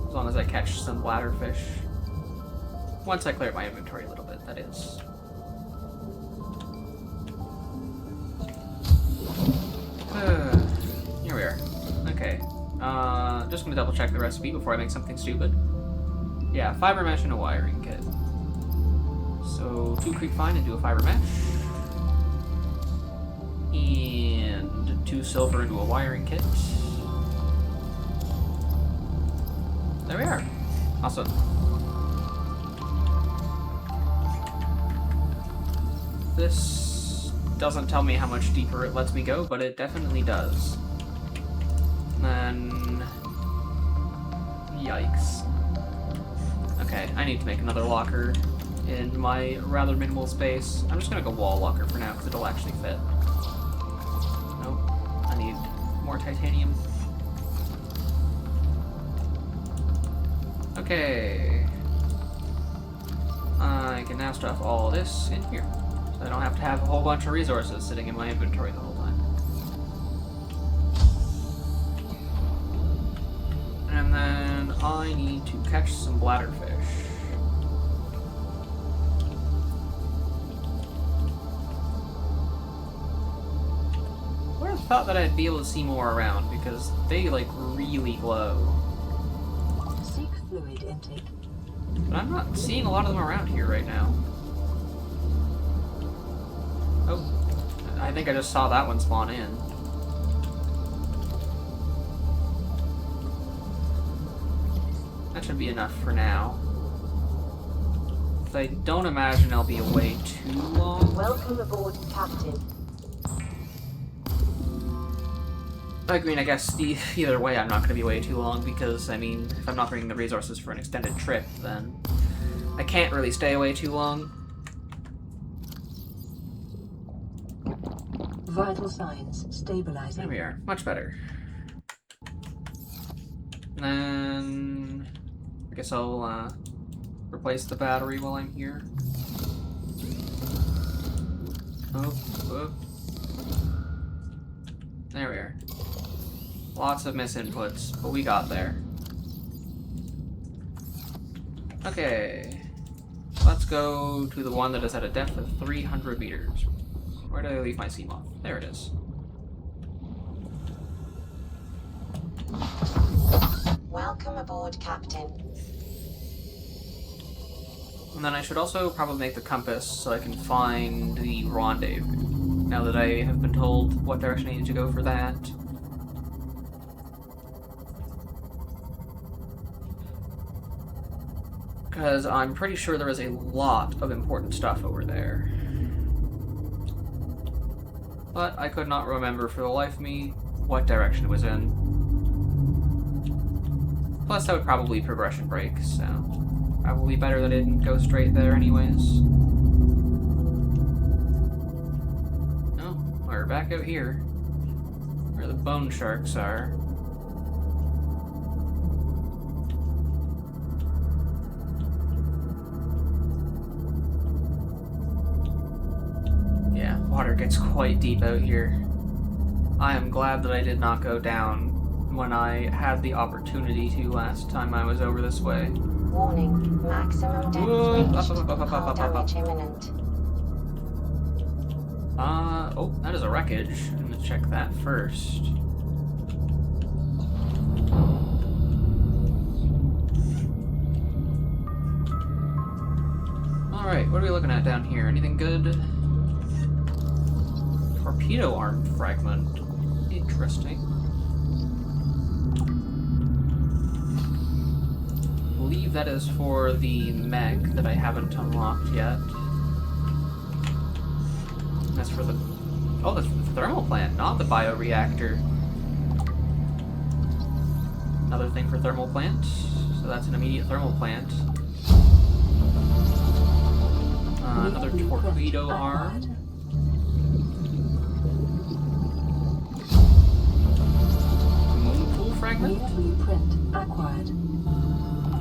As long as I catch some bladderfish. Once I clear my inventory a little bit, that is. Here we are. Okay. Just gonna double check the recipe before I make something stupid. Yeah, fiber mesh and a wiring kit. So 2 creep find and do a fiber mesh. And 2 silver into a wiring kit. There we are. Awesome. This doesn't tell me how much deeper it lets me go, but it definitely does. And yikes. Okay, I need to make another locker in my rather minimal space. I'm just gonna go wall locker for now, because it'll actually fit. Nope. I need more titanium. Okay. I can now stuff all this in here. So I don't have to have a whole bunch of resources sitting in my inventory the whole time. And then I need to catch some bladderfish. I would have thought that I'd be able to see more around because they like really glow. Seek fluid intake. But I'm not seeing a lot of them around here right now. Oh, I think I just saw that one spawn in. That should be enough for now. I don't imagine I'll be away too long. Welcome aboard, Captain. I mean, I guess either way I'm not going to be away too long because, I mean, if I'm not bringing the resources for an extended trip, then I can't really stay away too long. Vital signs stabilizing. There we are. Much better. And then I guess I'll replace the battery while I'm here. Oh, whoop. There we are. Lots of misinputs, but we got there. Okay. Let's go to the one that is at a depth of 300 meters. Where did I leave my sea moth? There it is. Welcome aboard, Captain. And then I should also probably make the compass so I can find the rendezvous. Now that I have been told what direction I need to go for that. Because I'm pretty sure there is a lot of important stuff over there. But I could not remember for the life of me what direction it was in. Plus, that would probably progression break, so probably better that it didn't go straight there anyways. Oh, we're back out here, where the bone sharks are. Yeah, water gets quite deep out here. I am glad that I did not go down when I had the opportunity to last time I was over this way. Warning, maximum depth reached. Hull damage imminent. Oh, that is a wreckage. I'm gonna check that first. Alright, what are we looking at down here? Anything good? Torpedo arm fragment. Interesting. I believe that is for the mech that I haven't unlocked yet. That's for the... Oh, that's for the thermal plant, not the bioreactor. Another thing for thermal plant. So that's an immediate thermal plant. Another torpedo arm. Moonpool fragment? Blueprint acquired.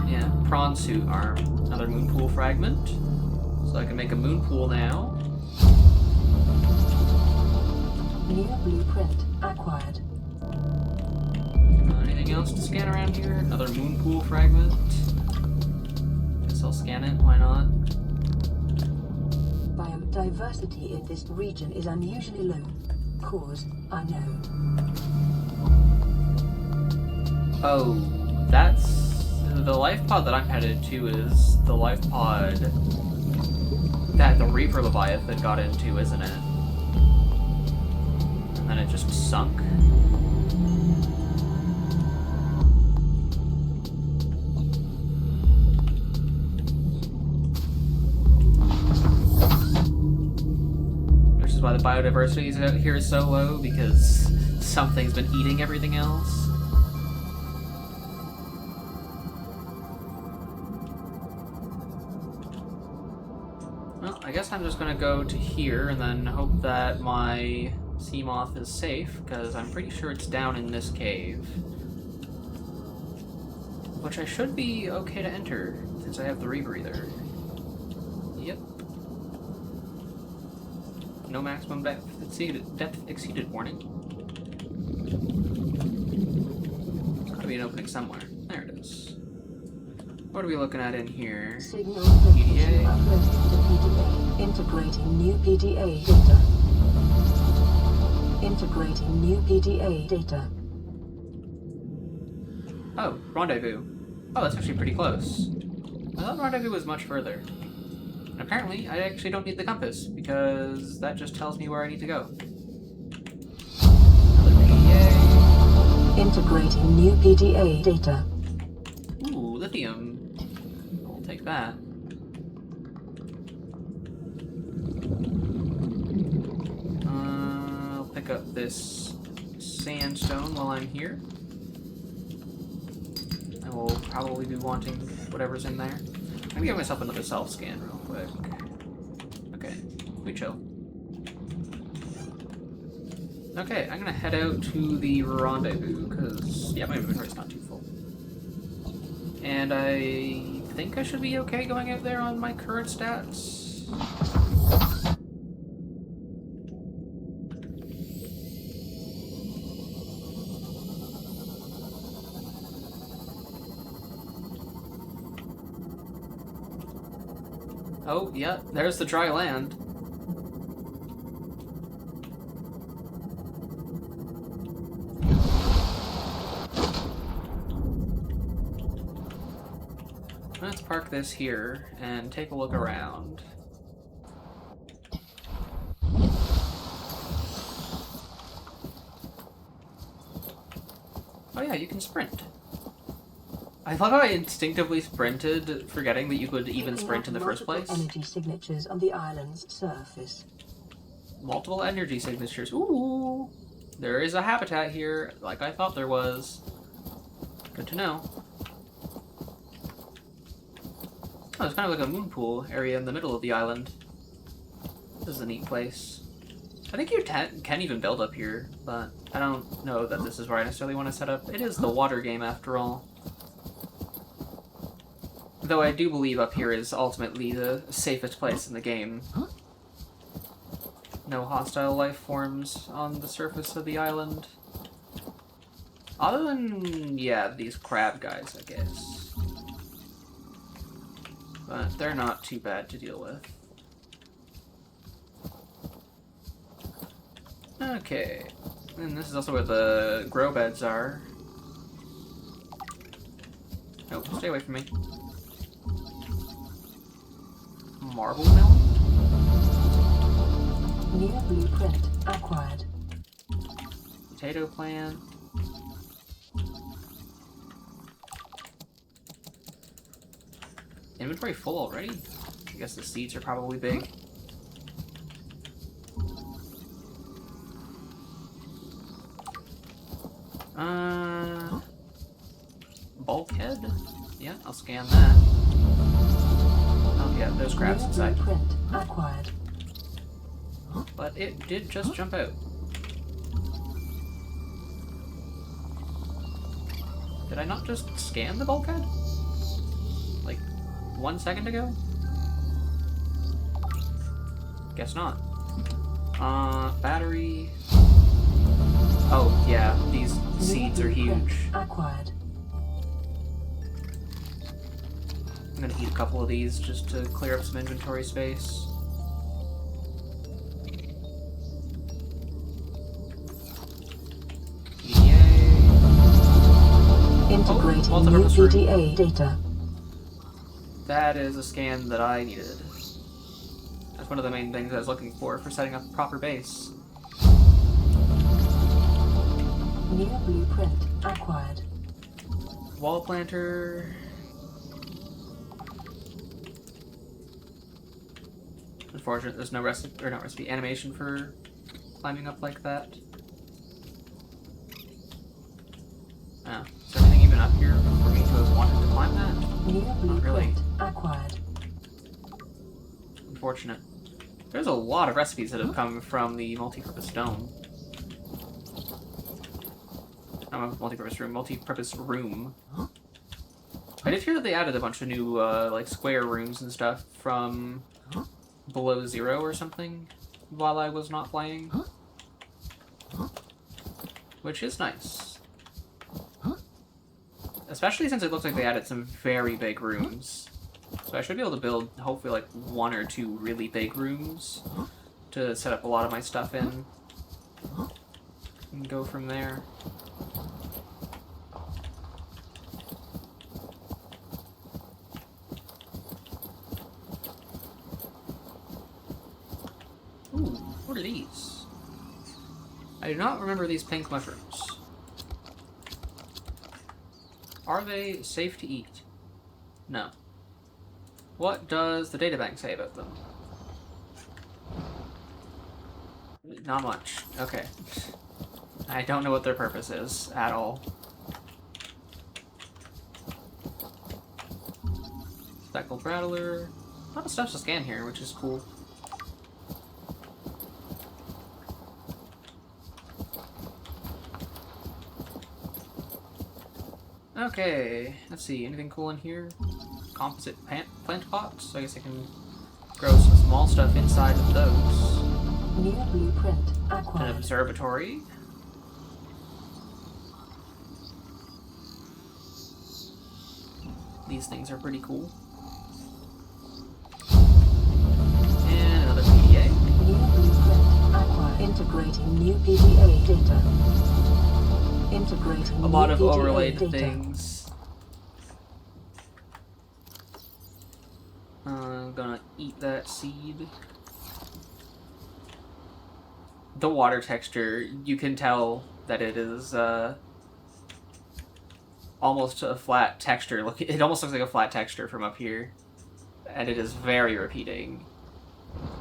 Yeah, prawn suit arm. Another moonpool fragment. So I can make a moonpool now. New blueprint acquired. Anything else to scan around here? Another moonpool fragment. Guess I'll scan it, why not? Biodiversity in this region is unusually low. Cause unknown. Oh, that's... The life pod that I'm headed to is the life pod that the Reaper Leviathan got into, isn't it? And then it just sunk. Which is why the biodiversity out here is so low, because something's been eating everything else. Well, I guess I'm just gonna go to here and then hope that my sea moth is safe, because I'm pretty sure it's down in this cave. Which I should be okay to enter, since I have the rebreather. Yep. No maximum depth exceeded warning. There's gotta be an opening somewhere. There it is. What are we looking at in here? Signal PDA. uploaded to PDA. Integrating new PDA data. Integrating new PDA data. Oh, rendezvous. Oh, that's actually pretty close. I thought rendezvous was much further. And apparently, I actually don't need the compass, because that just tells me where I need to go. Another PDA. Integrating new PDA data. Ooh, lithium. I'll take that. I'll pick up this sandstone while I'm here. I will probably be wanting whatever's in there. I'm gonna give myself another self-scan real quick. Okay, we chill. Okay, I'm gonna head out to the rendezvous, because, yeah, my inventory's not too full. And I think I should be okay going out there on my current stats. Oh, yeah, there's the dry land. Let's park this here and take a look around. Oh yeah, you can sprint. I thought I instinctively sprinted, forgetting that you could even sprint in the first place. Energy signatures on the island's surface. Multiple energy signatures. Ooh! There is a habitat here, like I thought there was. Good to know. Oh, it's kind of like a moon pool area in the middle of the island. This is a neat place. I think you can even build up here, but I don't know that this is where I necessarily want to set up. It is the water game after all. Though I do believe up here is ultimately the safest place in the game. No hostile life forms on the surface of the island. Other than, yeah, these crab guys, I guess. But they're not too bad to deal with. Okay. And this is also where the grow beds are. Nope, stay away from me. Marble mill? New blueprint acquired. Potato plant. Inventory full already? I guess the seeds are probably big. Bulkhead? Yeah, I'll scan that. Oh yeah, there's crabs inside. Blueprint acquired. But it did just jump out. Did I not just scan the bulkhead? Like 1 second ago? Guess not. Battery. Oh yeah, these seeds are huge. Acquired. I'm gonna eat a couple of these just to clear up some inventory space. Integrating Oh, new multi-purpose room. VDA data. That is a scan that I needed. That's one of the main things I was looking for setting up a proper base. New blueprint acquired. Wall planter. Unfortunate, there's no animation for climbing up like that. Oh, is everything even up here for me to have wanted to climb that? New Not really. blueprint acquired. Unfortunate. There's a lot of recipes that have come from the multi-purpose dome. Not multi-purpose room, multi-purpose room. I did hear that they added a bunch of new, like, square rooms and stuff from below zero or something while I was not playing. Which is nice. Especially since it looks like they added some very big rooms. So I should be able to build, hopefully, like, 1 or 2 really big rooms to set up a lot of my stuff in. And go from there. Ooh, what are these? I do not remember these pink mushrooms. Are they safe to eat? No. What does the databank say about them? Not much. Okay. I don't know what their purpose is at all. Speckled Rattler. A lot of stuff to scan here, which is cool. Okay, let's see, anything cool in here? Composite plant pots, so I guess I can grow some small stuff inside of those. New blueprint An acquired. observatory. These things are pretty cool. And another PDA. New blueprint acquired. Integrating new PDA data. Integrating A lot new of PDA overlaid data. things. I'm gonna eat that seed. The water texture, you can tell that it is almost a flat texture. Look, it almost looks like a flat texture from up here, and it is very repeating.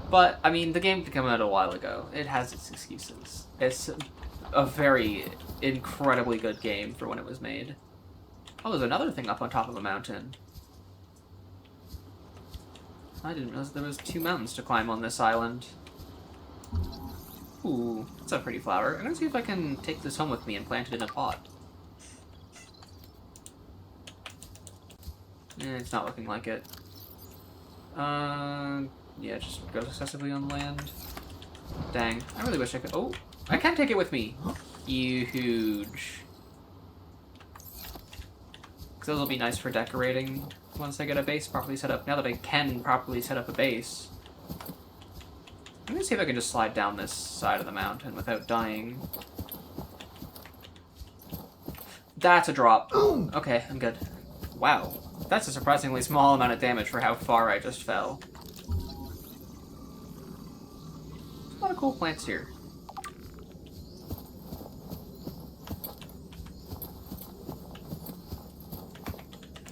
But I mean, the game came out a while ago. It has its excuses. It's a very incredibly good game for when it was made. Oh, there's another thing up on top of a mountain. I didn't realize there was 2 mountains to climb on this island. Ooh, that's a pretty flower. I'm gonna see if I can take this home with me and plant it in a pot. It's not looking like it. Yeah, it just goes excessively on land. Dang, I really wish I could. Oh, I can take it with me. Huge. Because those will be nice for decorating once I get a base properly set up. Now that I can properly set up a base. I'm gonna see if I can just slide down this side of the mountain without dying. That's a drop. Okay, I'm good. Wow. That's a surprisingly small amount of damage for how far I just fell. There's a lot of cool plants here.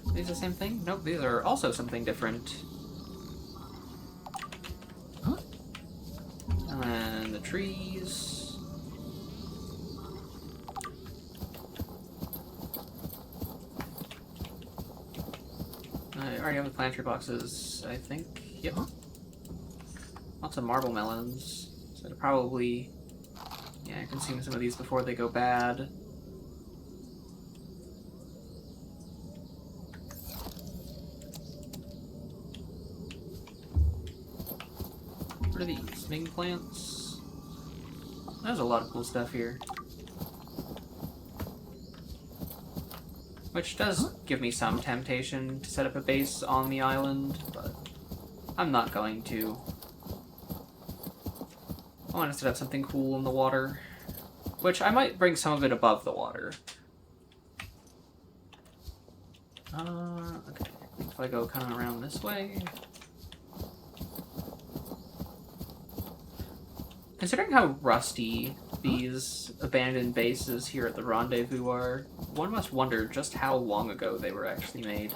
Are these the same thing? Nope, these are also something different. And then the trees. I already have the planter boxes, I think. Yep. Lots of marble melons. So to probably... Yeah, consume some of these before they go bad. What are these? Ming plants? There's a lot of cool stuff here. Which does give me some temptation to set up a base on the island, but I'm not going to. I want to set up something cool in the water, which I might bring some of it above the water. Okay. If I go kind of around this way. Considering how rusty these abandoned bases here at the Rendezvous are, one must wonder just how long ago they were actually made.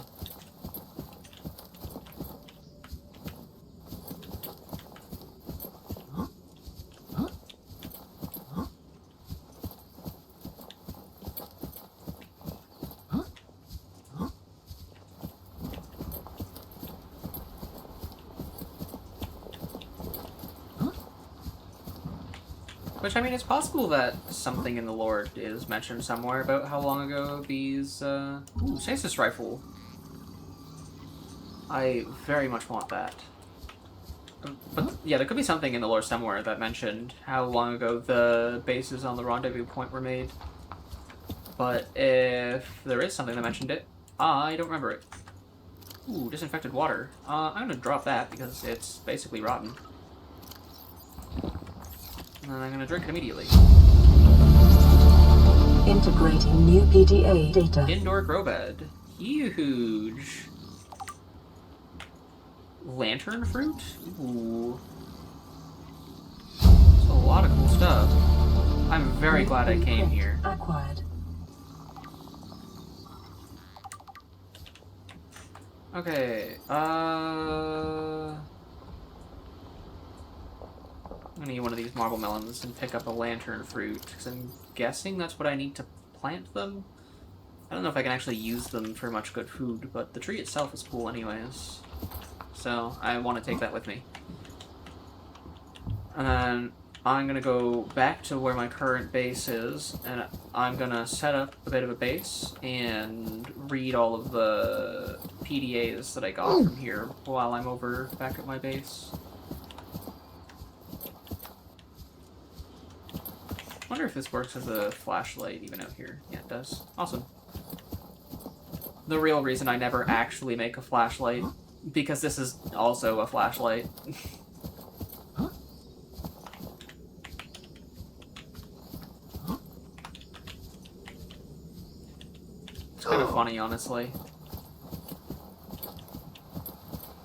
Which, I mean, it's possible that something in the lore is mentioned somewhere about how long ago these, Ooh, stasis rifle. I very much want that. But, yeah, there could be something in the lore somewhere that mentioned how long ago the bases on the Rendezvous Point were made. But if there is something that mentioned it, I don't remember it. Ooh, disinfected water. I'm gonna drop that because it's basically rotten. And then I'm going to drink it immediately. Integrating new PDA data. Indoor grow bed. Huge. Lantern fruit? Ooh. That's a lot of cool stuff. I'm very glad I came here. Acquired. Okay, I'm gonna eat one of these marble melons and pick up a lantern fruit, because I'm guessing that's what I need to plant them. I don't know if I can actually use them for much good food, but the tree itself is cool anyways. So, I want to take that with me. And then, I'm gonna go back to where my current base is, and I'm gonna set up a bit of a base and read all of the PDAs that I got from here while I'm over back at my base. I wonder if this works as a flashlight even out here. Yeah, it does. Awesome. The real reason I never actually make a flashlight, because this is also a flashlight. It's kind of funny, honestly.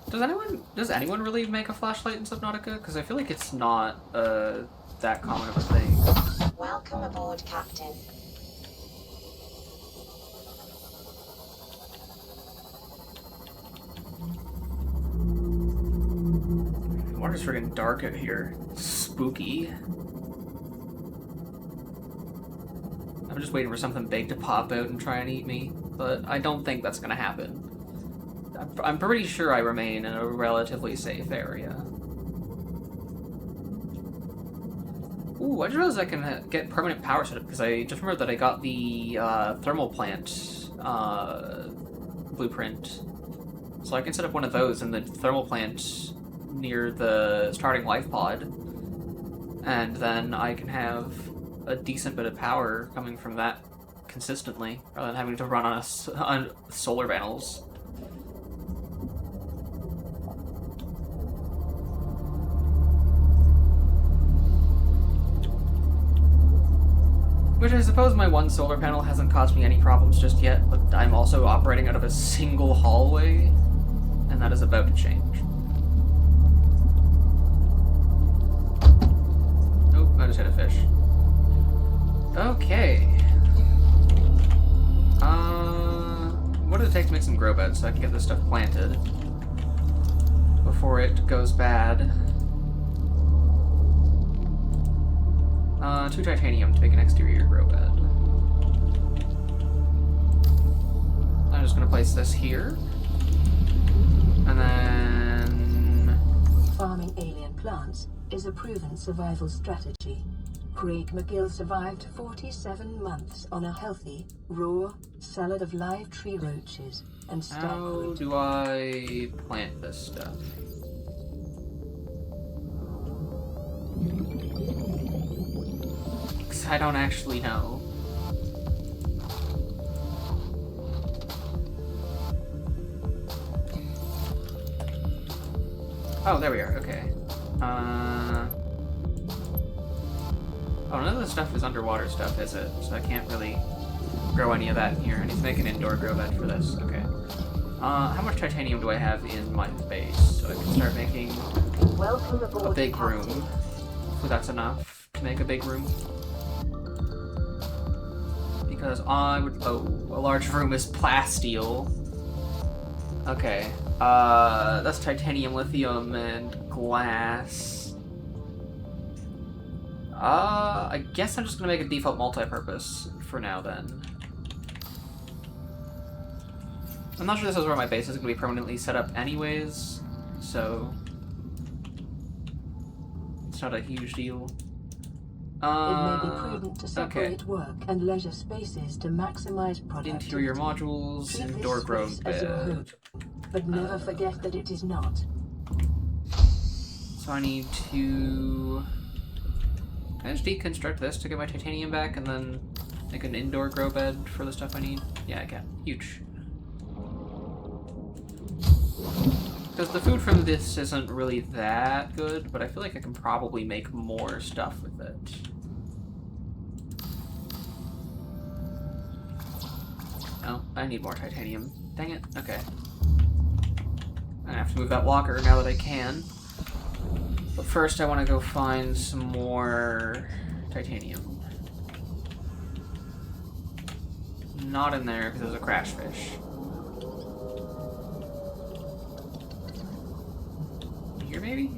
Does anyone really make a flashlight in Subnautica? Because I feel like it's not that common of a thing. Welcome aboard, Captain. The water's friggin' dark out here. Spooky. I'm just waiting for something big to pop out and try and eat me, but I don't think that's gonna happen. I'm pretty sure I remain in a relatively safe area. Ooh, I just realized I can get permanent power set up, because I just remembered that I got the thermal plant blueprint. So I can set up one of those in the thermal plant near the starting life pod, and then I can have a decent bit of power coming from that consistently, rather than having to run on solar panels. Which I suppose my one solar panel hasn't caused me any problems just yet, but I'm also operating out of a single hallway, and that is about to change. Nope, I just hit a fish. Okay. What does it take to make some grow beds so I can get this stuff planted before it goes bad? 2 titanium to make an exterior grow bed. I'm just gonna place this here. And then... Farming alien plants is a proven survival strategy. Craig McGill survived 47 months on a healthy, raw salad of live tree roaches and How starkwood. do I plant this stuff? Because I don't actually know. Oh, there we are, okay. Oh, none of the stuff is underwater stuff, is it? So I can't really grow any of that in here. I need to make an indoor grow bed for this. Okay. How much titanium do I have in my base? So I can start making Welcome aboard, a big Captain. room. So that's enough to make a big room. Because I would... Oh, a large room is plasteel. Okay. That's titanium, lithium, and glass. I guess I'm just gonna make a default multi-purpose for now, then. I'm not sure this is where my base is gonna be permanently set up anyways, so... It's not a huge deal. It may be prudent to separate okay. work and leisure spaces to maximize productivity. Interior modules, Treat this indoor grow space as your home, bed. but never forget that it is not. So I need to... Can I just deconstruct this to get my titanium back and then make an indoor grow bed for the stuff I need? Yeah, I can. Huge. Because the food from this isn't really that good, but I feel like I can probably make more stuff with it. Oh, I need more titanium. Dang it. Okay. I'm gonna have to move that locker now that I can. But first I want to go find some more titanium. Not in there because there's a crash fish. Here maybe?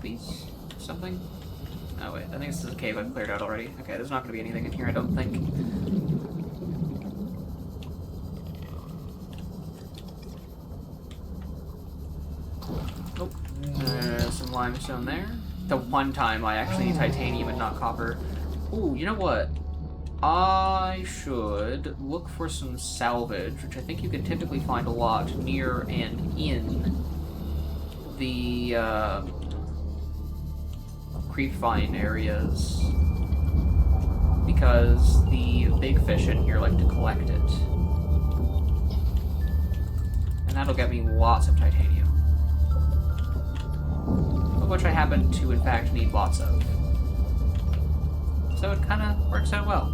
Please? Something? Oh wait, I think this is a cave I've cleared out already. Okay, there's not going to be anything in here, I don't think. Nope. There's some limestone there. the one time I actually need titanium and not copper. Ooh, you know what? I should look for some salvage, which I think you can typically find a lot near and in the creepvine areas, because the big fish in here like to collect it. And that'll get me lots of titanium. Of which I happen to, in fact, need lots of. So it kind of works out well.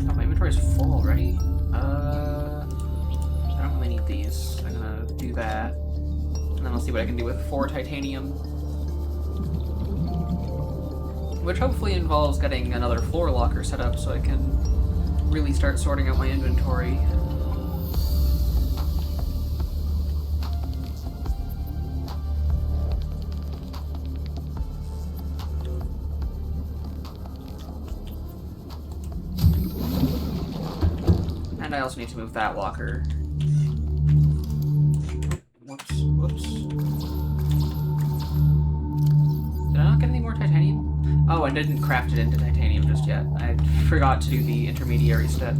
Oh, my inventory's full already. I don't really need these. I'm gonna do that. And then I'll see what I can do with 4 titanium. Which hopefully involves getting another floor locker set up so I can really start sorting out my inventory. And I also need to move that locker. Whoops, whoops. Did I not get any more titanium? Oh, I didn't craft it into titanium just yet. I forgot to do the intermediary step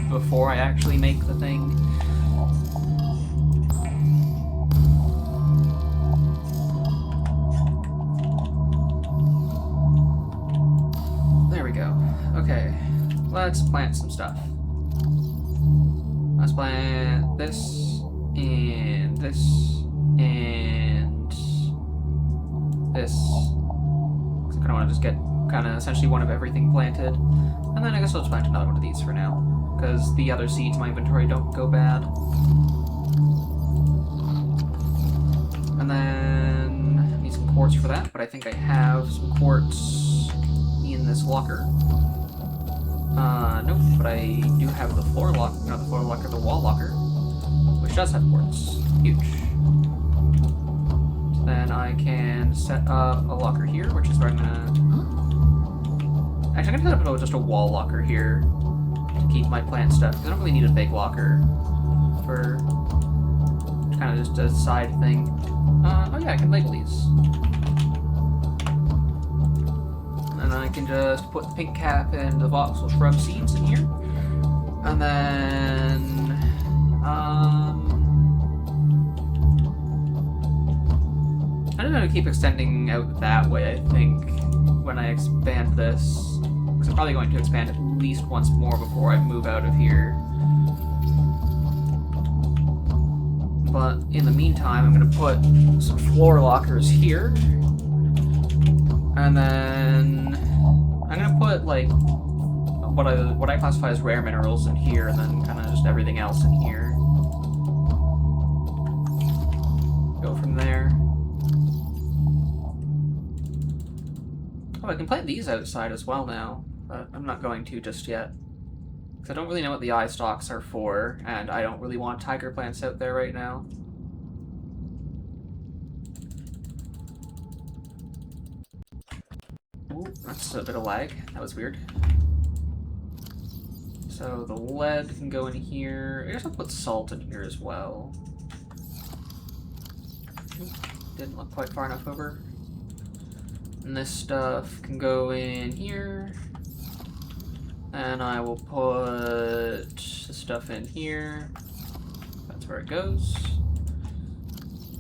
before I actually make the thing. There we go. Okay, let's plant some stuff. Let's plant this, and this, and this. I kind of want to just get essentially one of everything planted. And then I guess I'll just plant another one of these for now, because the other seeds in my inventory don't go bad. And then I need some quartz for that, but I think I have some quartz in this locker. Nope, but I do have the floor locker, not the floor locker, the wall locker, which does have quartz. Huge. So then I can set up a locker here, which is where I'm gonna... Actually, I'm gonna set up just a wall locker here to keep my plant stuff, because I don't really need a big locker for kind of just a side thing. Oh yeah, I can label these. And I can just put the pink cap and the voxel shrub seeds in here. And then... I'm going to keep extending out that way, I think, when I expand this. Because I'm probably going to expand at least once more before I move out of here. But in the meantime, I'm going to put some floor lockers here. And then I'm going to put, like, what I classify as rare minerals in here, and then kind of just everything else in here. Go from there. Oh, I can plant these outside as well now, but I'm not going to just yet. Because I don't really know what the eye stalks are for, and I don't really want tiger plants out there right now. Ooh, that's a bit of lag. That was weird. So the lead can go in here. I guess I'll put salt in here as well. Didn't look quite far enough over. And this stuff can go in here. And I will put the stuff in here. That's where it goes.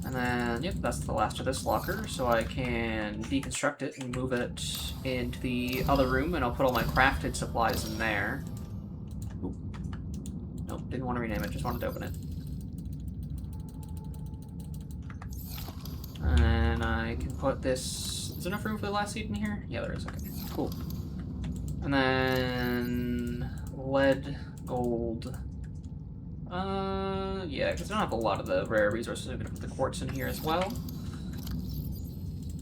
And then, yep, that's the last of this locker, so I can deconstruct it and move it into the other room, and I'll put all my crafted supplies in there. Ooh. Nope, didn't want to rename it, just wanted to open it. And I can put this... Is there enough room for the last seed in here? Yeah, there is, okay. Cool. And then... lead, gold... yeah, because I don't have a lot of the rare resources. I'm going to put the quartz in here as well.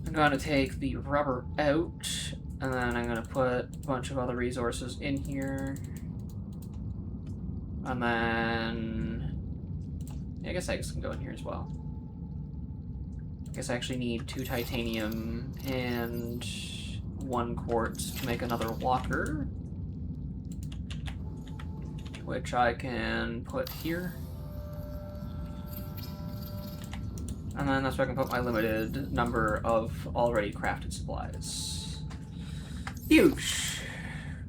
I'm going to take the rubber out, and then I'm going to put a bunch of other resources in here. And then... yeah, I guess eggs can go in here as well. I guess I actually need 2 titanium and 1 quartz to make another locker, which I can put here. And then that's where I can put my limited number of already crafted supplies. Huge!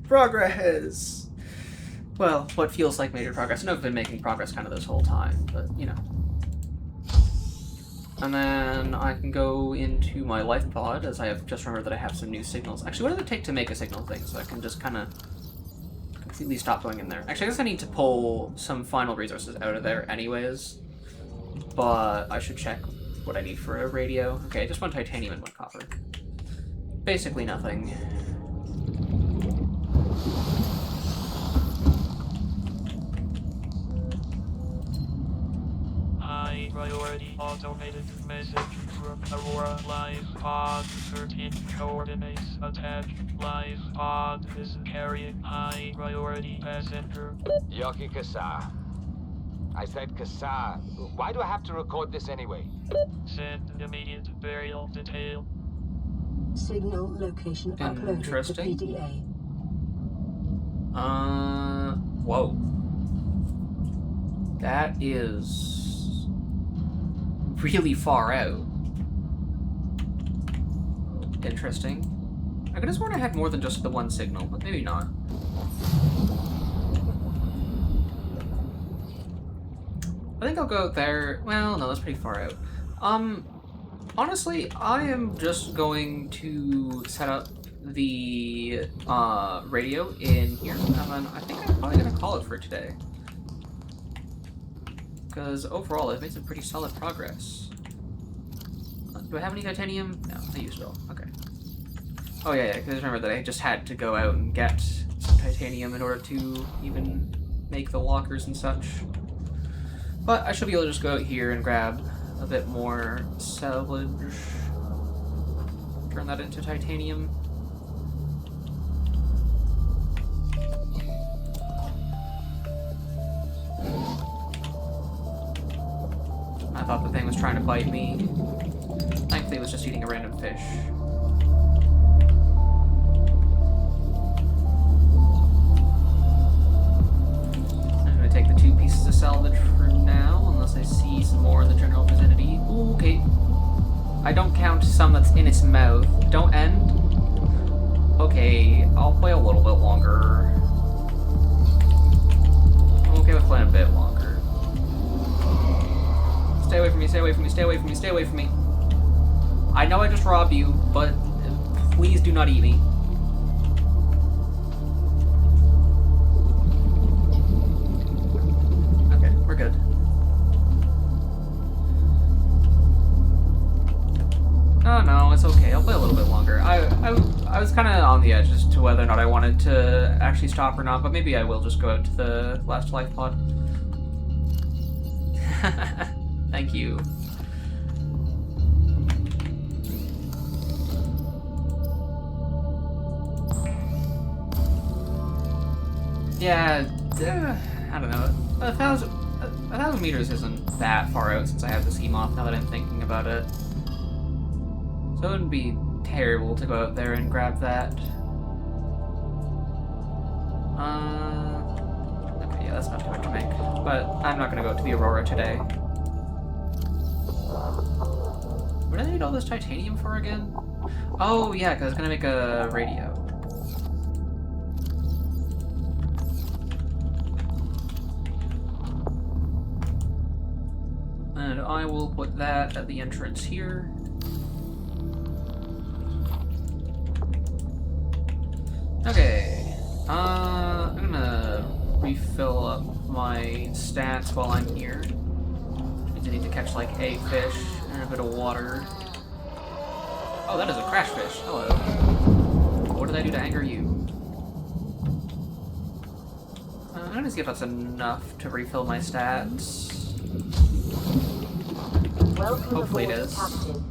Progress! Well, what feels like major progress. I know I've been making progress kind of this whole time, but, you know. And then I can go into my life pod, as I have just remembered that I have some new signals. Actually, what does it take to make a signal thing? So I can just kind of completely stop going in there. Actually, I guess I need to pull some final resources out of there anyways. But I should check what I need for a radio. Okay, just 1 titanium and 1 copper. Basically nothing. High priority automated message from Aurora Live Pod 13 coordinates attached. Live Pod is carrying high priority passenger. Yoki Kasa. I said Kasa. Why do I have to record this anyway? Send immediate burial detail. Signal location uploaded to Interesting. PDA. Whoa. That is really far out. Interesting. I could have sworn I had more than just the 1 signal, but maybe not. I think I'll go there. Well, no, that's pretty far out. Honestly, I am just going to set up the radio in here, and then I think I'm probably gonna call it for today. Because overall, I've made some pretty solid progress. Do I have any titanium? No, I used it all. Okay. Oh yeah, because remember that I just had to go out and get some titanium in order to even make the lockers and such. But I should be able to just go out here and grab a bit more salvage. Turn that into titanium. I thought the thing was trying to bite me. Thankfully, it was just eating a random fish. I'm gonna take the 2 pieces of salvage for now, unless I see some more in the general vicinity. Ooh, okay. I don't count some that's in its mouth. Don't end. Okay, I'll play a little bit longer. I'm okay with playing a bit longer. Stay away from me, stay away from me, stay away from me, stay away from me. I know I just robbed you, but please do not eat me. Okay, we're good. Oh no, it's okay. I'll play a little bit longer. I was kind of on the edge as to whether or not I wanted to actually stop or not, but maybe I will just go out to the last life pod. Thank you. Yeah, I don't know. 1,000 meters isn't that far out since I have the Seamoth, now that I'm thinking about it. So it wouldn't be terrible to go out there and grab that. Okay, yeah, that's not too much to make. But I'm not gonna go to the Aurora today. What did I need all this titanium for again? Oh, yeah, because I was gonna make a radio. And I will put that at the entrance here. Okay, I'm gonna refill up my stats while I'm here. I need to catch like a fish and a bit of water. Oh, that is a crash fish. Hello. What did I do to anger you? I'm gonna see if that's enough to refill my stats. Welcome Hopefully it aboard, is. Captain.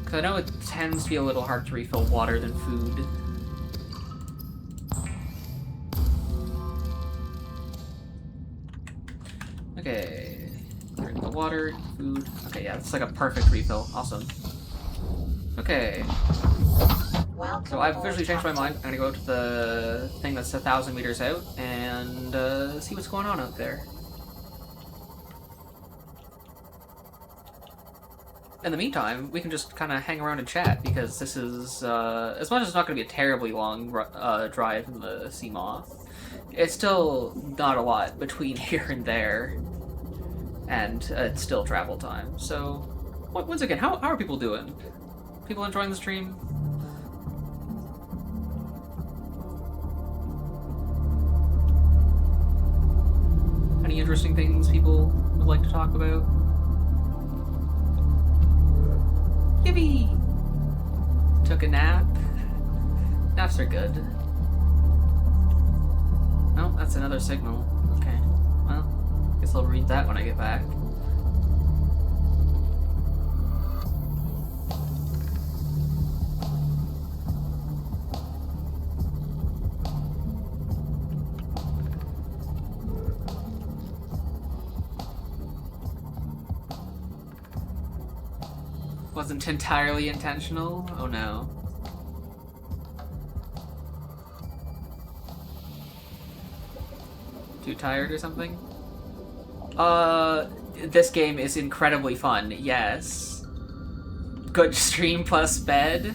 Because I know it tends to be a little hard to refill water than food. Okay. Drink the water, food. Okay, yeah, it's like a perfect refill. Awesome. Okay. Welcome So I've aboard, officially changed my mind. Captain. I'm gonna go to the thing that's 1,000 meters out and see what's going on out there. in the meantime, we can just kind of hang around and chat, because this is, as much as it's not going to be a terribly long drive in the Seamoth, it's still not a lot between here and there, and it's still travel time. So, once again, how are people doing? People enjoying the stream? Any interesting things people would like to talk about? Yippee! Took a nap. Naps are good. Oh, that's another signal. Okay. Well, guess I'll read that when I get back. Wasn't entirely intentional? Oh no. Too tired or something? This game is incredibly fun, yes. Good stream plus bed?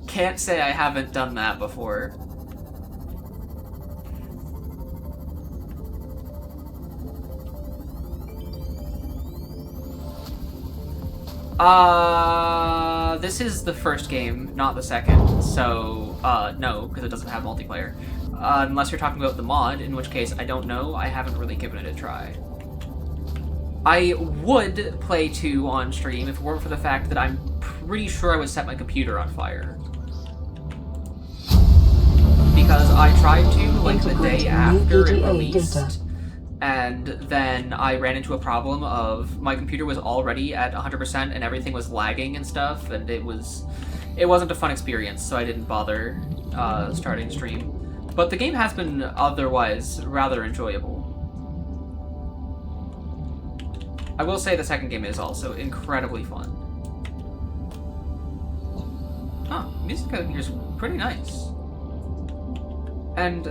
Can't say I haven't done that before. This is the first game, not the second, so, no, because it doesn't have multiplayer. Unless you're talking about the mod, in which case, I don't know, I haven't really given it a try. I would play 2 on stream if it weren't for the fact that I'm pretty sure I would set my computer on fire. Because I tried to, like, the day after it released, and then I ran into a problem of my computer was already at 100% and everything was lagging and stuff, and it wasn't a fun experience, so I didn't bother starting stream. But the game has been otherwise rather enjoyable. I will say the second game is also incredibly fun. Huh, music out here is pretty nice. And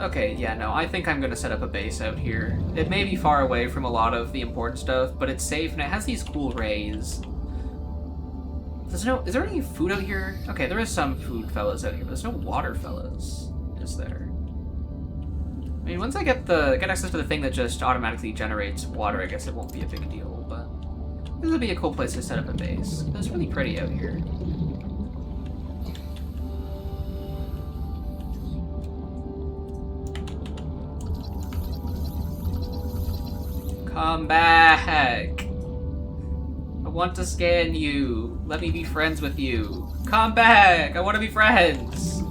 okay, yeah, no, I think I'm gonna set up a base out here. It may be far away from a lot of the important stuff, but it's safe and it has these cool rays. Is there any food out here? Okay, there is some food fellas out here, but there's no water fellas, is there? I mean, once I get access to the thing that just automatically generates water, I guess it won't be a big deal, but this would be a cool place to set up a base. It's really pretty out here. Come back! I want to scan you. Let me be friends with you. Come back! I want to be friends!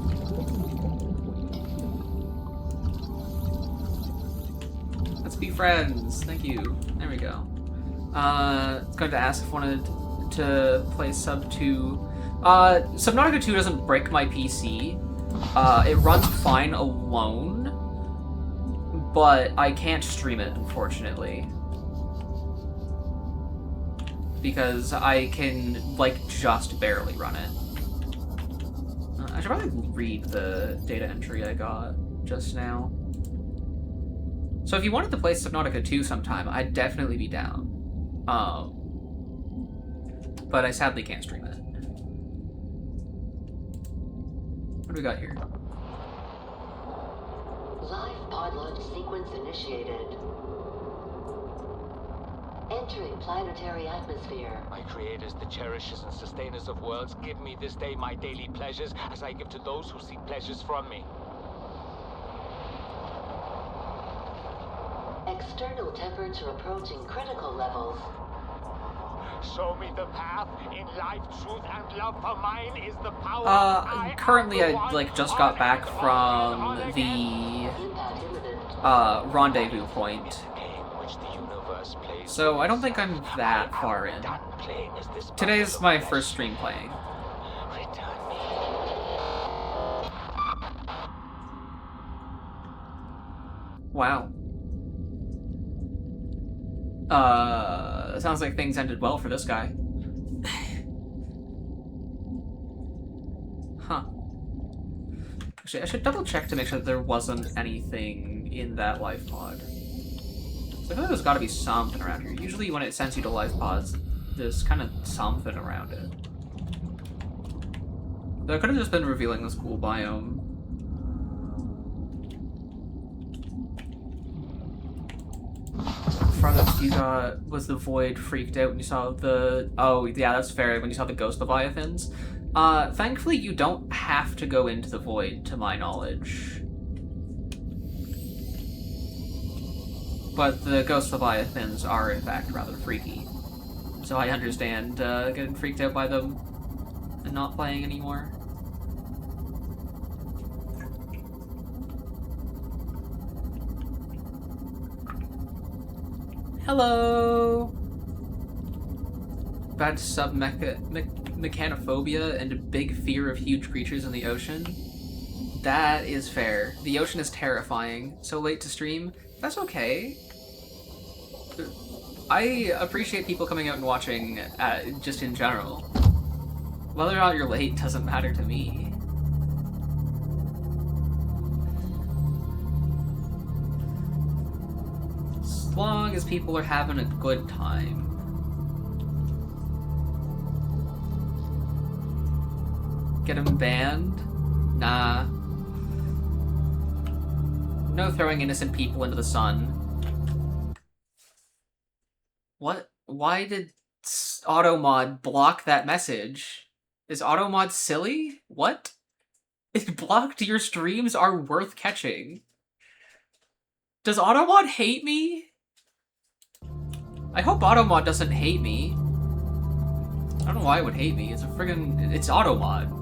Let's be friends. Thank you. There we go. It's going to ask if I wanted to play Sub 2. Subnautica 2 doesn't break my PC. It runs fine alone, but I can't stream it, unfortunately. Because I can, like, just barely run it. I should probably read the data entry I got just now. So if you wanted to play Subnautica 2 sometime, I'd definitely be down. But I sadly can't stream it. What do we got here? Live pod launch sequence initiated. Entering planetary atmosphere. My creators, the cherishers and sustainers of worlds, give me this day my daily pleasures as I give to those who seek pleasures from me. External temperature approaching critical levels. Show me the path. In life, truth, and love for mine is the power. Currently I, like, just got back from the, rendezvous point. So I don't think I'm that far in. Today's my first stream playing. Wow. Sounds like things ended well for this guy. Huh. Actually, I should double check to make sure that there wasn't anything in that life pod. I feel like there's gotta be something around here. Usually when it sends you to life pods, there's kind of something around it. Though I could have just been revealing this cool biome. Farthest you got was the void freaked out when you saw the... Oh, yeah, that's fair, when you saw the ghost leviathans. Thankfully you don't have to go into the void, to my knowledge. But the ghost leviathans are, in fact, rather freaky. So I understand getting freaked out by them and not playing anymore. Hello! Bad mechanophobia and a big fear of huge creatures in the ocean. That is fair. The ocean is terrifying. So late to stream? That's okay. I appreciate people coming out and watching just in general. Whether or not you're late doesn't matter to me. As long as people are having a good time. Get them banned? Nah. No throwing innocent people into the sun. What? Why did Automod block that message? Is Automod silly? What? It blocked your streams are worth catching. Does Automod hate me? I hope Automod doesn't hate me. I don't know why it would hate me. It's a friggin'... It's Automod.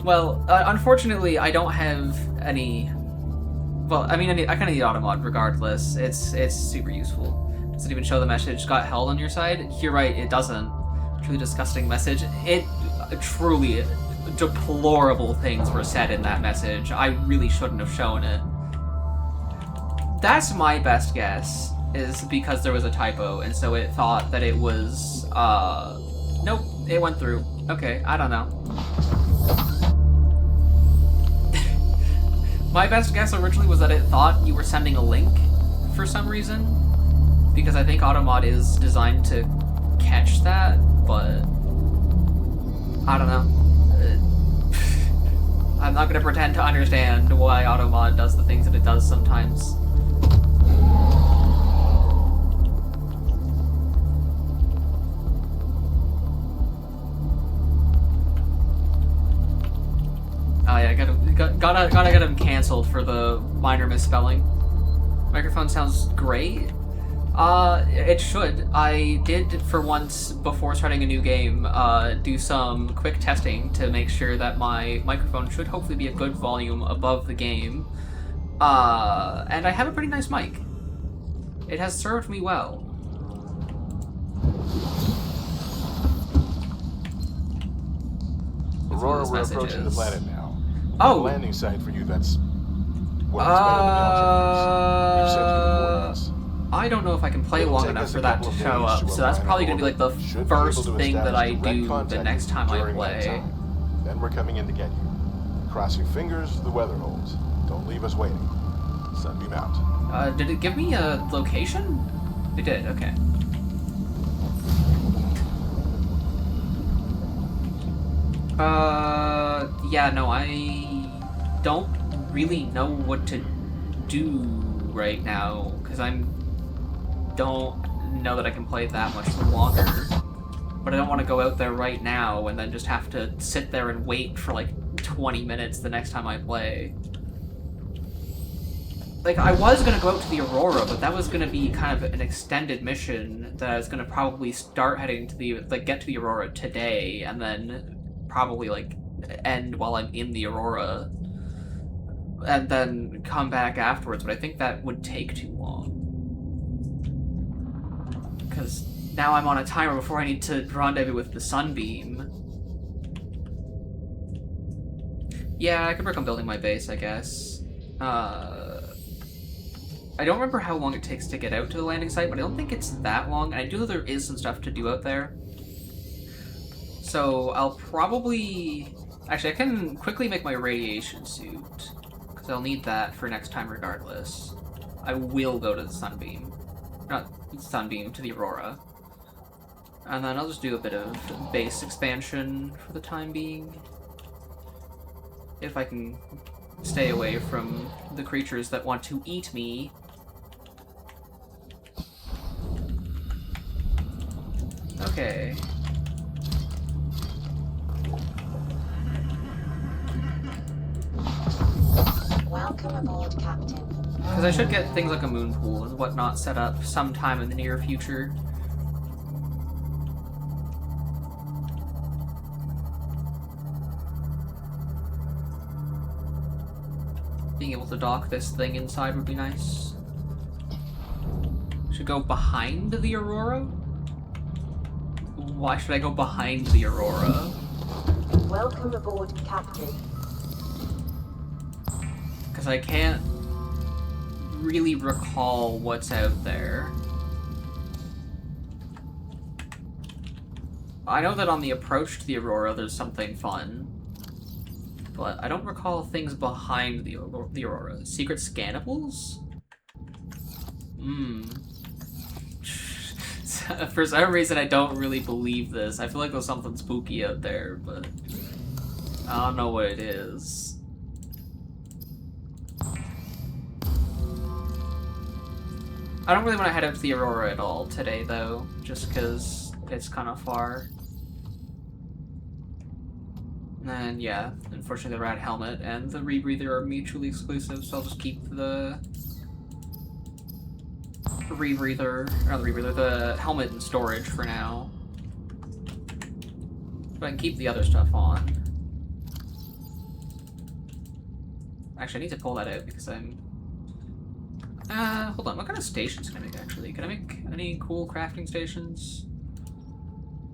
Well, unfortunately, I don't have any... Well, I mean, I kind of need Automod regardless. It's super useful. Does it even show the message got held on your side? You're right, it doesn't. Truly disgusting message. It truly deplorable things were said in that message. I really shouldn't have shown it. That's my best guess, is because there was a typo, and so it thought that it was, nope, it went through. Okay, I don't know. My best guess originally was that it thought you were sending a link for some reason, because I think Automod is designed to catch that, but I don't know. I'm not gonna pretend to understand why Automod does the things that it does sometimes. Oh yeah, gotta get him canceled for the minor misspelling. Microphone sounds great. It should. I did, for once, before starting a new game, do some quick testing to make sure that my microphone should hopefully be a good volume above the game. And I have a pretty nice mic. It has served me well. Aurora, we're approaching the planet now. Oh! The landing site for you, that's... well, it's better than the alternatives. We've sent you the coordinates. I don't know if I can play It'll long take enough us for a that couple to of show days up, to so that's align probably our gonna be like the orbit. Should be first able to thing that I establish direct do the contact next time I during that play. time. Then we're coming in to get you. Cross your fingers, the weather holds. Don't leave us waiting. Sunbeam out. Did it give me a location? It did, okay. Yeah, no, I don't really know what to do right now, because don't know that I can play that much longer. But I don't want to go out there right now and then just have to sit there and wait for like 20 minutes the next time I play. Like, I was gonna go out to the Aurora, but that was gonna be kind of an extended mission that I was gonna probably start heading to the, like, get to the Aurora today, and then probably, like, end while I'm in the Aurora, and then come back afterwards, but I think that would take too long. Because now I'm on a timer before I need to rendezvous with the Sunbeam. Yeah, I could work on building my base, I guess. I don't remember how long it takes to get out to the landing site, but I don't think it's that long, and I do know there is some stuff to do out there. So I'll probably... Actually, I can quickly make my radiation suit, because I'll need that for next time regardless. I will go to the Sunbeam. Not Sunbeam, to the Aurora. And then I'll just do a bit of base expansion for the time being. If I can stay away from the creatures that want to eat me. Okay. Welcome aboard, Captain. Because I should get things like a moon pool and whatnot set up sometime in the near future. Being able to dock this thing inside would be nice. Should go behind the Aurora? Why should I go behind the Aurora? Welcome aboard, Captain. Because I can't really recall what's out there. I know that on the approach to the Aurora there's something fun. But I don't recall things behind the Aurora. Secret scannables? For some reason I don't really believe this. I feel like there's something spooky out there, but I don't know what it is. I don't really want to head out to the Aurora at all today, though, just because it's kind of far. And yeah, unfortunately the Rat Helmet and the Rebreather are mutually exclusive, so I'll just keep the the helmet in storage for now. But I can keep the other stuff on. Actually, I need to pull that out because I'm... hold on, what kind of stations can I make, actually? Can I make any cool crafting stations?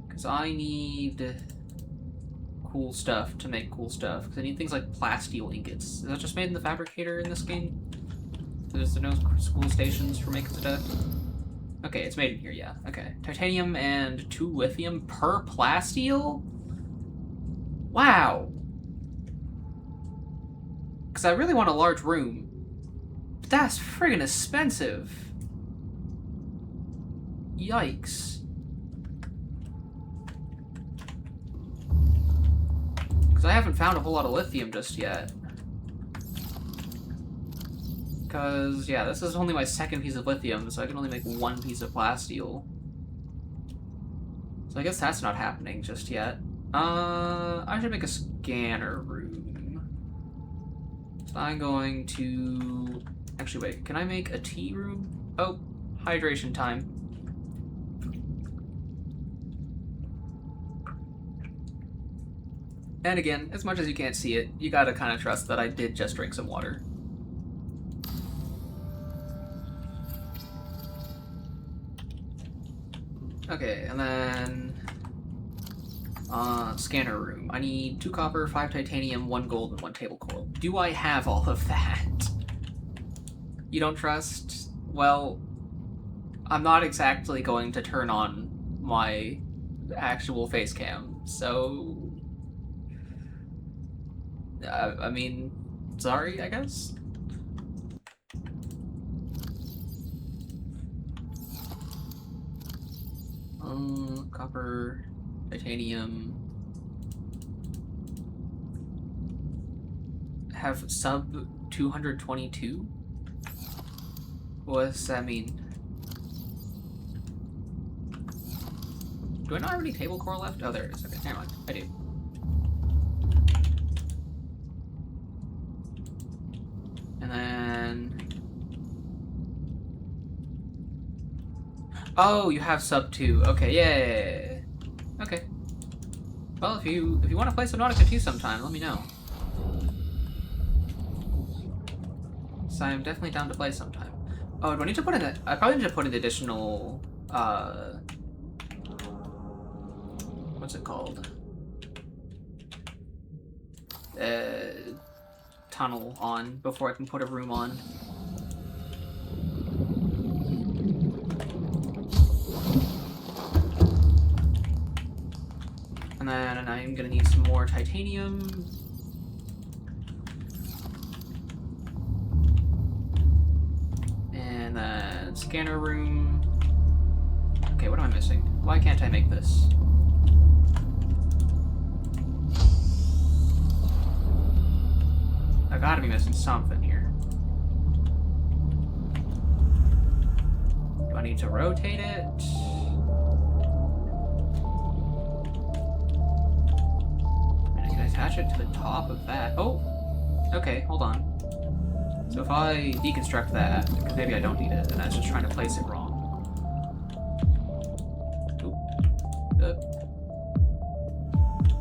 Because I need cool stuff to make cool stuff. Because I need things like plasteel ingots. Is that just made in the fabricator in this game? There's no cool stations for making stuff? Okay, it's made in here, yeah. Okay. Titanium and 2 lithium per plasteel? Wow! Because I really want a large room. But that's friggin' expensive. Yikes. Because I haven't found a whole lot of lithium just yet. Because, yeah, this is only my second piece of lithium, so I can only make 1 piece of plasteel. So I guess that's not happening just yet. I should make a scanner room. So I'm going to... Actually, wait, can I make a tea room? Oh, hydration time. And again, as much as you can't see it, you gotta kind of trust that I did just drink some water. Okay, and then... scanner room. I need 2 copper, 5 titanium, 1 gold, and 1 table coral. Do I have all of that? You don't trust? Well, I'm not exactly going to turn on my actual face cam, so... I mean, sorry, I guess? Copper, titanium. Have sub 222? What does that mean? Do I not have any table core left? Oh, there it is. Okay, never mind. I do. And then... Oh, you have sub 2. Okay, yay. Okay. Well, if you want to play Subnautica 2 sometime, let me know. So I'm definitely down to play sometime. Oh, do I need to put in that? I probably need to put in the additional, what's it called? Tunnel on before I can put a room on. And then I'm gonna need some more titanium. Scanner room. Okay, what am I missing? Why can't I make this? I gotta be missing something here. Do I need to rotate it? I can attach it to the top of that. Oh! Okay, hold on. So if I deconstruct that, because maybe I don't need it, and I was just trying to place it wrong. Oop.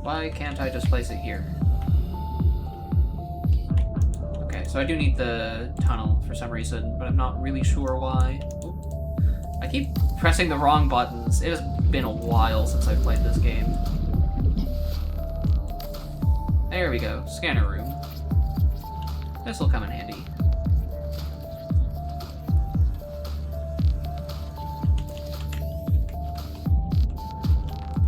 Why can't I just place it here? Okay, so I do need the tunnel for some reason, but I'm not really sure why. Oop. I keep pressing the wrong buttons. It has been a while since I've played this game. There we go, scanner room. This will come in handy.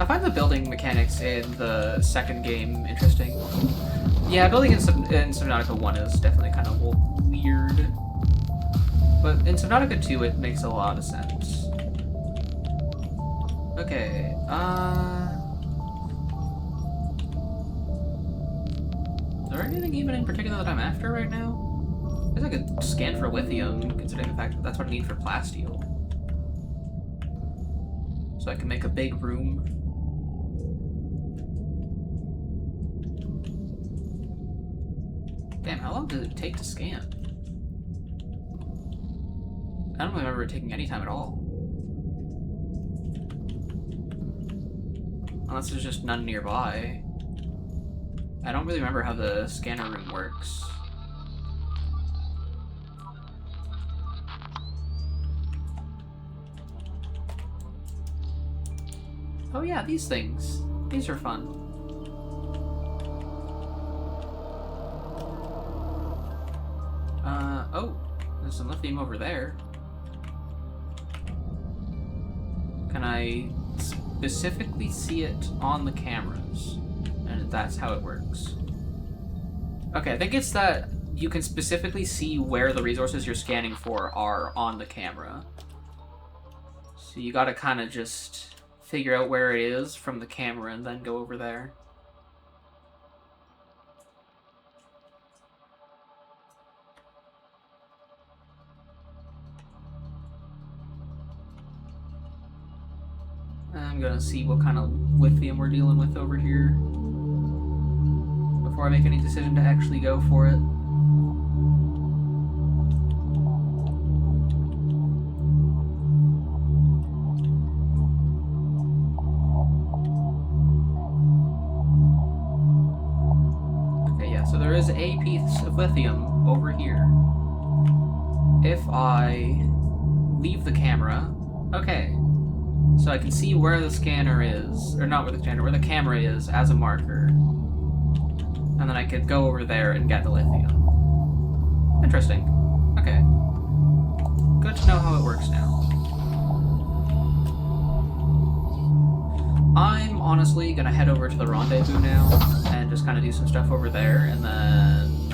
I find the building mechanics in the second game interesting. Yeah, building in Subnautica 1 is definitely kind of weird. But in Subnautica 2 it makes a lot of sense. Okay, is there anything even in particular that I'm after right now? I guess I could scan for lithium, considering the fact that that's what I need for plasteel. So I can make a big room. Damn, how long does it take to scan? I don't remember it taking any time at all. Unless there's just none nearby. I don't really remember how the scanner room works. Oh yeah, these things. These are fun. Oh, there's some lithium over there. Can I specifically see it on the cameras? And that's how it works. Okay, I think it's that you can specifically see where the resources you're scanning for are on the camera. So you gotta kind of just figure out where it is from the camera and then go over there. I'm gonna see what kind of lithium we're dealing with over here before I make any decision to actually go for it. Okay, yeah, so there is a piece of lithium over here. If I leave the camera, okay. So I can see where the scanner is, or not where the scanner, where the camera is as a marker. And then I could go over there and get the lithium. Interesting. Okay. Good to know how it works now. I'm honestly gonna head over to the rendezvous now and just kind of do some stuff over there, and then,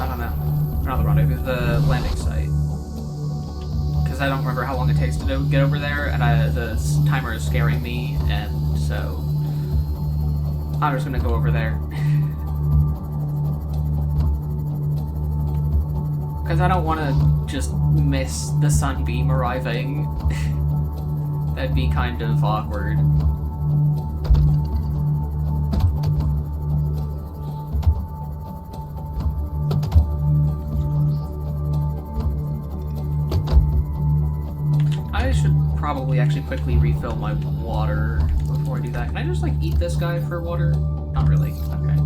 I don't know. Not the rendezvous, the landing site. Because I don't remember how long it takes to get over there, and the timer is scaring me, and so I'm just gonna go over there. Because I don't want to just miss the sunbeam arriving. That'd be kind of awkward. I should probably actually quickly refill my water before I do that. Can I just, like, eat this guy for water? Not really. Okay.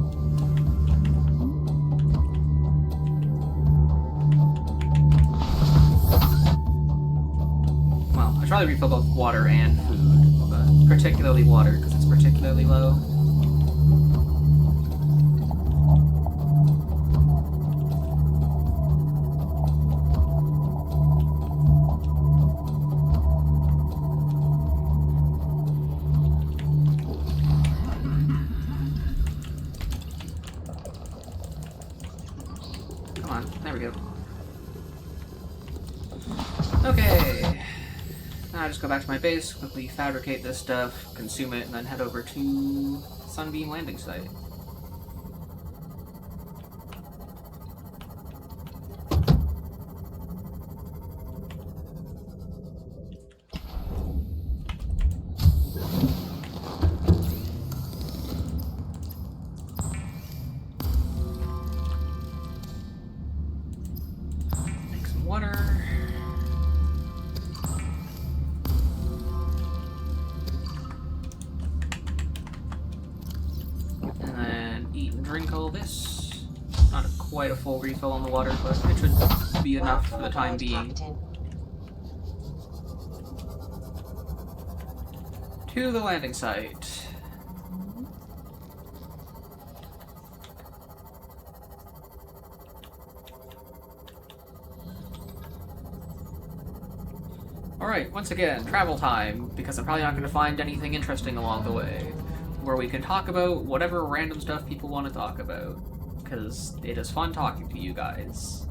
Well, I should probably refill both water and food, but particularly water, because it's particularly low. Come on. There we go. Okay. Now I just go back to my base, quickly fabricate this stuff, consume it, and then head over to Sunbeam landing site. Make some water. Drink all this. Not quite a full refill on the water, but it should be enough for the time being. To the landing site. Alright, once again, travel time, because I'm probably not going to find anything interesting along the way. Where we can talk about whatever random stuff people want to talk about. Because it is fun talking to you guys.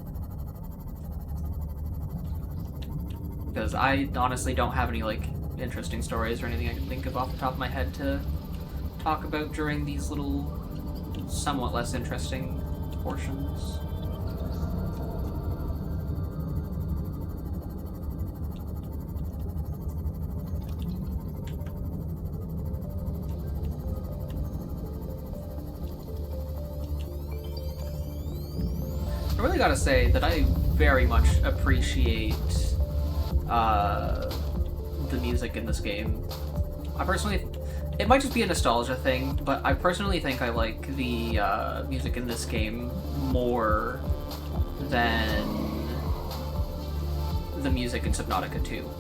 Because I honestly don't have any, like, interesting stories or anything I can think of off the top of my head to talk about during these little, somewhat less interesting portions. I really gotta say that I very much appreciate the music in this game. I personally, it might just be a nostalgia thing, but I personally think I like the music in this game more than the music in Subnautica 2.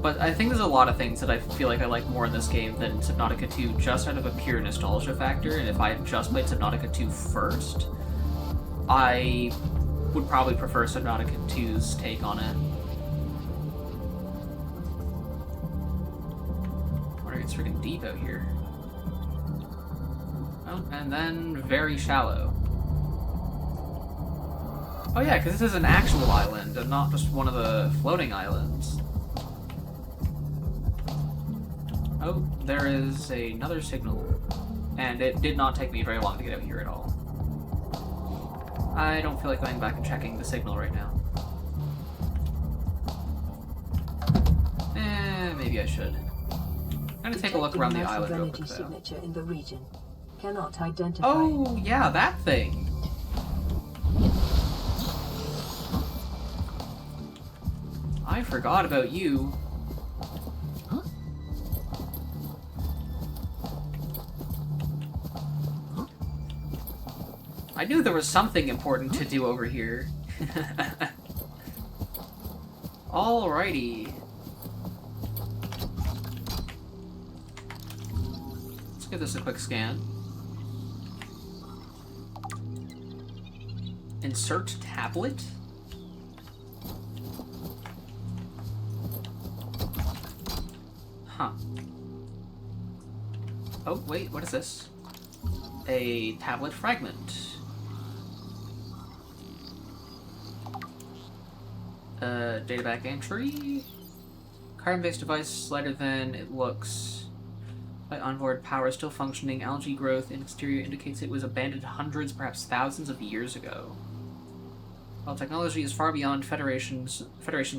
But I think there's a lot of things that I feel like I like more in this game than Subnautica 2, just out of a pure nostalgia factor, and if I had just played Subnautica 2 first, I would probably prefer Subnautica 2's take on it. Water gets freaking deep out here. Oh, and then very shallow. Oh yeah, because this is an actual island, and not just one of the floating islands. Oh, there is another signal, and it did not take me very long to get out here at all. I don't feel like going back and checking the signal right now. Maybe I should. I'm gonna take a look around the island real quick, though. Signature in the region. Cannot identify. Oh, yeah, that thing! I forgot about you. I knew there was something important to do over here. Alrighty. Let's give this a quick scan. Insert tablet? Huh. Oh, wait, what is this? A tablet fragment. Databank entry. Carbon-based device lighter than it looks. By onboard power still functioning. Algae growth in exterior indicates it was abandoned hundreds, perhaps thousands of years ago. While technology is far beyond Federation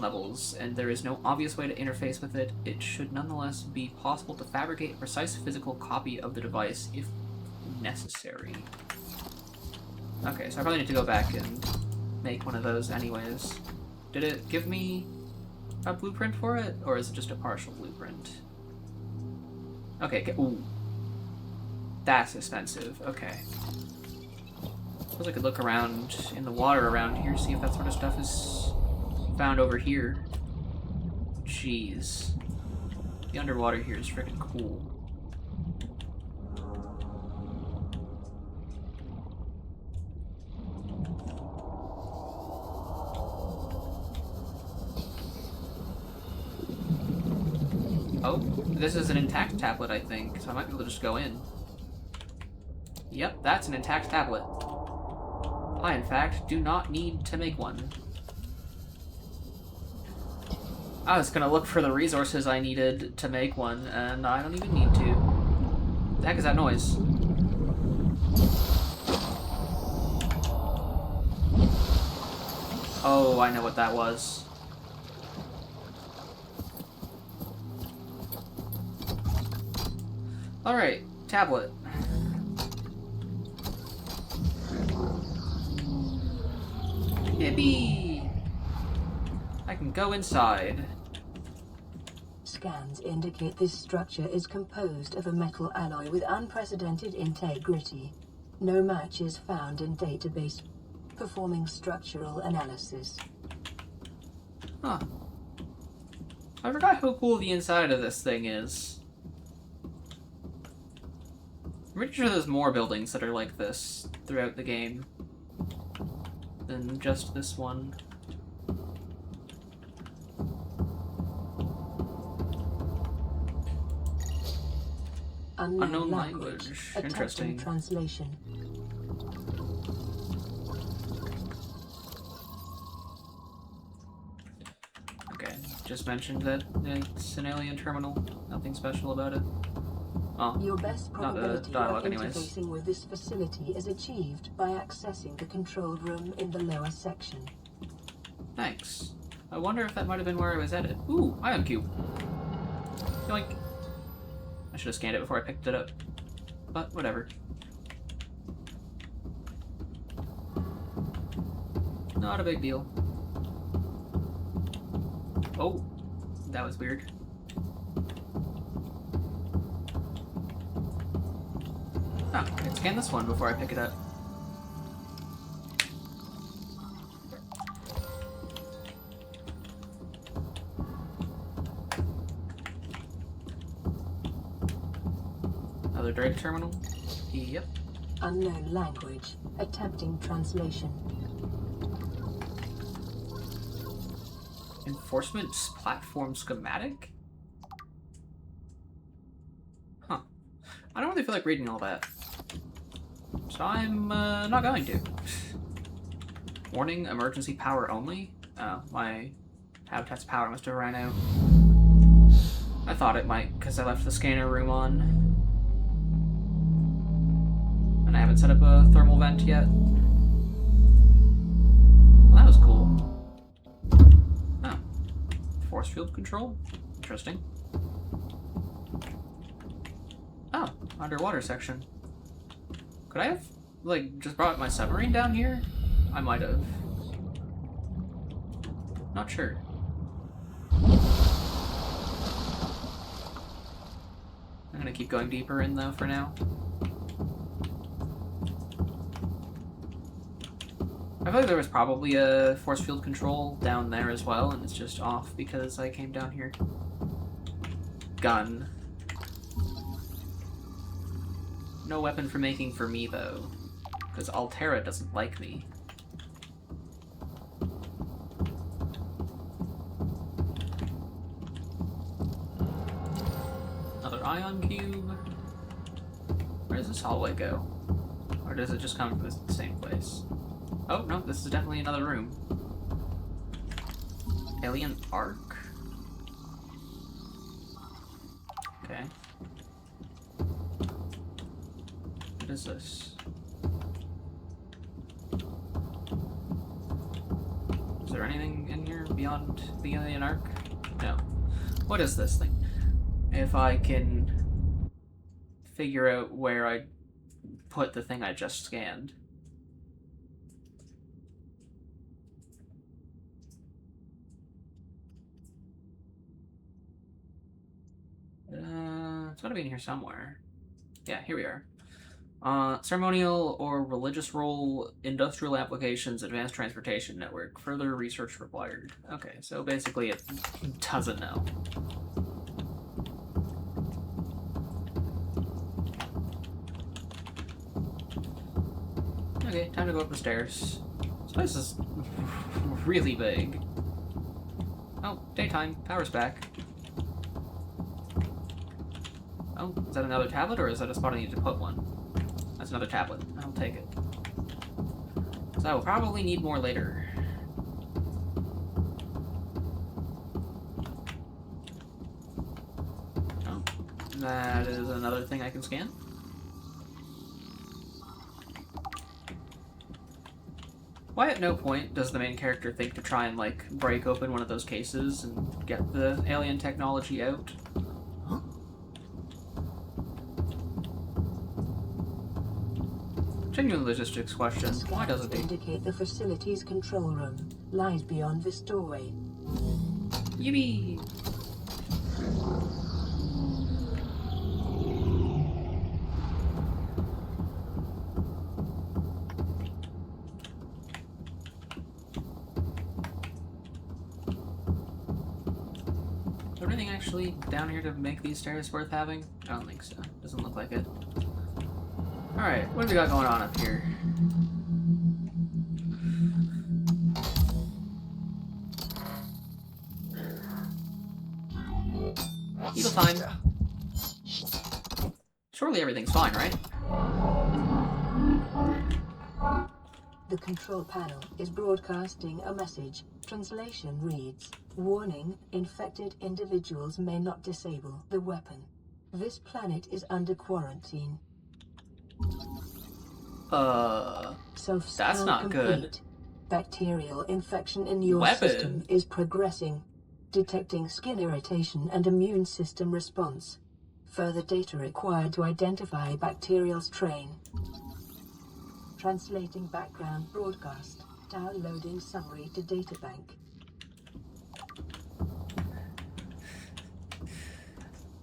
levels, and there is no obvious way to interface with it, it should nonetheless be possible to fabricate a precise physical copy of the device if necessary. Okay, so I probably need to go back and make one of those anyways. Did it give me a blueprint for it, or is it just a partial blueprint? Okay, ooh. That's expensive, okay. Suppose I could look around in the water around here, see if that sort of stuff is found over here. Jeez. The underwater here is freaking cool. Oh, this is an intact tablet, I think, so I might be able to just go in. Yep, that's an intact tablet. I, in fact, do not need to make one. I was gonna look for the resources I needed to make one, and I don't even need to. The heck is that noise? Oh, I know what that was. Alright, tablet. Yippee! I can go inside. Scans indicate this structure is composed of a metal alloy with unprecedented integrity. No match is found in database. Performing structural analysis. Huh. I forgot how cool the inside of this thing is. I'm pretty sure there's more buildings that are like this throughout the game than just this one. Unknown language. Interesting. Translation. Okay, just mentioned that it's an alien terminal. Nothing special about it. Oh, Your best not the probability dialogue of anyways. interfacing with this facility is achieved by accessing the control room in the lower section. Thanks. I wonder if that might have been where I was headed. Ooh, ion cube. Yoink. I should have scanned it before I picked it up. But whatever. Not a big deal. Oh, that was weird. Oh, I can scan this one before I pick it up. Another data terminal? Yep. Unknown language. Attempting translation. Enforcement platform schematic? Huh. I don't really feel like reading all that. So I'm not going to. Warning, emergency power only? Oh, my habitat's power must have ran out. I thought it might, because I left the scanner room on. And I haven't set up a thermal vent yet. Well, that was cool. Oh. Force field control? Interesting. Oh, underwater section. Could I have, like, just brought my submarine down here? I might have. Not sure. I'm gonna keep going deeper in, though, for now. I feel like there was probably a force field control down there as well, and it's just off because I came down here. Gun. No weapon for making for me, though, because Altera doesn't like me. Another ion cube. Where does this hallway go? Or does it just come from the same place? Oh, no, this is definitely another room. Alien Arc? Okay. What is this? Is there anything in here beyond the Alien Arc? No. What is this thing? If I can figure out where I put the thing I just scanned. It's gotta be in here somewhere. Yeah, here we are. Ceremonial or religious role, industrial applications, advanced transportation network. Further research required. Okay, so basically it doesn't know. Okay, time to go up the stairs. This place is really big. Oh, daytime. Power's back. Oh, is that another tablet, or is that a spot I need to put one? That's another tablet. I'll take it. So I will probably need more later. Oh, that is another thing I can scan. Why at no point does the main character think to try and, like, break open one of those cases and get the alien technology out? Genuine logistics question. Why doesn't he? Indicate the facility's control room lies beyond this doorway. Yippee! Is there anything actually down here to make these stairs worth having? I don't think so. Doesn't look like it. Alright, what have we got going on up here? Eagle time. Surely everything's fine, right? The control panel is broadcasting a message. Translation reads, "Warning, infected individuals may not disable the weapon. This planet is under quarantine." That's not good. Bacterial infection in your Weapon? system is progressing. Detecting skin irritation and immune system response. Further data required to identify bacterial strain. Translating background broadcast. Downloading summary to databank.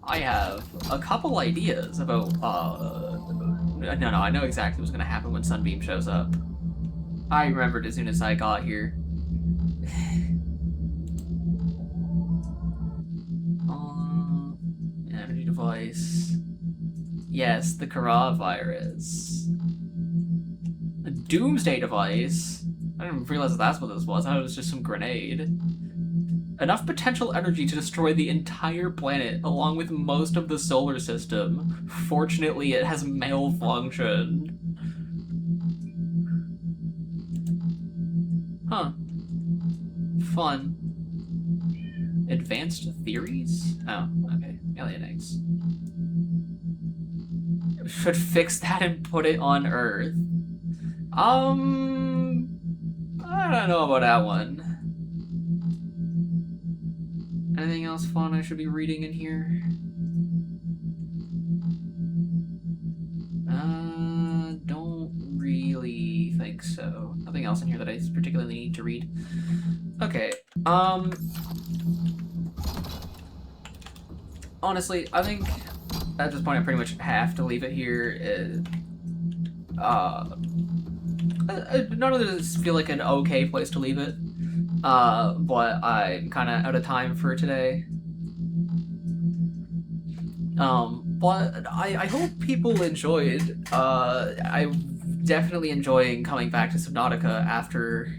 I have a couple ideas about, no, I know exactly what's gonna happen when Sunbeam shows up. I remembered as soon as I got here. Energy device. Yes, the coronavirus. A doomsday device? I didn't realize that's what this was. I thought it was just some grenade. Enough potential energy to destroy the entire planet, along with most of the solar system. Fortunately, it has malfunctioned. Huh. Fun. Advanced theories? Oh, okay. Alien eggs. Should fix that and put it on Earth. I don't know about that one. Anything else fun I should be reading in here? Don't really think so. Nothing else in here that I particularly need to read. Okay, honestly, I think at this point I pretty much have to leave it here. Not only does it feel like an okay place to leave it, but I'm kind of out of time for today. But I hope people enjoyed. I'm definitely enjoying coming back to Subnautica after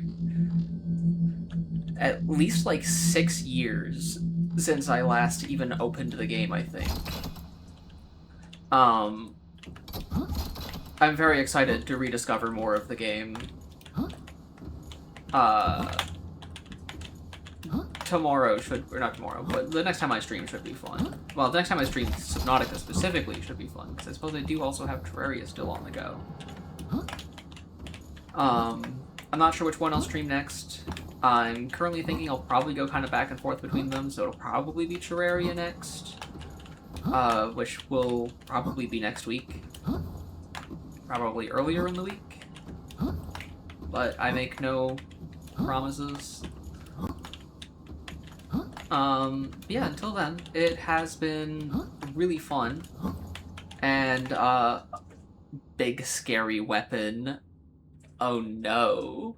at least like 6 years since I last even opened the game, I think. I'm very excited to rediscover more of the game. Tomorrow or not tomorrow, but the next time I stream should be fun. Well, the next time I stream Subnautica specifically should be fun, because I suppose I do also have Terraria still on the go. I'm not sure which one I'll stream next. I'm currently thinking I'll probably go kind of back and forth between them, so it'll probably be Terraria next. Which will probably be next week. Probably earlier in the week. But I make no promises. Yeah, until then, it has been really fun. And, big scary weapon. Oh no.